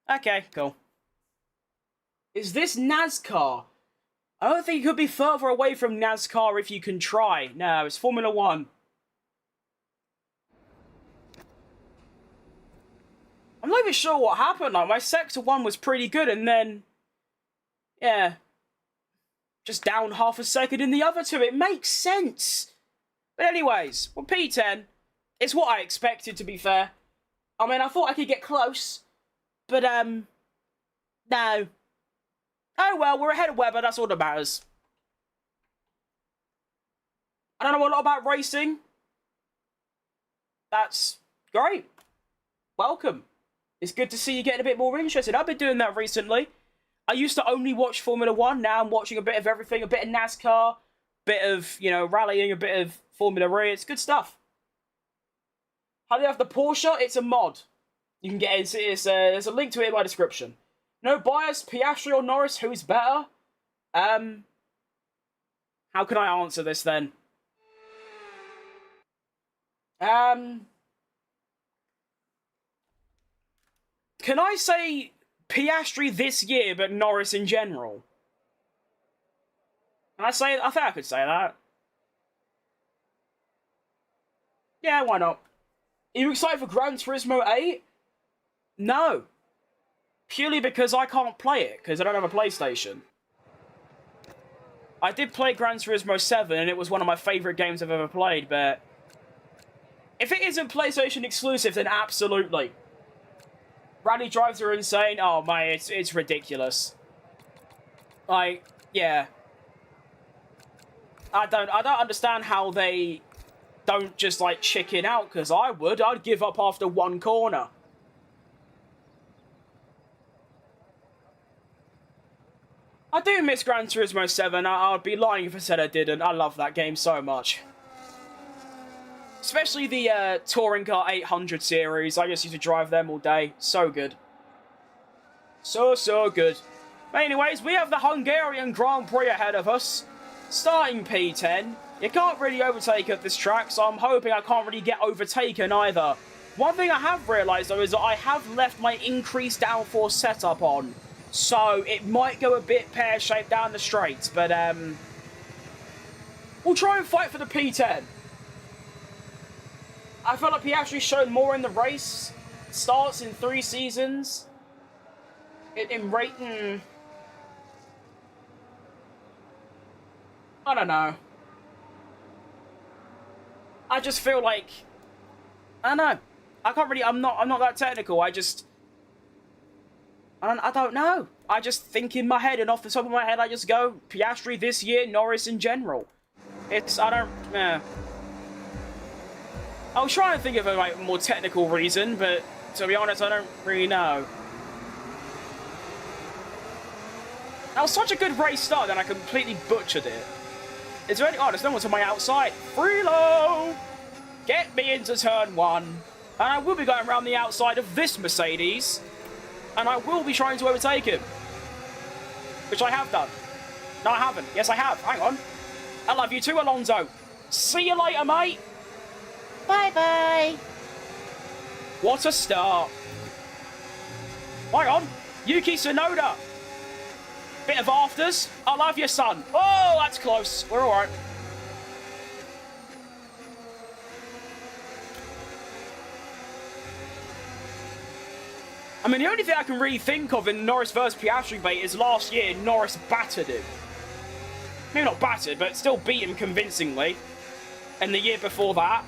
Okay, cool. Is this NASCAR? I don't think you could be further away from NASCAR if you can try. No, it's Formula 1. I'm not even sure what happened. Like, my Sector 1 was pretty good, and then, yeah, just down half a second in the other two. It makes sense. But anyways, well, P10, it's what I expected, to be fair. I mean, I thought I could get close, but, no. Oh, well, we're ahead of Webber, that's all that matters. I don't know a lot about racing. That's great. Welcome. It's good to see you getting a bit more interested. I've been doing that recently. I used to only watch Formula 1. Now I'm watching a bit of everything. A bit of NASCAR. A bit of, you know, rallying. A bit of Formula E. It's good stuff. How do you have the Porsche? It's a mod. You can get it. There's a link to it in my description. No bias. Piastri or Norris? Who's better? How can I answer this then? Can I say Piastri this year, but Norris in general? Can I say? I think I could say that. Yeah, why not? Are you excited for Gran Turismo 8? No. Purely because I can't play it, because I don't have a PlayStation. I did play Gran Turismo 7, and it was one of my favourite games I've ever played, but If it isn't PlayStation exclusive, then absolutely. Rally drives are insane. Oh, mate, it's ridiculous. Like, yeah. I don't understand how they don't just, like, chicken out, because I would. I'd give up after one corner. I do miss Gran Turismo 7. I'd be lying if I said I didn't. I love that game so much. Especially the Touring Car 800 series. I just used to drive them all day. So good. So good. But anyways, we have the Hungarian Grand Prix ahead of us. Starting P10. You can't really overtake at this track, so I'm hoping I can't really get overtaken either. One thing I have realised, though, is that I have left my increased downforce setup on. So it might go a bit pear-shaped down the straights, but we'll try and fight for the P10. I feel like Piastri's shown more in the race. Starts in 3 seasons. In rating... I don't know. I just feel like... I don't know. I can't really... I'm not that technical. I don't know. I just think in my head, and off the top of my head, I just go, Piastri this year, Norris in general. I don't... I was trying to think of a more technical reason, but to be honest, I don't really know. That was such a good race start, and I completely butchered it. Is there any... Oh, there's no one to my outside. Freelo! Get me into turn 1. And I will be going around the outside of this Mercedes. And I will be trying to overtake him. Which I have done. No, I haven't. Yes, I have. Hang on. I love you too, Alonso. See you later, mate. Bye-bye. What a start. Hang on. Yuki Tsunoda. Bit of afters. I love you, son. Oh, that's close. We're all right. I mean, the only thing I can really think of in Norris versus Piastri debate is last year, Norris battered him. Maybe not battered, but still beat him convincingly. And the year before that.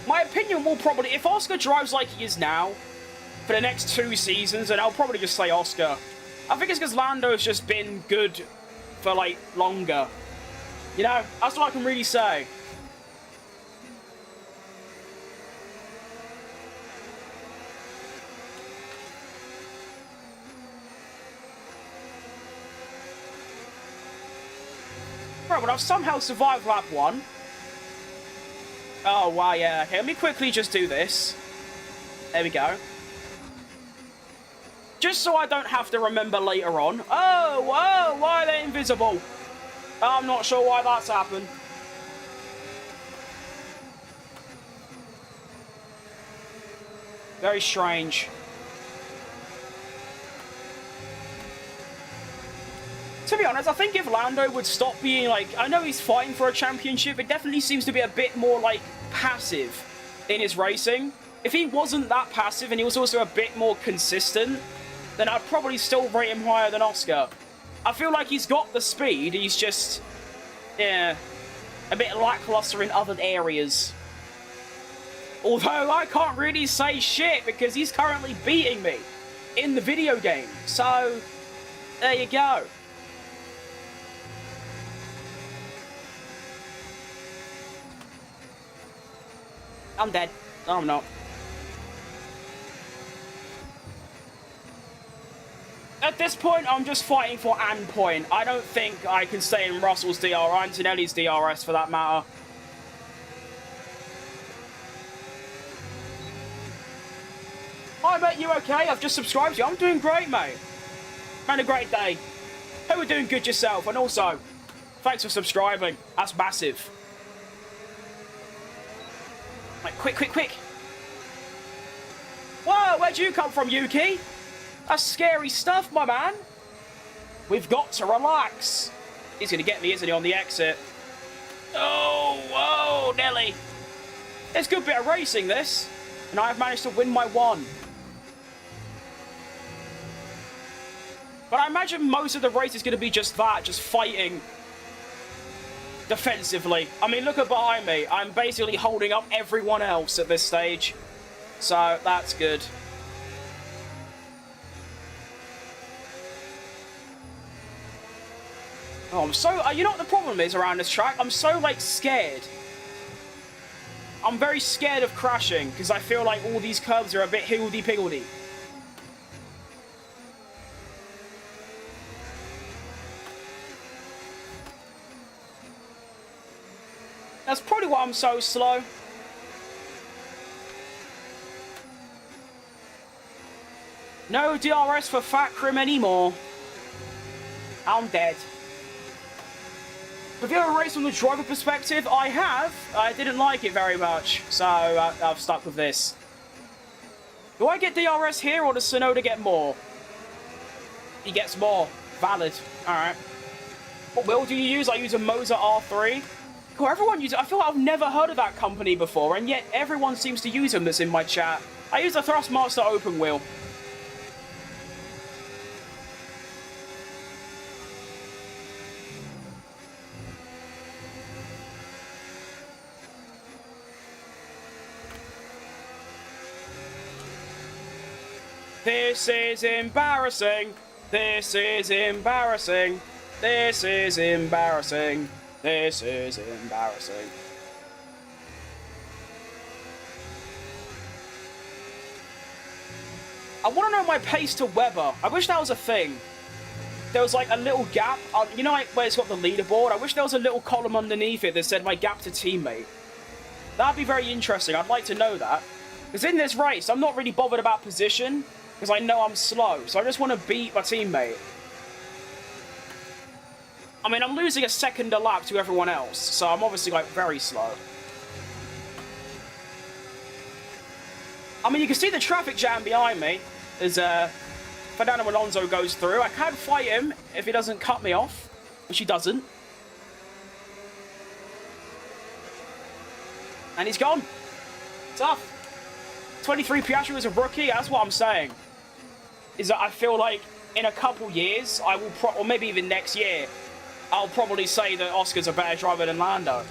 My opinion will probably... If Oscar drives like he is now, for the next 2 seasons, then I'll probably just say Oscar. I think it's because Lando's just been good for, like, longer. You know, that's what I can really say. Right, but I've somehow survived lap 1. Oh, wow, yeah. Okay, let me quickly just do this. There we go. Just so I don't have to remember later on. Oh, whoa, why are they invisible? I'm not sure why that's happened. Very strange. To be honest, I think if Lando would stop being, like... I know he's fighting for a championship, it definitely seems to be a bit more, like, passive in his racing. If he wasn't that passive and he was also a bit more consistent, then I'd probably still rate him higher than Oscar. I feel like he's got the speed, he's just... yeah, a bit lackluster in other areas. Although I can't really say shit because he's currently beating me in the video game. So, there you go. I'm dead. No, I'm not. At this point, I'm just fighting for an point. I don't think I can stay in Russell's DR or Antonelli's DRS for that matter. Hi, mate. You okay? I've just subscribed to you. I'm doing great, mate. Had a great day. Hope you're doing good yourself. And also, thanks for subscribing. That's massive. Like, quick, quick, quick. Whoa, where'd you come from, Yuki? That's scary stuff, my man. We've got to relax. He's going to get me, isn't he, on the exit? Oh, whoa, Nelly. It's a good bit of racing, this. And I've managed to win my 1. But I imagine most of the race is going to be just that, just fighting. defensively. I mean, look at behind me. I'm basically holding up everyone else at this stage. So, that's good. Oh, I'm so... you know what the problem is around this track? I'm so, like, scared. I'm very scared of crashing, because I feel like all these curves are a bit higgledy-piggledy. That's probably why I'm so slow. No DRS for Facecam anymore. I'm dead. Have you ever raced from the driver perspective? I have. I didn't like it very much, so I've stuck with this. Do I get DRS here, or does Tsunoda get more? He gets more. Valid. Alright. What wheel do you use? I use a Moser R3. Cool, everyone uses it. I feel like I've never heard of that company before, and yet everyone seems to use them that's in my chat. I use the Thrustmaster open wheel. This is embarrassing. This is embarrassing. This is embarrassing. This is embarrassing. I want to know my pace to Webber. I wish that was a thing. There was like a little gap. You know, like where it's got the leaderboard? I wish there was a little column underneath it that said my gap to teammate. That'd be very interesting. I'd like to know that. Because in this race, I'm not really bothered about position. Because I know I'm slow. So I just want to beat my teammate. I mean, I'm losing a second a lap to everyone else, so I'm obviously, like, very slow. I mean, you can see the traffic jam behind me as Fernando Alonso goes through. I can fight him if he doesn't cut me off, which he doesn't. And he's gone. Tough. 23 Piastri was a rookie, that's what I'm saying. Is that I feel like in a couple years, I will or maybe even next year, I'll probably say that Oscar's a better driver than Lando.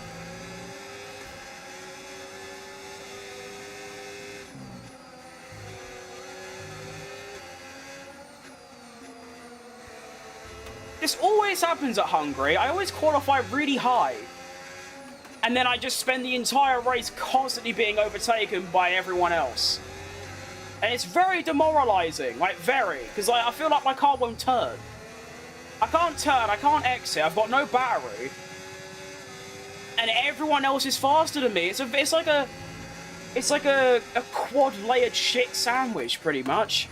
This always happens at Hungary. I always qualify really high. And then I just spend the entire race constantly being overtaken by everyone else. And it's very demoralizing, like very, because I feel like my car won't turn. I can't turn, I can't exit, I've got no battery. And everyone else is faster than me. It's like a quad-layered shit sandwich, pretty much.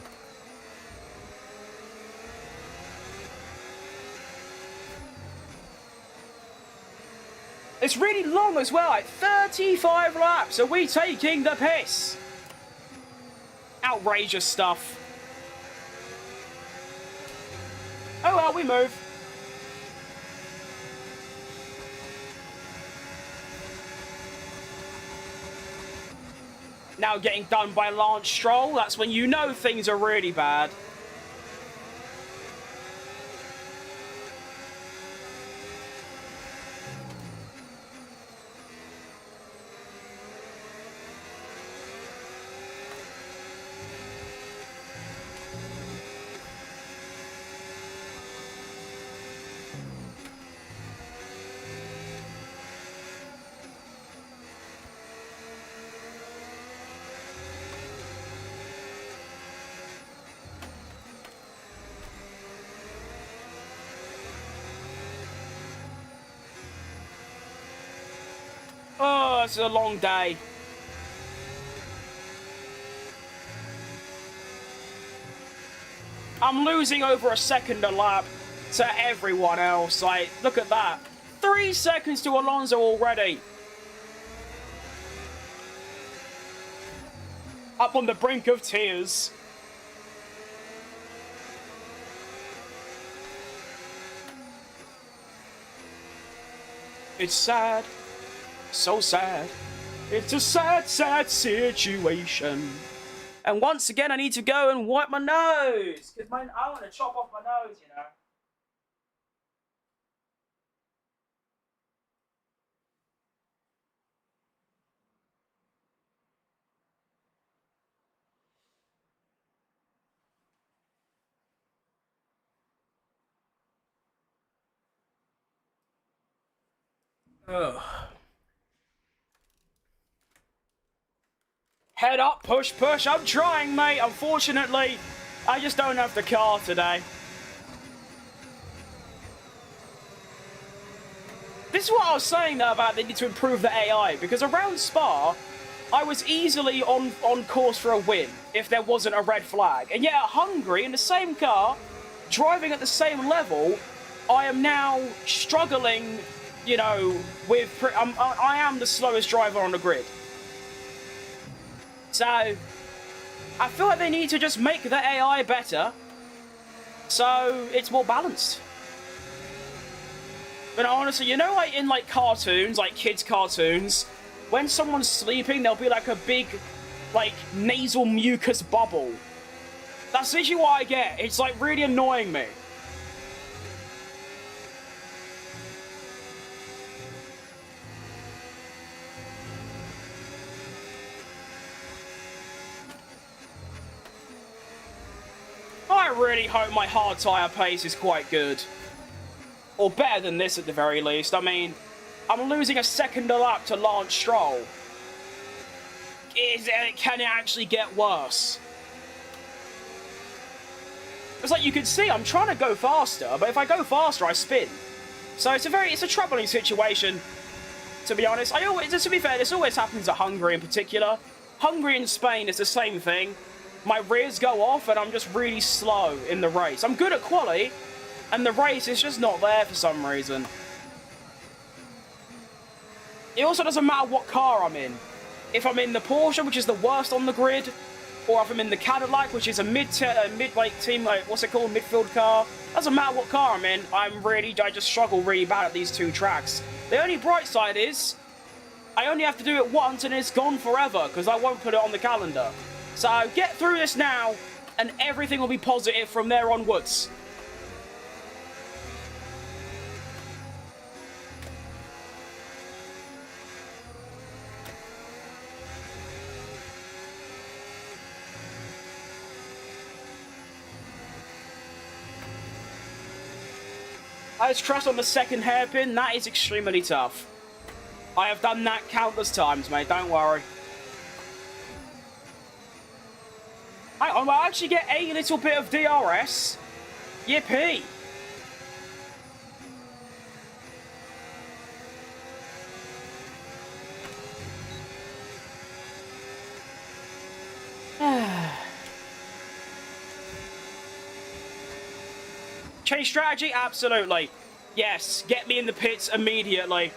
It's really long as well, like 35 laps. Are we taking the piss? Outrageous stuff. Oh well, we move. Now getting done by Lance Stroll, that's when you know things are really bad. Oh, it's a long day. I'm losing over a second a lap to everyone else. Like, look at that. 3 seconds to Alonso already. Up on the brink of tears. It's sad. So sad. It's a sad, sad situation. And once again, I need to go and wipe my nose. Because I want to chop off my nose, you know. Ugh. Head up, push, push. I'm trying, mate. Unfortunately, I just don't have the car today. This is what I was saying, though, about they need to improve the AI, because around Spa, I was easily on course for a win if there wasn't a red flag. And yet at Hungary, in the same car, driving at the same level, I am now struggling, you know, with... I am the slowest driver on the grid. So, I feel like they need to just make the AI better so it's more balanced. But honestly, you know, like in like cartoons, like kids' cartoons, when someone's sleeping, there'll be like a big, like, nasal mucus bubble. That's literally what I get. It's like really annoying me. I really hope my hard tyre pace is quite good. Or better than this at the very least. I mean, I'm losing a second a lap to Lance Stroll. Can it actually get worse? It's like you can see I'm trying to go faster, but if I go faster, I spin. So it's a troubling situation, to be honest. To be fair, this always happens at Hungary in particular. Hungary and Spain is the same thing. My rears go off and I'm just really slow in the race. I'm good at quali, and the race is just not there for some reason. It also doesn't matter what car I'm in. If I'm in the Porsche, which is the worst on the grid, or if I'm in the Cadillac, which is a mid-team, like, what's it called, midfield car. Doesn't matter what car I'm in, I just struggle really bad at these two tracks. The only bright side is, I only have to do it once and it's gone forever, because I won't put it on the calendar. So get through this now, and everything will be positive from there onwards. I just trust on the second hairpin. That is extremely tough. I have done that countless times, mate. Don't worry. I might actually get a little bit of DRS. Yippee. Change strategy? Absolutely. Yes, get me in the pits immediately.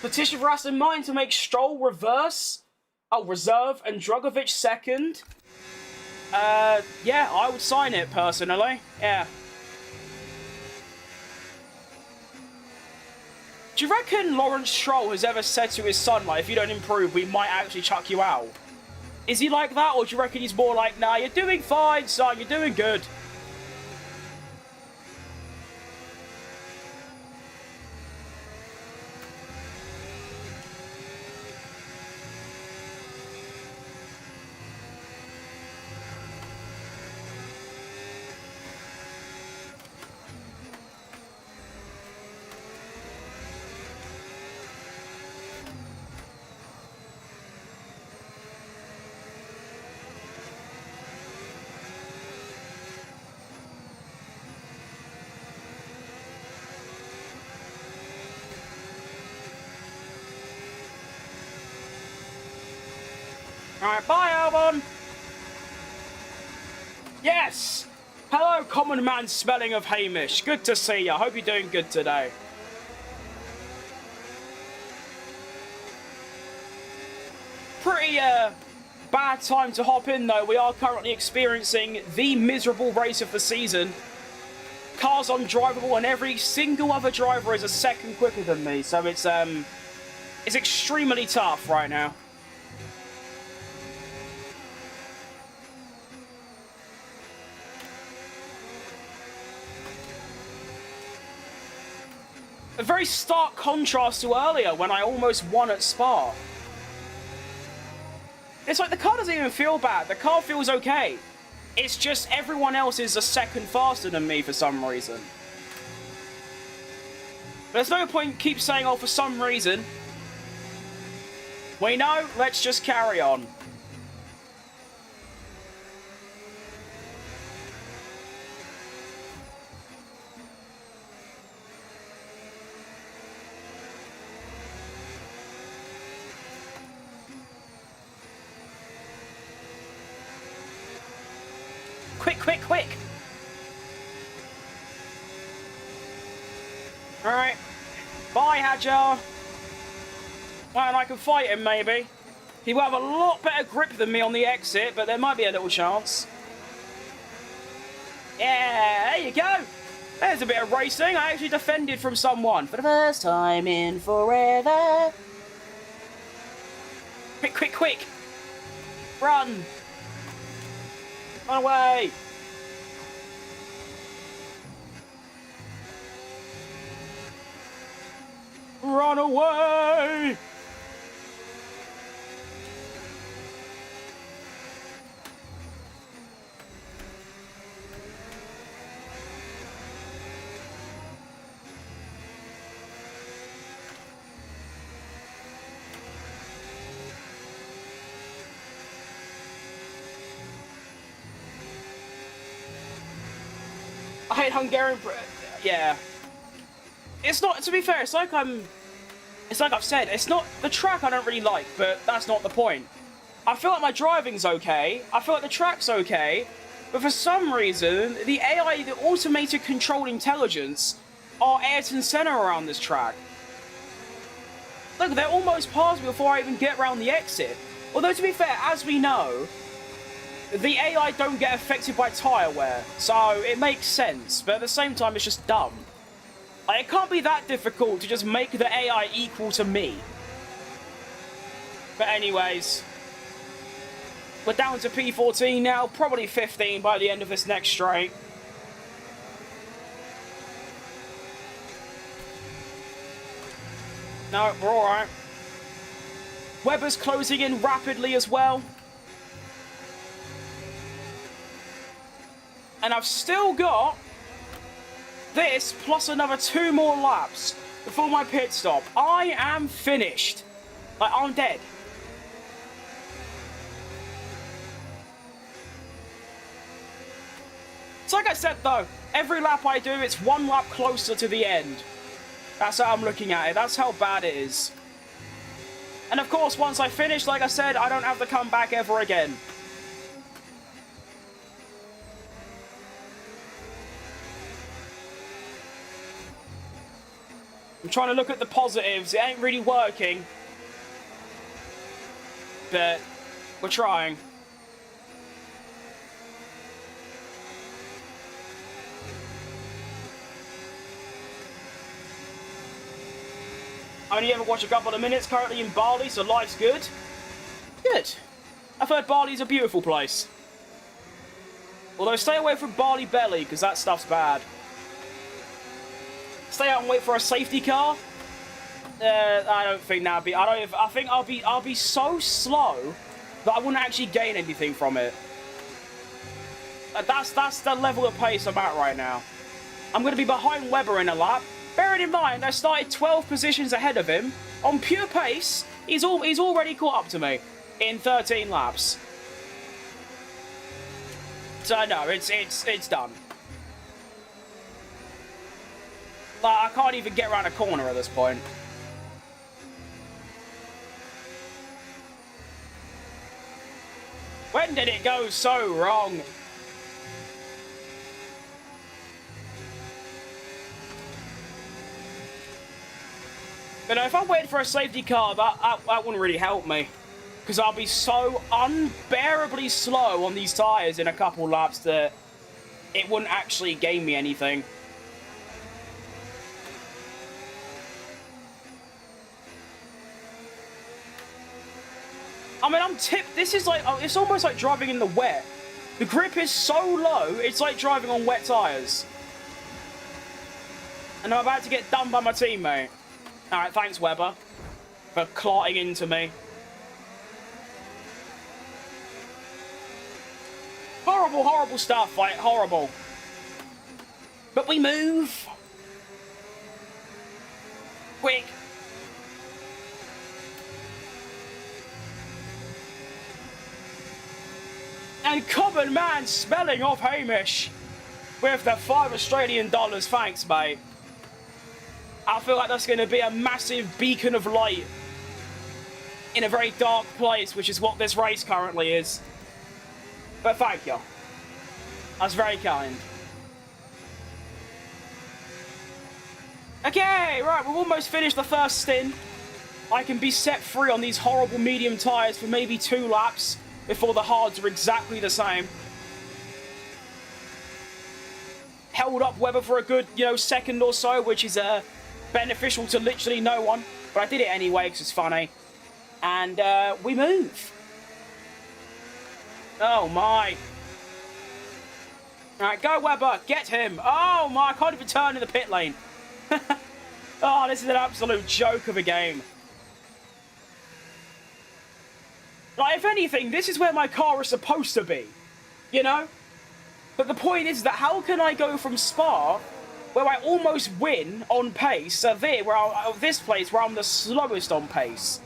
Petition for Aston Martin to make Stroll reverse. Oh, reserve and Drogovic second. Yeah, I would sign it personally. Yeah. Do you reckon Lawrence Stroll has ever said to his son, like, if you don't improve, we might actually chuck you out? Is he like that, or do you reckon he's more like, nah, you're doing fine, son, you're doing good? Alright, bye, Albon! Yes! Hello, common man smelling of Hamish. Good to see you. I hope you're doing good today. Pretty, bad time to hop in, though. We are currently experiencing the miserable race of the season. Cars undrivable, and every single other driver is a second quicker than me. So it's extremely tough right now. A very stark contrast to earlier when I almost won at Spa. It's like the car doesn't even feel bad. The car feels okay. It's just everyone else is a second faster than me for some reason. There's no point keep saying, oh, for some reason. We know, let's just carry on. Quick, quick, quick! Alright. Bye, Hadjar. Well, and I can fight him, maybe. He will have a lot better grip than me on the exit, but there might be a little chance. Yeah, there you go. There's a bit of racing. I actually defended from someone for the first time in forever. Quick, quick, quick. Run. Run away. Run away. I hate Hungarian. Yeah. It's not. To be fair, it's like I've said. It's not the track I don't really like, but that's not the point. I feel like my driving's okay. I feel like the track's okay, but for some reason, the AI, the automated control intelligence, are Ayrton Senna around this track. Look, they're almost past me before I even get around the exit. Although, to be fair, as we know, the AI don't get affected by tyre wear, so it makes sense, but at the same time, it's just dumb. Like, it can't be that difficult to just make the AI equal to me. But anyways, we're down to P14 now, probably 15 by the end of this next straight. No, we're alright. Webber's closing in rapidly as well. And I've still got this plus another 2 more laps before my pit stop. I am finished. Like, I'm dead. So like I said though, every lap I do, it's 1 lap closer to the end. That's how I'm looking at it. That's how bad it is. And of course, once I finish, like I said, I don't have to come back ever again. I'm trying to look at the positives. It ain't really working. But we're trying. I only ever watch a couple of minutes currently in Bali, so life's good. Good. I've heard Bali's a beautiful place. Although stay away from Bali Belly, because that stuff's bad. Stay out and wait for a safety car. I don't think that'd be. I think I'll be so slow that I wouldn't actually gain anything from it. That's the level of pace I'm at right now. I'm going to be behind Webber in a lap. Bearing in mind, I started 12 positions ahead of him. On pure pace, he's already caught up to me in 13 laps. So no, it's done. Like, I can't even get around a corner at this point. When did it go so wrong? But if I wait for a safety car, that wouldn't really help me. Because I'll be so unbearably slow on these tyres in a couple laps that it wouldn't actually gain me anything. I mean, I'm tipped. This is like, it's almost like driving in the wet. The grip is so low, it's like driving on wet tyres. And I'm about to get done by my teammate. Alright, thanks, Weber, for clotting into me. Horrible, horrible stuff, like, horrible. But we move. Quick. And common man smelling off Hamish with the $5 thanks, mate. I feel like that's going to be a massive beacon of light in a very dark place, which is what this race currently is. But thank you. That's very kind. Okay, right, we've almost finished the first stint. I can be set free on these horrible medium tyres for maybe 2 laps before the hards are exactly the same. Held up Weber for a good, second or so, which is beneficial to literally no one. But I did it anyway because it's funny. And we move. Oh my. Alright, go Weber, get him. Oh my, I can't even turn in the pit lane. Oh, this is an absolute joke of a game. Like, if anything, this is where my car is supposed to be. You know? But the point is that how can I go from Spa, where I almost win on pace, to this place where I'm the slowest on pace?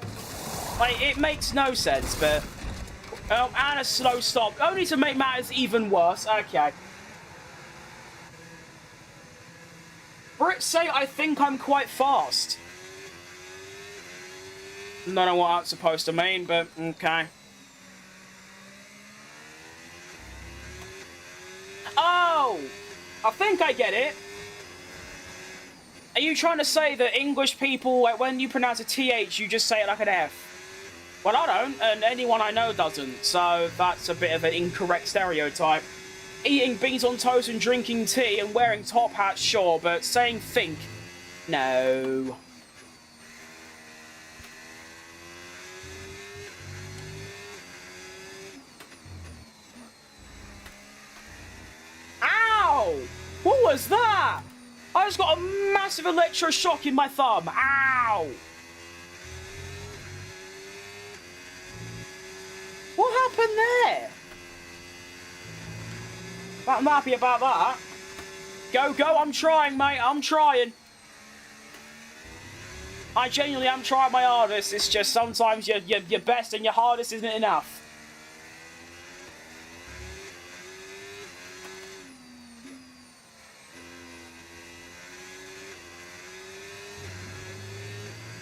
Like, it makes no sense, but... and a slow stop, only to make matters even worse. Okay. Brits say I think I'm quite fast. Don't know what that's supposed to mean, but okay. Oh! I think I get it. Are you trying to say that English people, like, when you pronounce a TH, you just say it like an F? Well, I don't, and anyone I know doesn't, so that's a bit of an incorrect stereotype. Eating beans on toast and drinking tea and wearing top hats, sure, but saying think, no. Ow! What was that? I just got a massive electroshock in my thumb. Ow! What happened there? I'm happy about that. Go, go, I'm trying, mate, I'm trying. I genuinely am trying my hardest. It's just sometimes your best and your hardest isn't enough.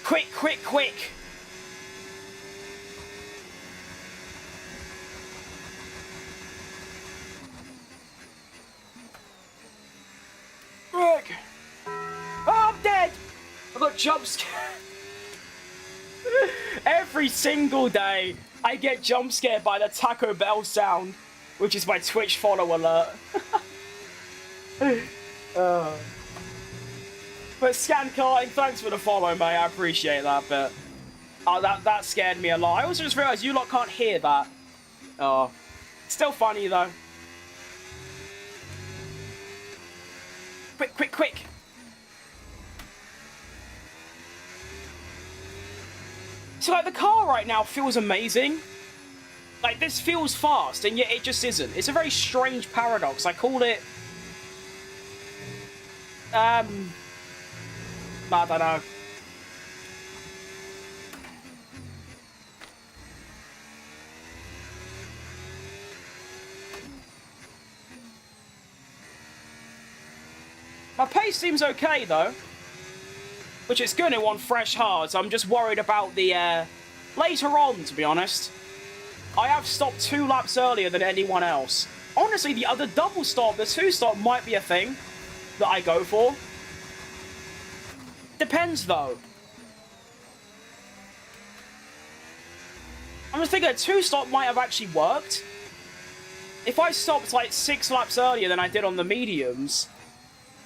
Quick, quick, quick. Rick! Oh, I'm dead! I got jump scared. Every single day, I get jump scared by the Taco Bell sound, which is my Twitch follow alert. But Scan Karting, thanks for the follow, mate. I appreciate that, but that scared me a lot. I also just realised you lot can't hear that. Oh, still funny though. Quick, quick, quick! So, like, the car right now feels amazing. Like, this feels fast, and yet it just isn't. It's a very strange paradox. I call it... I don't know. My pace seems okay, though. Which it's going to on fresh hards. I'm just worried about the, later on, to be honest. I have stopped 2 laps earlier than anyone else. Honestly, the other double stop, the 2 stop might be a thing that I go for. Depends, though. I'm just thinking a 2 stop might have actually worked. If I stopped, like, 6 laps earlier than I did on the mediums...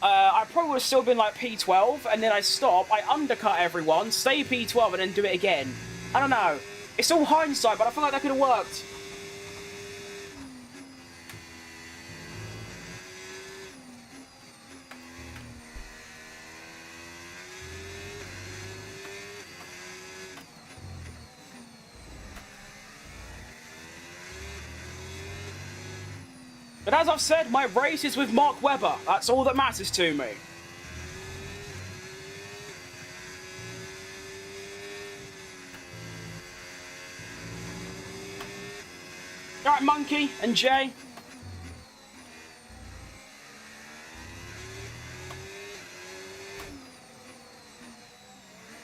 I probably would have still been like P12, and then I stop, I undercut everyone, stay P12, and then do it again. I don't know. It's all hindsight, but I feel like that could have worked. But as I've said, my race is with Mark Webber. That's all that matters to me. Alright, Monkey and Jay.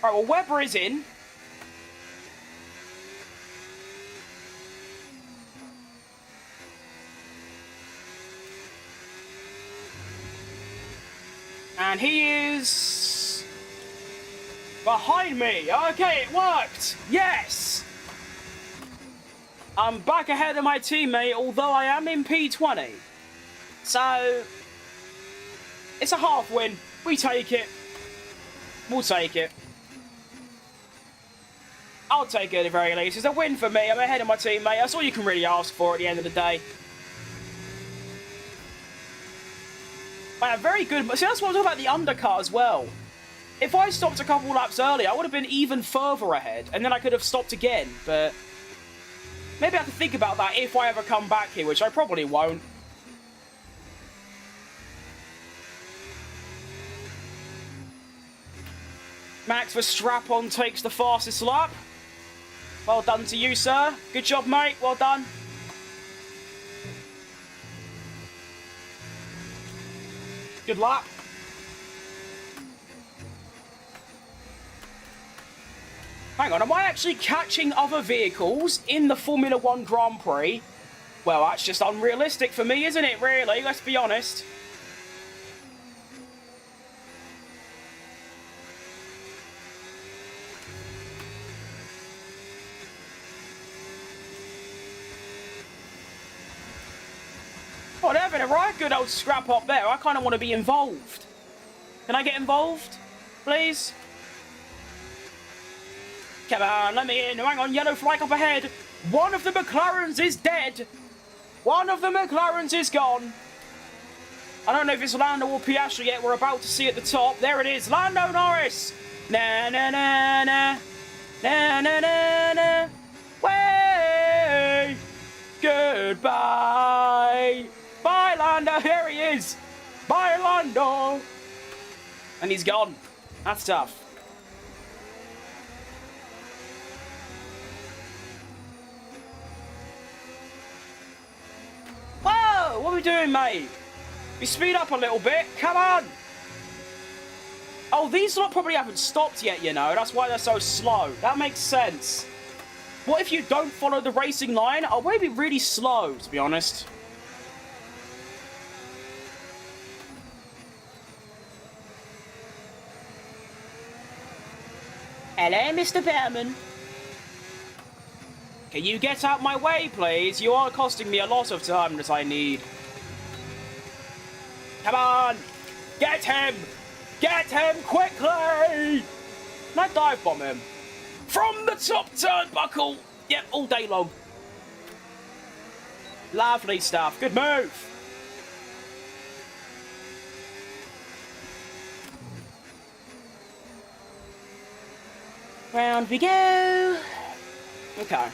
Alright, well, Webber is in. And he is behind me. Okay, it worked. Yes. I'm back ahead of my teammate, although I am in P20. So, it's a half win. We take it. We'll take it. I'll take it at the very least. It's a win for me. I'm ahead of my teammate. That's all you can really ask for at the end of the day. Very good. See, that's what I'm talking about the undercut as well. If I stopped a couple laps earlier, I would have been even further ahead, and then I could have stopped again, but maybe I have to think about that if I ever come back here, which I probably won't. Max Verstappen takes the fastest lap. Well done to you, sir. Good job, mate. Well done. Good luck. Hang on, am I actually catching other vehicles in the Formula 1 Grand Prix? Well, that's just unrealistic for me, isn't it, really? Let's be honest. Oh, they're having a right good old scrap up there. I kind of want to be involved. Can I get involved, please? Come on, let me in. Hang on, yellow flag up ahead. One of the McLarens is dead. One of the McLarens is gone. I don't know if it's Lando or Piastri yet. We're about to see at the top. There it is. Lando Norris. Na na na na. Na na na na. Way. Goodbye. Bye, Lando. Here he is. Bye, Lando. And he's gone. That's tough. Whoa! What are we doing, mate? We speed up a little bit. Come on. Oh, these lot probably haven't stopped yet, you know. That's why they're so slow. That makes sense. What if you don't follow the racing line? I'll maybe be really slow, to be honest. Hello, Mr. Behrman. Can you get out my way, please? You are costing me a lot of time that I need. Come on! Get him! Get him quickly! Can I dive bomb him? From the top turnbuckle! Yep, all day long. Lovely stuff. Good move. Round we go. Okay.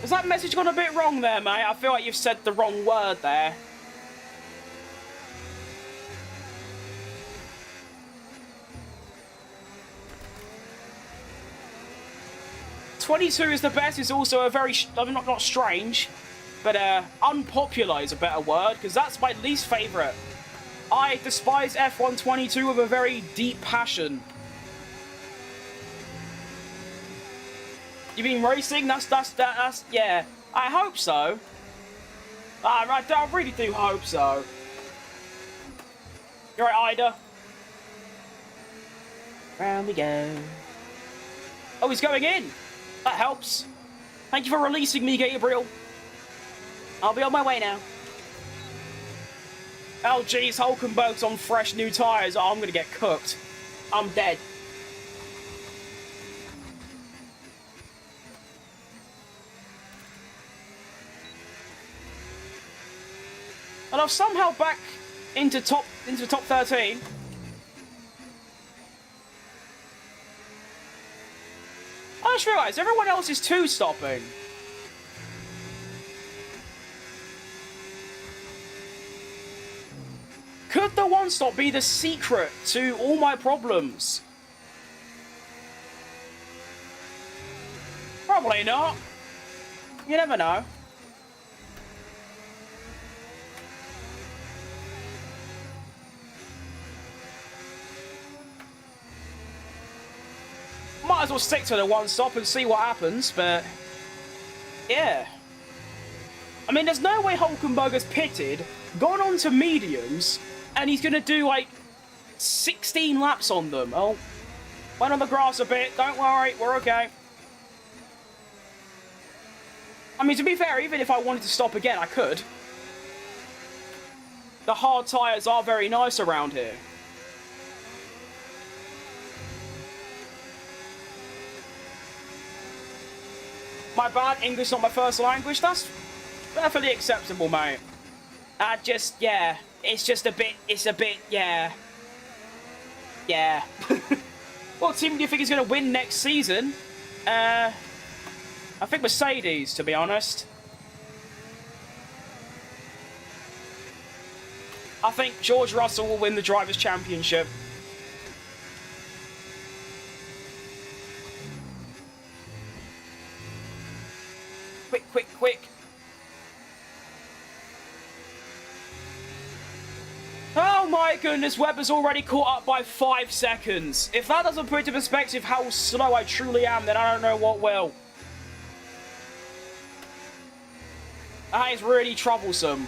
Has that message gone a bit wrong there, mate? I feel like you've said the wrong word there. "22 is the best" is also a very, not strange, but unpopular is a better word, because that's my least favourite. I despise F1 22 with a very deep passion. You mean racing? That's yeah. I hope so. I really do hope so. You're right, Ida. Round we go. Oh, he's going in. That helps. Thank you for releasing me, Gabriel. I'll be on my way now. Oh, geez, Hulkenberg's on fresh new tyres. Oh, I'm going to get cooked. I'm dead. And I've somehow back into top 13. just realised everyone else is two-stopping. Could the one-stop be the secret to all my problems? Probably not. You never know. Might as well stick to the one-stop and see what happens, but... yeah. I mean, there's no way Hulkenberger's pitted, gone on to mediums, and he's going to do, like, 16 laps on them. Oh, went on the grass a bit. Don't worry, we're okay. I mean, to be fair, even if I wanted to stop again, I could. The hard tyres are very nice around here. My bad, English not my first language. That's perfectly acceptable, mate. Yeah. It's a bit, yeah. Yeah. What team do you think is going to win next season? I think Mercedes, to be honest. I think George Russell will win the Drivers' Championship. Quick. Oh my goodness, Webber's already caught up by 5 seconds. If that doesn't put into perspective how slow I truly am, then I don't know what will. That is really troublesome.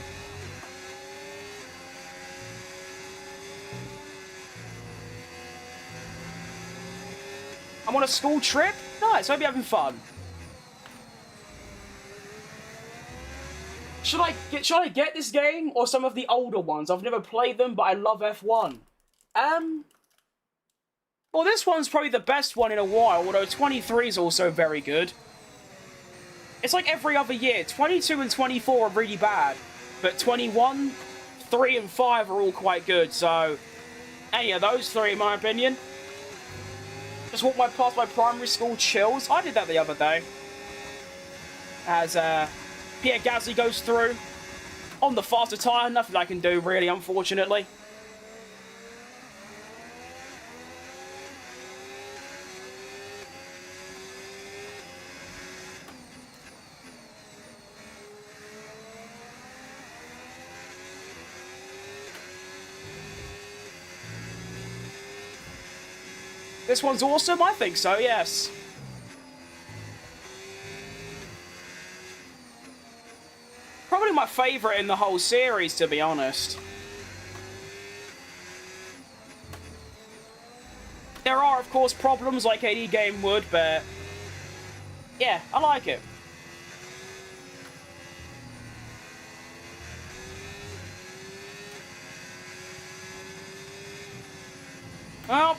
I'm on a school trip? Nice, hope you're having fun. Should I get this game or some of the older ones? I've never played them, but I love F1. Well, this one's probably the best one in a while, although 23 is also very good. It's like every other year. 22 and 24 are really bad, but 21, 3 and 5 are all quite good, so any of those three, in my opinion. Just walked past my primary school chills. I did that the other day. As, Pierre Gasly goes through on the faster tyre. Nothing I can do, really, unfortunately. This one's awesome? I think so, yes. Probably my favourite in the whole series, to be honest. There are, of course, problems like any game would, but yeah, I like it. Well,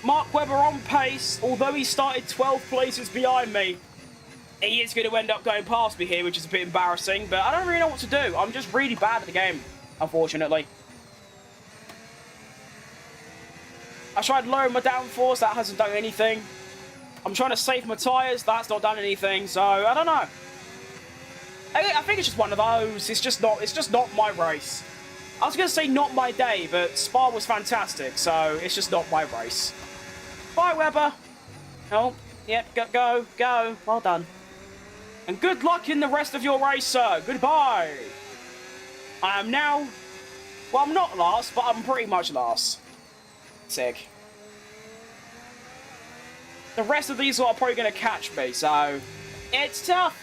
Mark Webber on pace, although he started 12 places behind me. He is going to end up going past me here, which is a bit embarrassing, but I don't really know what to do. I'm just really bad at the game, unfortunately. I tried lowering my downforce, that hasn't done anything. I'm trying to save my tyres, that's not done anything, so I don't know. I think it's just one of those. It's just not my race. I was going to say not my day, but Spa was fantastic, so it's just not my race. Bye, Webber. Oh, yep, go. Well done. And good luck in the rest of your race, sir. Goodbye. I am now... well, I'm not last, but I'm pretty much last. Sick. The rest of these are probably going to catch me, so... it's tough.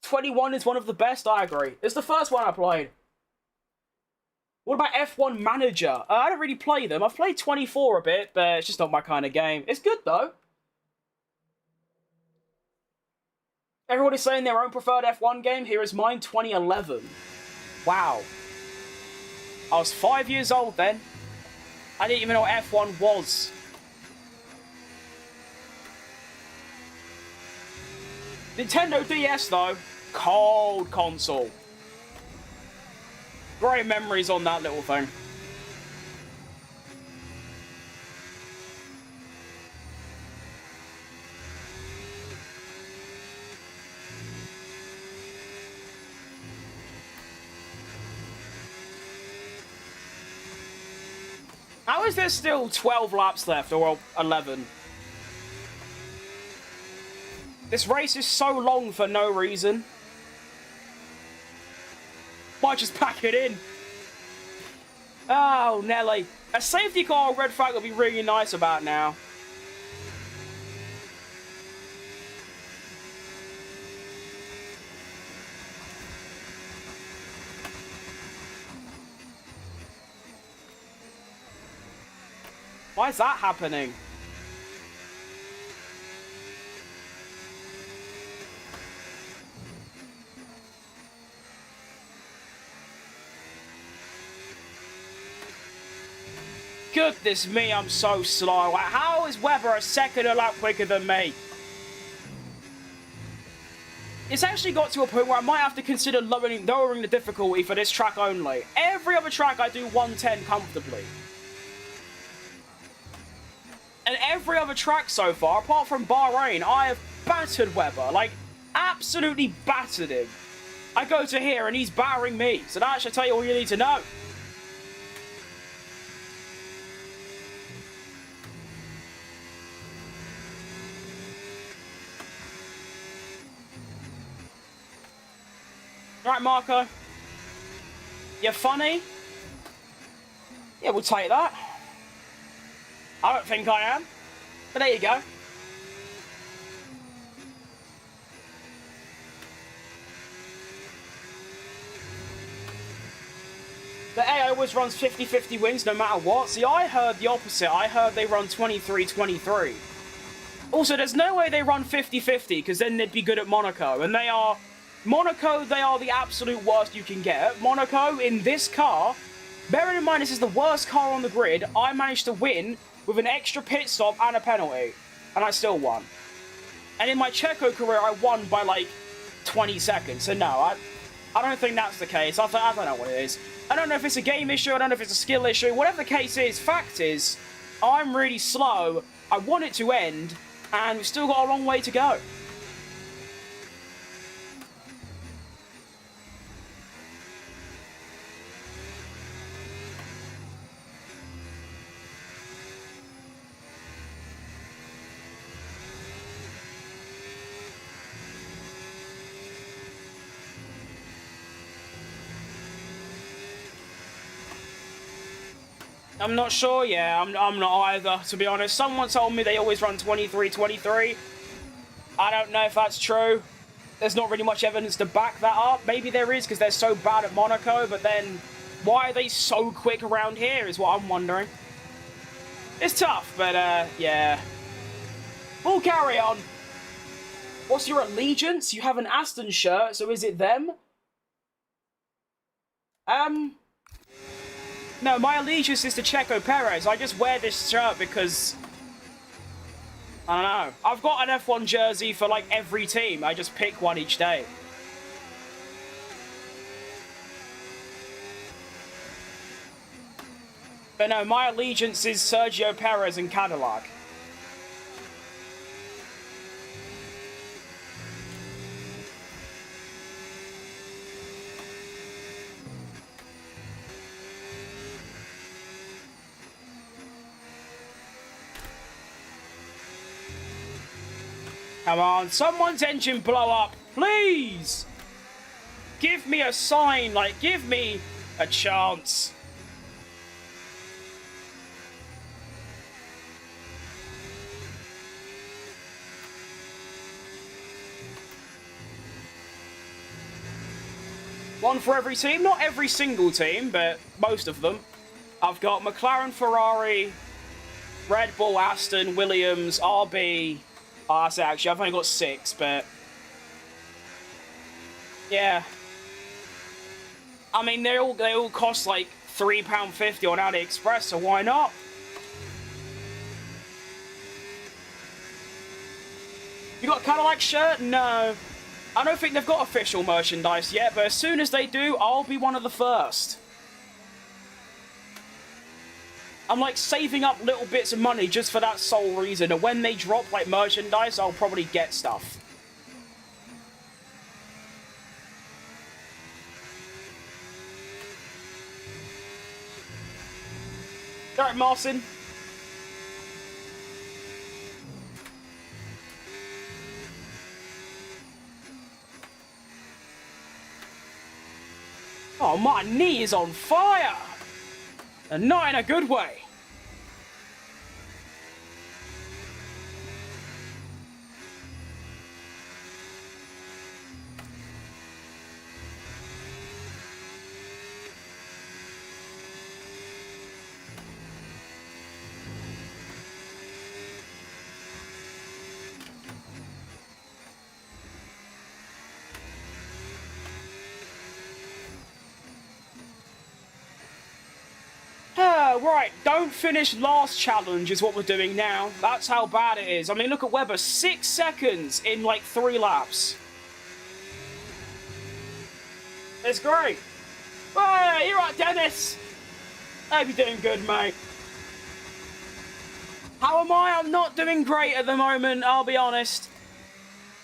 21 is one of the best, I agree. It's the first one I played. What about F1 Manager? I don't really play them. I've played 24 a bit, but it's just not my kind of game. It's good, though. Everybody's saying their own preferred F1 game. Here is mine, 2011. Wow. I was 5 years old then. I didn't even know what F1 was. Nintendo DS, though. Cold console. Great memories on that little thing. How is there still 12 laps left, or 11? This race is so long for no reason. Might just pack it in. Oh, Nelly. A safety car or red flag would be really nice about now. Why is that happening? Goodness me, I'm so slow. How is Webber a second a lap quicker than me? It's actually got to a point where I might have to consider lowering the difficulty for this track only. Every other track I do 110 comfortably. And every other track so far, apart from Bahrain, I have battered Webber. Like, absolutely battered him. I go to here and he's battering me. So that should tell you all you need to know. Right, Marco. You're funny? Yeah, we'll take that. I don't think I am. But there you go. The AI always runs 50-50 wins no matter what. See, I heard the opposite. I heard they run 23-23. Also, there's no way they run 50-50, because then they'd be good at Monaco. And they are... Monaco, they are the absolute worst you can get. Monaco, in this car, bearing in mind this is the worst car on the grid, I managed to win with an extra pit stop and a penalty. And I still won. And in my Checo career, I won by like 20 seconds. So no, I don't think that's the case. I don't know what it is. I don't know if it's a game issue, I don't know if it's a skill issue. Whatever the case is, fact is, I'm really slow. I want it to end, and we've still got a long way to go. I'm not sure, yeah, I'm not either, to be honest. Someone told me they always run 23-23. I don't know if that's true. There's not really much evidence to back that up. Maybe there is, because they're so bad at Monaco, but then why are they so quick around here is what I'm wondering. It's tough, but, yeah. We'll carry on. What's your allegiance? You have an Aston shirt, so is it them? No, my allegiance is to Checo Perez. I just wear this shirt because... I don't know. I've got an F1 jersey for, like, every team. I just pick one each day. But no, my allegiance is Sergio Perez and Cadillac. Come on, someone's engine blow up, please! Give me a sign, like, give me a chance. One for every team, not every single team, but most of them. I've got McLaren, Ferrari, Red Bull, Aston, Williams, RB... Oh, that's it, actually. I've only got 6, but... Yeah. I mean, they all cost, like, £3.50 on AliExpress, so why not? You got a Cadillac shirt? No. I don't think they've got official merchandise yet, but as soon as they do, I'll be one of the first. I'm, like, saving up little bits of money just for that sole reason. And when they drop, like, merchandise, I'll probably get stuff. All right, Marcin. Oh, my knee is on fire! And not in a good way. Right, don't finish last challenge is what we're doing now. That's how bad it is. I mean, look at Webber, 6 seconds in like 3 laps. It's great. Hey, you're right, Dennis. Hope you're doing good, mate. How am I? I'm not doing great at the moment, I'll be honest.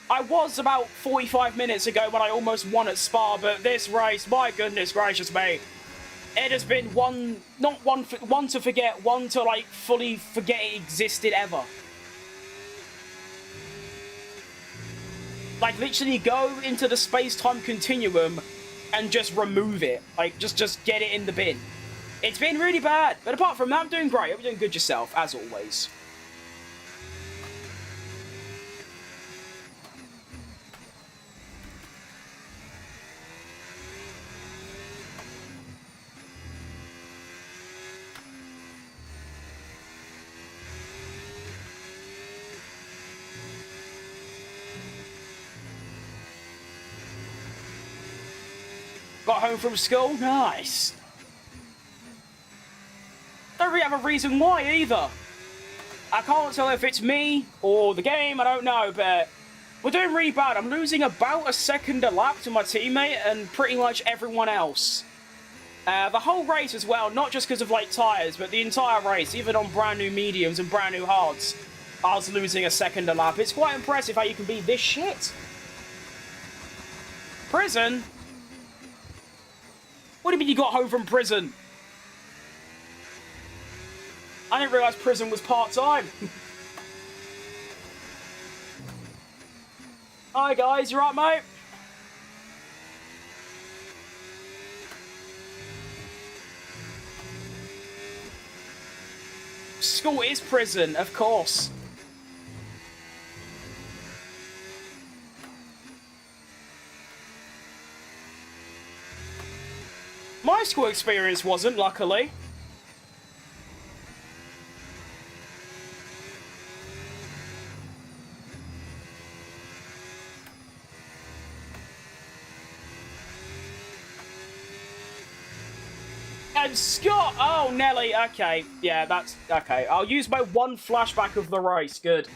I was about 45 minutes ago when I almost won at Spa, but this race, my goodness gracious me. It has been one to forget, one to like fully forget it existed ever. Like literally go into the space-time continuum and just remove it. Like just get it in the bin. It's been really bad, but apart from that, I'm doing great. I'm doing good yourself, as always. Got home from school? Nice. Don't really have a reason why either. I can't tell if it's me or the game, I don't know, but we're doing really bad. I'm losing about a second a lap to my teammate and pretty much everyone else. The whole race as well, not just because of like tyres, but the entire race, even on brand new mediums and brand new hards, I was losing a second a lap. It's quite impressive how you can be this shit. Prison? What do you mean you got home from prison? I didn't realise prison was part-time. Hi guys, you right, mate? School is prison, of course. My school experience wasn't, luckily. And Scott! Oh, Nelly, okay. Yeah, that's... okay. I'll use my one flashback of the race, good.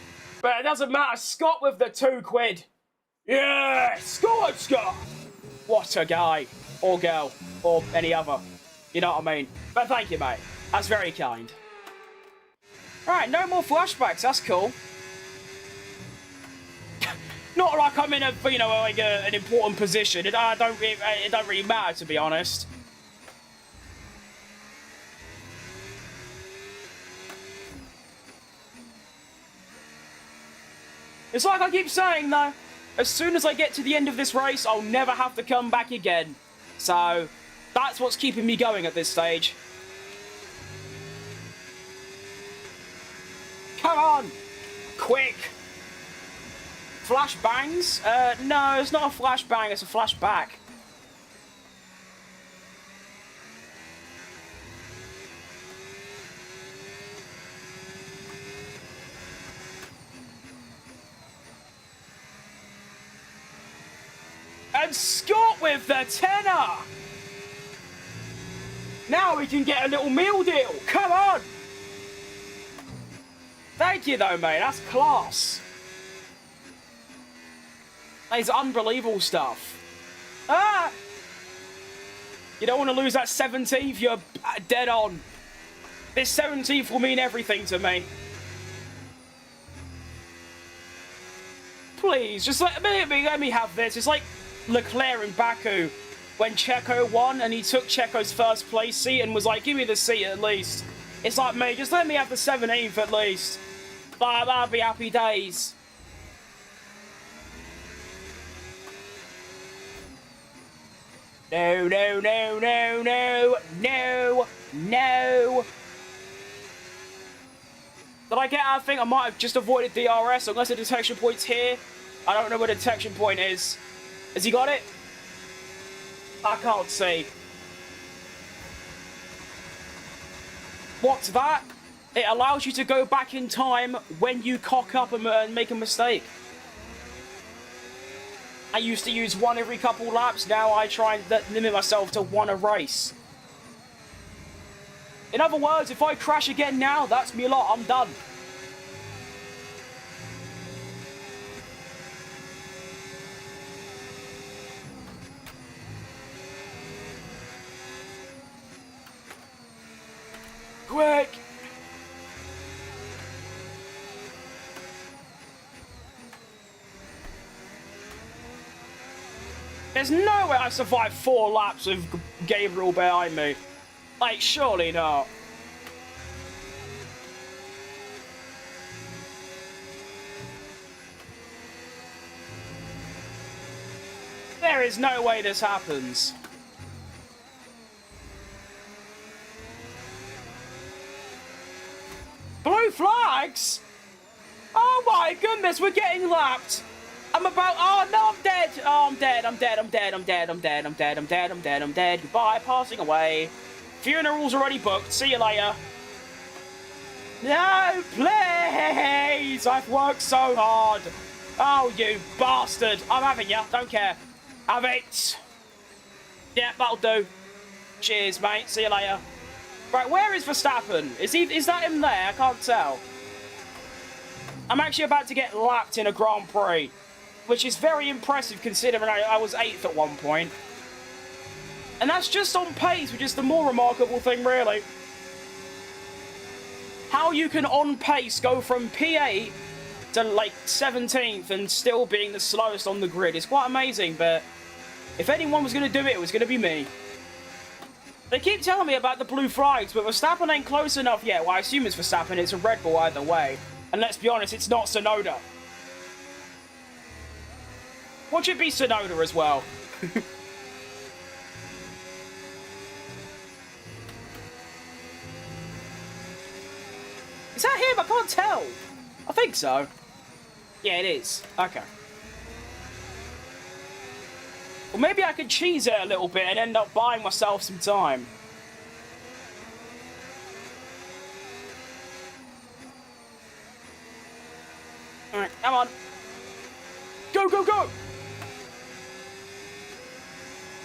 But it doesn't matter, Scott with the £2. Yeah! Scott! What a guy. Or girl. Or any other. You know what I mean? But thank you, mate. That's very kind. Right, no more flashbacks, that's cool. Not like I'm in a, you know, like an important position. It don't really matter, to be honest. It's like I keep saying, though. As soon as I get to the end of this race, I'll never have to come back again. So, that's what's keeping me going at this stage. Come on! Quick! Flashbangs? No, it's not a flashbang, it's a flashback. And Scott with the tenner! Now we can get a little meal deal! Come on! Thank you though, mate, that's class. That is unbelievable stuff. Ah! You don't want to lose that 17th, you're dead on. This 17th will mean everything to me. Please, just let me have this. It's like Leclerc in Baku when Checo won and he took Checo's first place seat and was like, give me the seat at least. It's like me, just let me have the 17th at least. That'd be happy days. No, no, no, no, no, no, no. Did I get out? I think I might have just avoided DRS, unless the detection point's here. I don't know where the detection point is. Has he got it? I can't see. What's that? It allows you to go back in time when you cock up and make a mistake. I used to use one every couple laps. Now I try and limit myself to one a race. In other words, if I crash again now, that's me lot. I'm done. Quick! There's no way I survived 4 laps with Gabriel behind me. Like, surely not. There is no way this happens. Blue flags? Oh my goodness, we're getting lapped. I'm about, oh no, I'm dead. Oh, I'm dead, I'm dead, I'm dead, I'm dead, I'm dead, I'm dead, I'm dead, I'm dead, I'm dead. Goodbye, passing away. Funeral's already booked, see you later. No, please, I've worked so hard. Oh, you bastard. I'm having ya, don't care. Have it. Yeah, that'll do. Cheers, mate, see you later. Right, where is Verstappen? Is that him there? I can't tell. I'm actually about to get lapped in a Grand Prix, which is very impressive considering I was 8th at one point. And that's just on pace, which is the more remarkable thing, really. How you can, on pace, go from P8 to, like, 17th and still being the slowest on the grid is quite amazing, but if anyone was going to do it, it was going to be me. They keep telling me about the blue flags, but Verstappen ain't close enough yet. Well, I assume it's Verstappen. It's a Red Bull either way. And let's be honest, it's not Tsunoda. Watch it be Tsunoda as well. Is that him? I can't tell. I think so. Yeah, it is. Okay. Well, maybe I could cheese it a little bit and end up buying myself some time. Alright, come on. Go, go, go!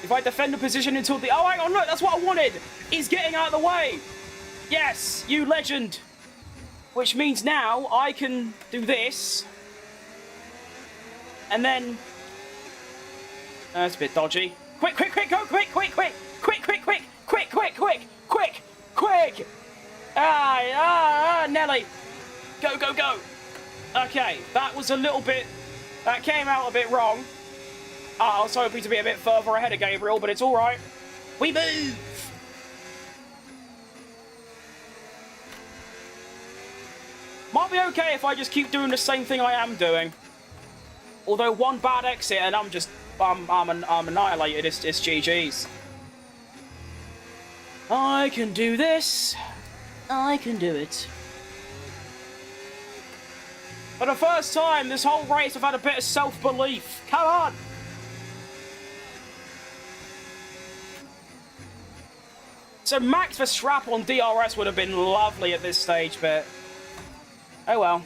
If I defend the position until the... Oh, hang on, look, that's what I wanted! He's getting out of the way! Yes, you legend! Which means now I can do this. And then... That's a bit dodgy. Quick, quick, quick, go, quick, quick, quick, quick, quick, quick, quick, quick, quick, quick, quick. Nelly. Go, go, go. Okay, that was a little bit, that came out a bit wrong. I was hoping to be a bit further ahead of Gabriel, but it's all right. We move. Might be okay if I just keep doing the same thing I am doing. Although one bad exit and I'm annihilated. It's GG's. I can do this. I can do it. For the first time this whole race, I've had a bit of self-belief. Come on. So Max Verstappen on DRS would have been lovely at this stage, but oh well.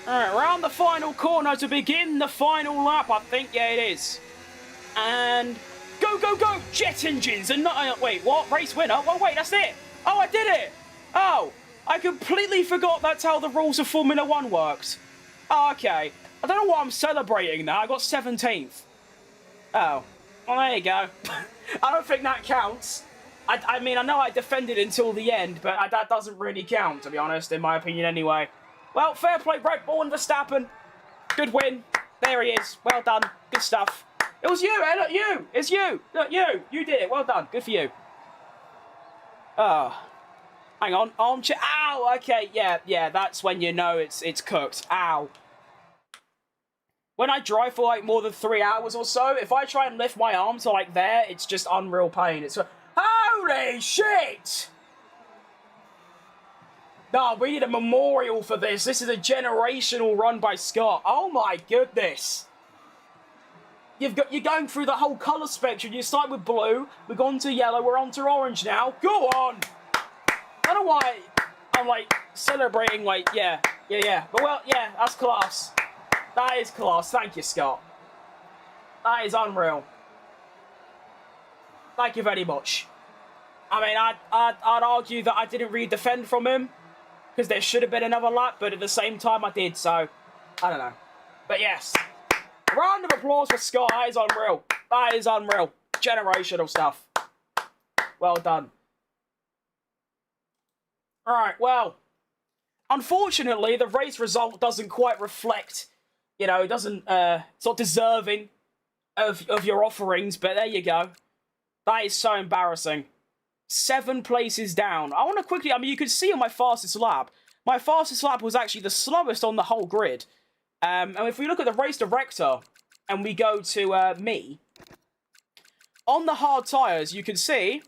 Alright, around the final corner to begin the final lap, I think. Yeah, it is. And go, go, go! Jet engines and not... wait, what? Race winner? Oh, wait, that's it! Oh, I did it! Oh, I completely forgot that's how the rules of Formula 1 works. Oh, okay. I don't know what I'm celebrating now. I got 17th. Oh. Well, there you go. I don't think that counts. I mean, I know I defended until the end, but that doesn't really count, to be honest, in my opinion anyway. Well, fair play, Red Bull and Verstappen. Good win. There he is. Well done. Good stuff. It was you, hey, look, you! It's you! Look, you! You did it, well done, good for you. Oh. Hang on, armchair, ow! Okay, yeah, that's when you know it's cooked, ow. When I drive for like more than 3 hours or so, if I try and lift my arm to like there, it's just unreal pain. It's holy shit! No, we need a memorial for this. This is a generational run by Scott. Oh my goodness. You're going through the whole colour spectrum. You start with blue, we've gone to yellow, we're on to orange now. Go on! I don't know why I'm like celebrating like, yeah. But well, yeah, that's class. That is class. Thank you, Scott. That is unreal. Thank you very much. I mean, I'd argue that I didn't really defend from him, because there should have been another lap, but at the same time I did, so I don't know. But yes, round of applause for Scott. That is unreal. That is unreal. Generational stuff. Well done. Alright, well, unfortunately, the race result doesn't quite reflect, you know, it doesn't, it's not deserving of your offerings, but there you go. That is so embarrassing. 7 places down. I want to quickly, I mean, you can see on my fastest lap, my fastest lap was actually the slowest on the whole grid. And if we look at the race director, and we go to me, on the hard tyres, you can see,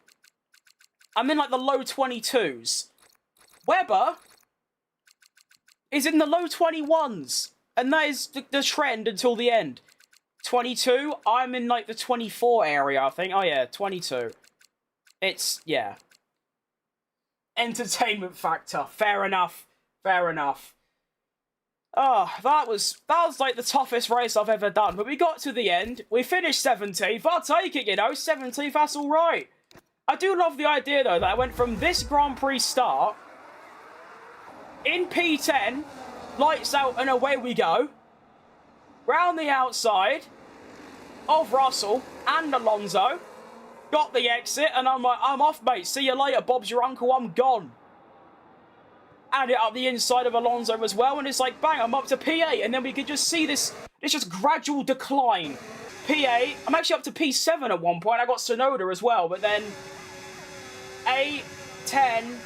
I'm in like the low 22s. Webber is in the low 21s. And that is the trend until the end. 22, I'm in like the 24 area, I think. Oh yeah, 22. It's, yeah. Entertainment factor. Fair enough. Fair enough. Oh, that was like the toughest race I've ever done. But we got to the end. We finished 17th. I'll take it, you know. 17th, that's alright. I do love the idea, though, that I went from this Grand Prix start in P10, lights out, and away we go. Round the outside of Russell and Alonso. Got the exit, and I'm like, I'm off, mate. See you later, Bob's your uncle, I'm gone. And it up the inside of Alonso as well, and it's like, bang, I'm up to P8, and then we could just see this just gradual decline. P8, I'm actually up to P7 at one point. I got Sonoda as well, but then 8, 10,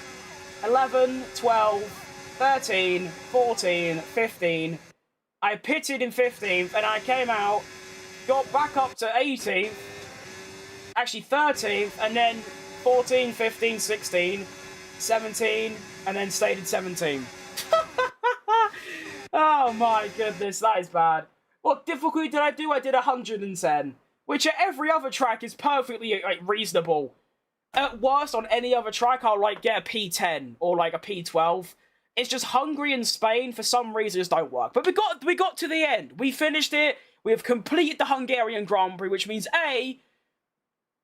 11, 12, 13, 14, 15. I pitted in 15th, and I came out, got back up to 18th, actually 13th, and then 14, 15, 16, 17, and then stayed at 17. Oh my goodness, that is bad. What difficulty did I do? I did 110, which at every other track is perfectly like, reasonable. At worst, on any other track, I'll like get a P10 or like a P12. It's just Hungary and Spain, for some reason, just don't work. But we got to the end. We finished it. We have completed the Hungarian Grand Prix, which means A,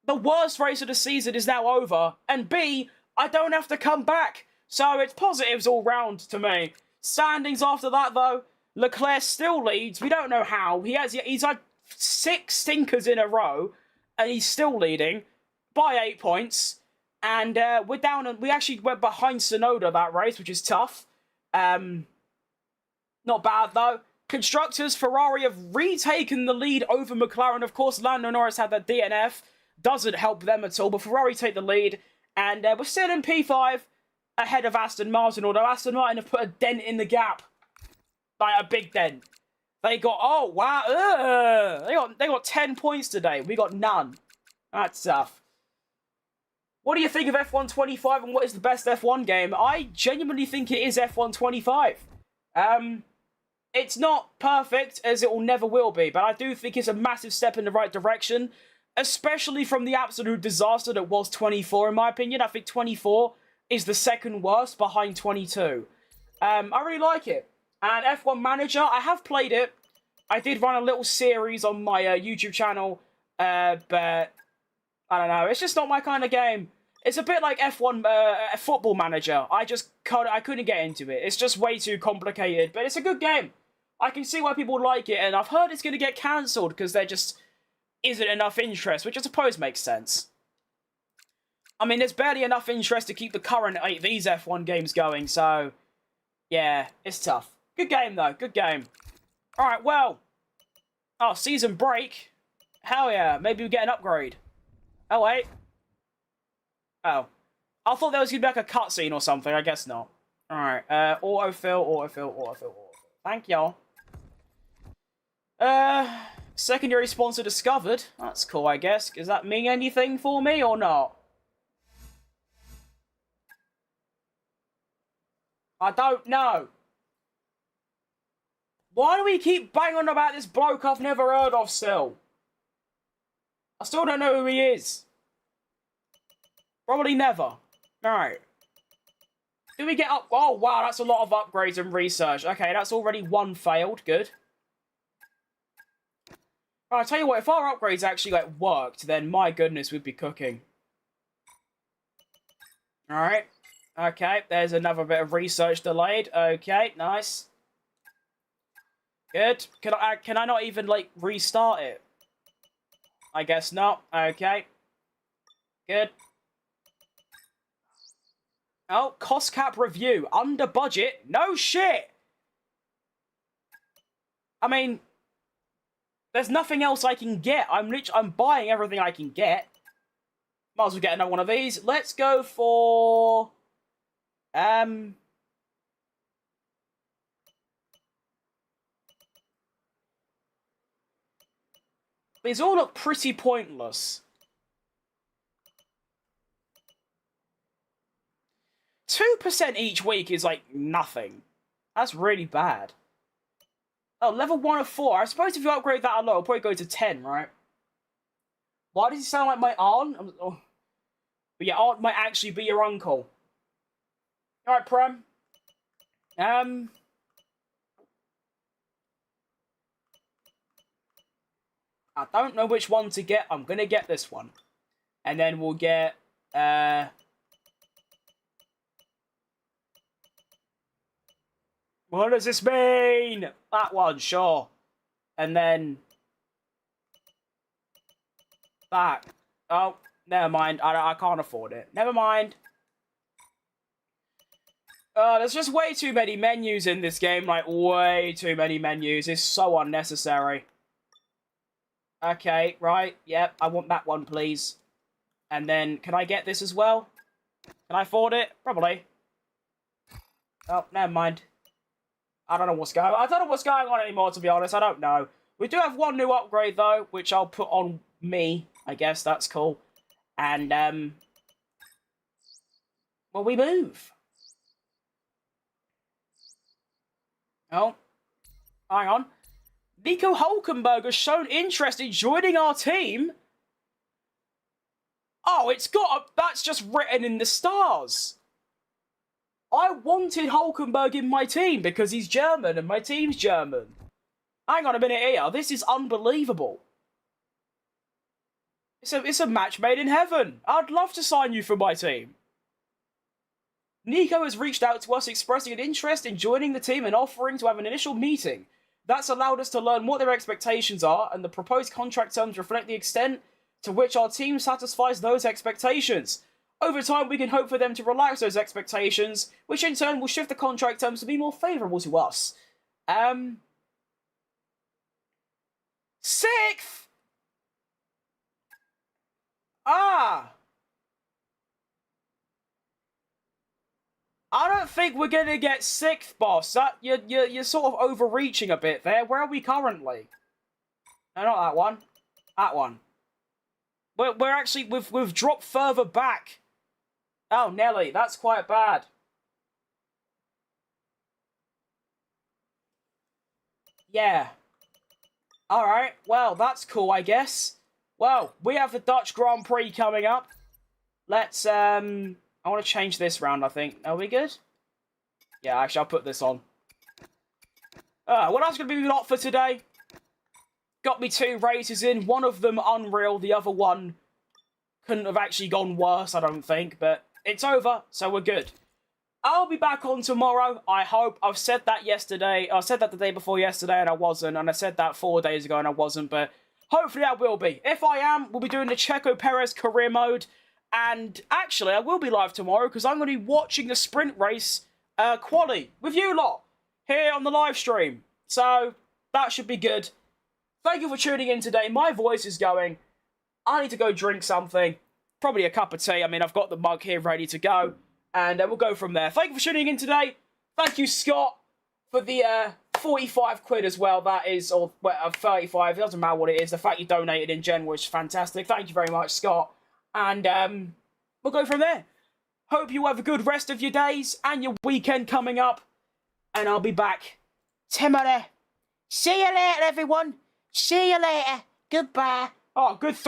the worst race of the season is now over, and B, I don't have to come back. So it's positives all round to me. Standings after that, though, Leclerc still leads. We don't know how. He's had 6 stinkers in a row, and he's still leading by 8 points. And we're down, and we actually went behind Sonoda that race, which is tough. Not bad, though. Constructors, Ferrari have retaken the lead over McLaren. Of course, Lando Norris had that DNF. Doesn't help them at all, but Ferrari take the lead. And we're still in P5, ahead of Aston Martin, although Aston Martin have put a dent in the gap. Like, a big dent. They got, oh, wow, they got 10 points today. We got none. That's tough. What do you think of F1 25 and what is the best F1 game? I genuinely think it is F1 25. It's not perfect, as it will never will be, but I do think it's a massive step in the right direction, especially from the absolute disaster that was 24, in my opinion. I think 24 is the second worst behind 22. I really like it. And F1 Manager, I have played it. I did run a little series on my YouTube channel, but I don't know. It's just not my kind of game. It's a bit like F1 Football Manager. I couldn't get into it. It's just way too complicated, but it's a good game. I can see why people like it, and I've heard it's going to get cancelled because there just isn't enough interest, which I suppose makes sense. I mean, there's barely enough interest to keep the current these F1 games going, so yeah, it's tough. Good game, though. Good game. Alright, well, season break Hell yeah. Maybe we get an upgrade. Oh, wait. Oh. I thought there was going to be like a cutscene or something. I guess not. Alright. Autofill. Thank y'all. Secondary sponsor discovered. That's cool, I guess. Does that mean anything for me or not? I don't know. Why do we keep banging on about this bloke I've never heard of still? I still don't know who he is. Probably never. Alright. Do we get up? Oh, wow, that's a lot of upgrades and research. Okay, that's already one failed. Good. I'll tell you what, if our upgrades actually, like, worked, then my goodness, we'd be cooking. Alright. Okay, there's another bit of research delayed. Okay, nice. Good. Can I not even, like, restart it? I guess not. Okay. Good. Oh, cost cap review. Under budget? No shit! I mean, there's nothing else I can get. I'm buying everything I can get. Might as well get another one of these. Let's go for... These all look pretty pointless. 2% each week is, like, nothing. That's really bad. Oh, level 1 of 4. I suppose if you upgrade that a lot, it'll probably go to 10, right? Why does he sound like my aunt? Oh. But yeah, aunt might actually be your uncle. Alright, Prem. I don't know which one to get. I'm gonna get this one. And then we'll get, what does this mean? That one, sure. And then... that. Oh, never mind. I can't afford it. Never mind. There's just way too many menus in this game. Like, way too many menus. It's so unnecessary. Okay, right. Yep, I want that one, please. And then, can I get this as well? Can I afford it? Probably. Oh, never mind. I don't know what's going on. I don't know what's going on anymore, to be honest. I don't know. We do have one new upgrade, though, which I'll put on me. I guess that's cool. And, well, we move. Oh. Hang on. Nico Hulkenberg has shown interest in joining our team. Oh, that's just written in the stars. I wanted Hulkenberg in my team because he's German and my team's German. Hang on a minute here. This is unbelievable. It's a match made in heaven. I'd love to sign you for my team. Nico has reached out to us expressing an interest in joining the team and offering to have an initial meeting. That's allowed us to learn what their expectations are, and the proposed contract terms reflect the extent to which our team satisfies those expectations. Over time, we can hope for them to relax those expectations, which in turn will shift the contract terms to be more favourable to us. 6th! Ah! I don't think we're gonna get 6th, boss. You're sort of overreaching a bit there. Where are we currently? No, not that one. That one. We're actually, we've dropped further back. Oh, Nelly, that's quite bad. Yeah. Alright, well, that's cool, I guess. Well, we have the Dutch Grand Prix coming up. Let's, I want to change this round, I think. Are we good? Yeah, actually, I'll put this on. What else going to be not for today? Got me 2 races in. One of them unreal. The other one couldn't have actually gone worse, I don't think. But it's over, so we're good. I'll be back on tomorrow, I hope. I've said that yesterday. I said that the day before yesterday, and I wasn't. And I said that 4 days ago, and I wasn't. But hopefully I will be. If I am, we'll be doing the Checo Perez career mode. And actually, I will be live tomorrow because I'm going to be watching the sprint race quali with you lot here on the live stream. So that should be good. thank you for tuning in today. My voice is going. I need to go drink something. Probably a cup of tea. I mean, I've got the mug here ready to go. And we'll go from there. Thank you for tuning in today. Thank you, Scott, for the 45 quid as well. That is, or 35. It doesn't matter what it is. The fact you donated in general is fantastic. Thank you very much, Scott. And we'll go from there. Hope you have a good rest of your days and your weekend coming up. And I'll be back tomorrow. See you later, everyone. See you later. Goodbye. Oh, good 3.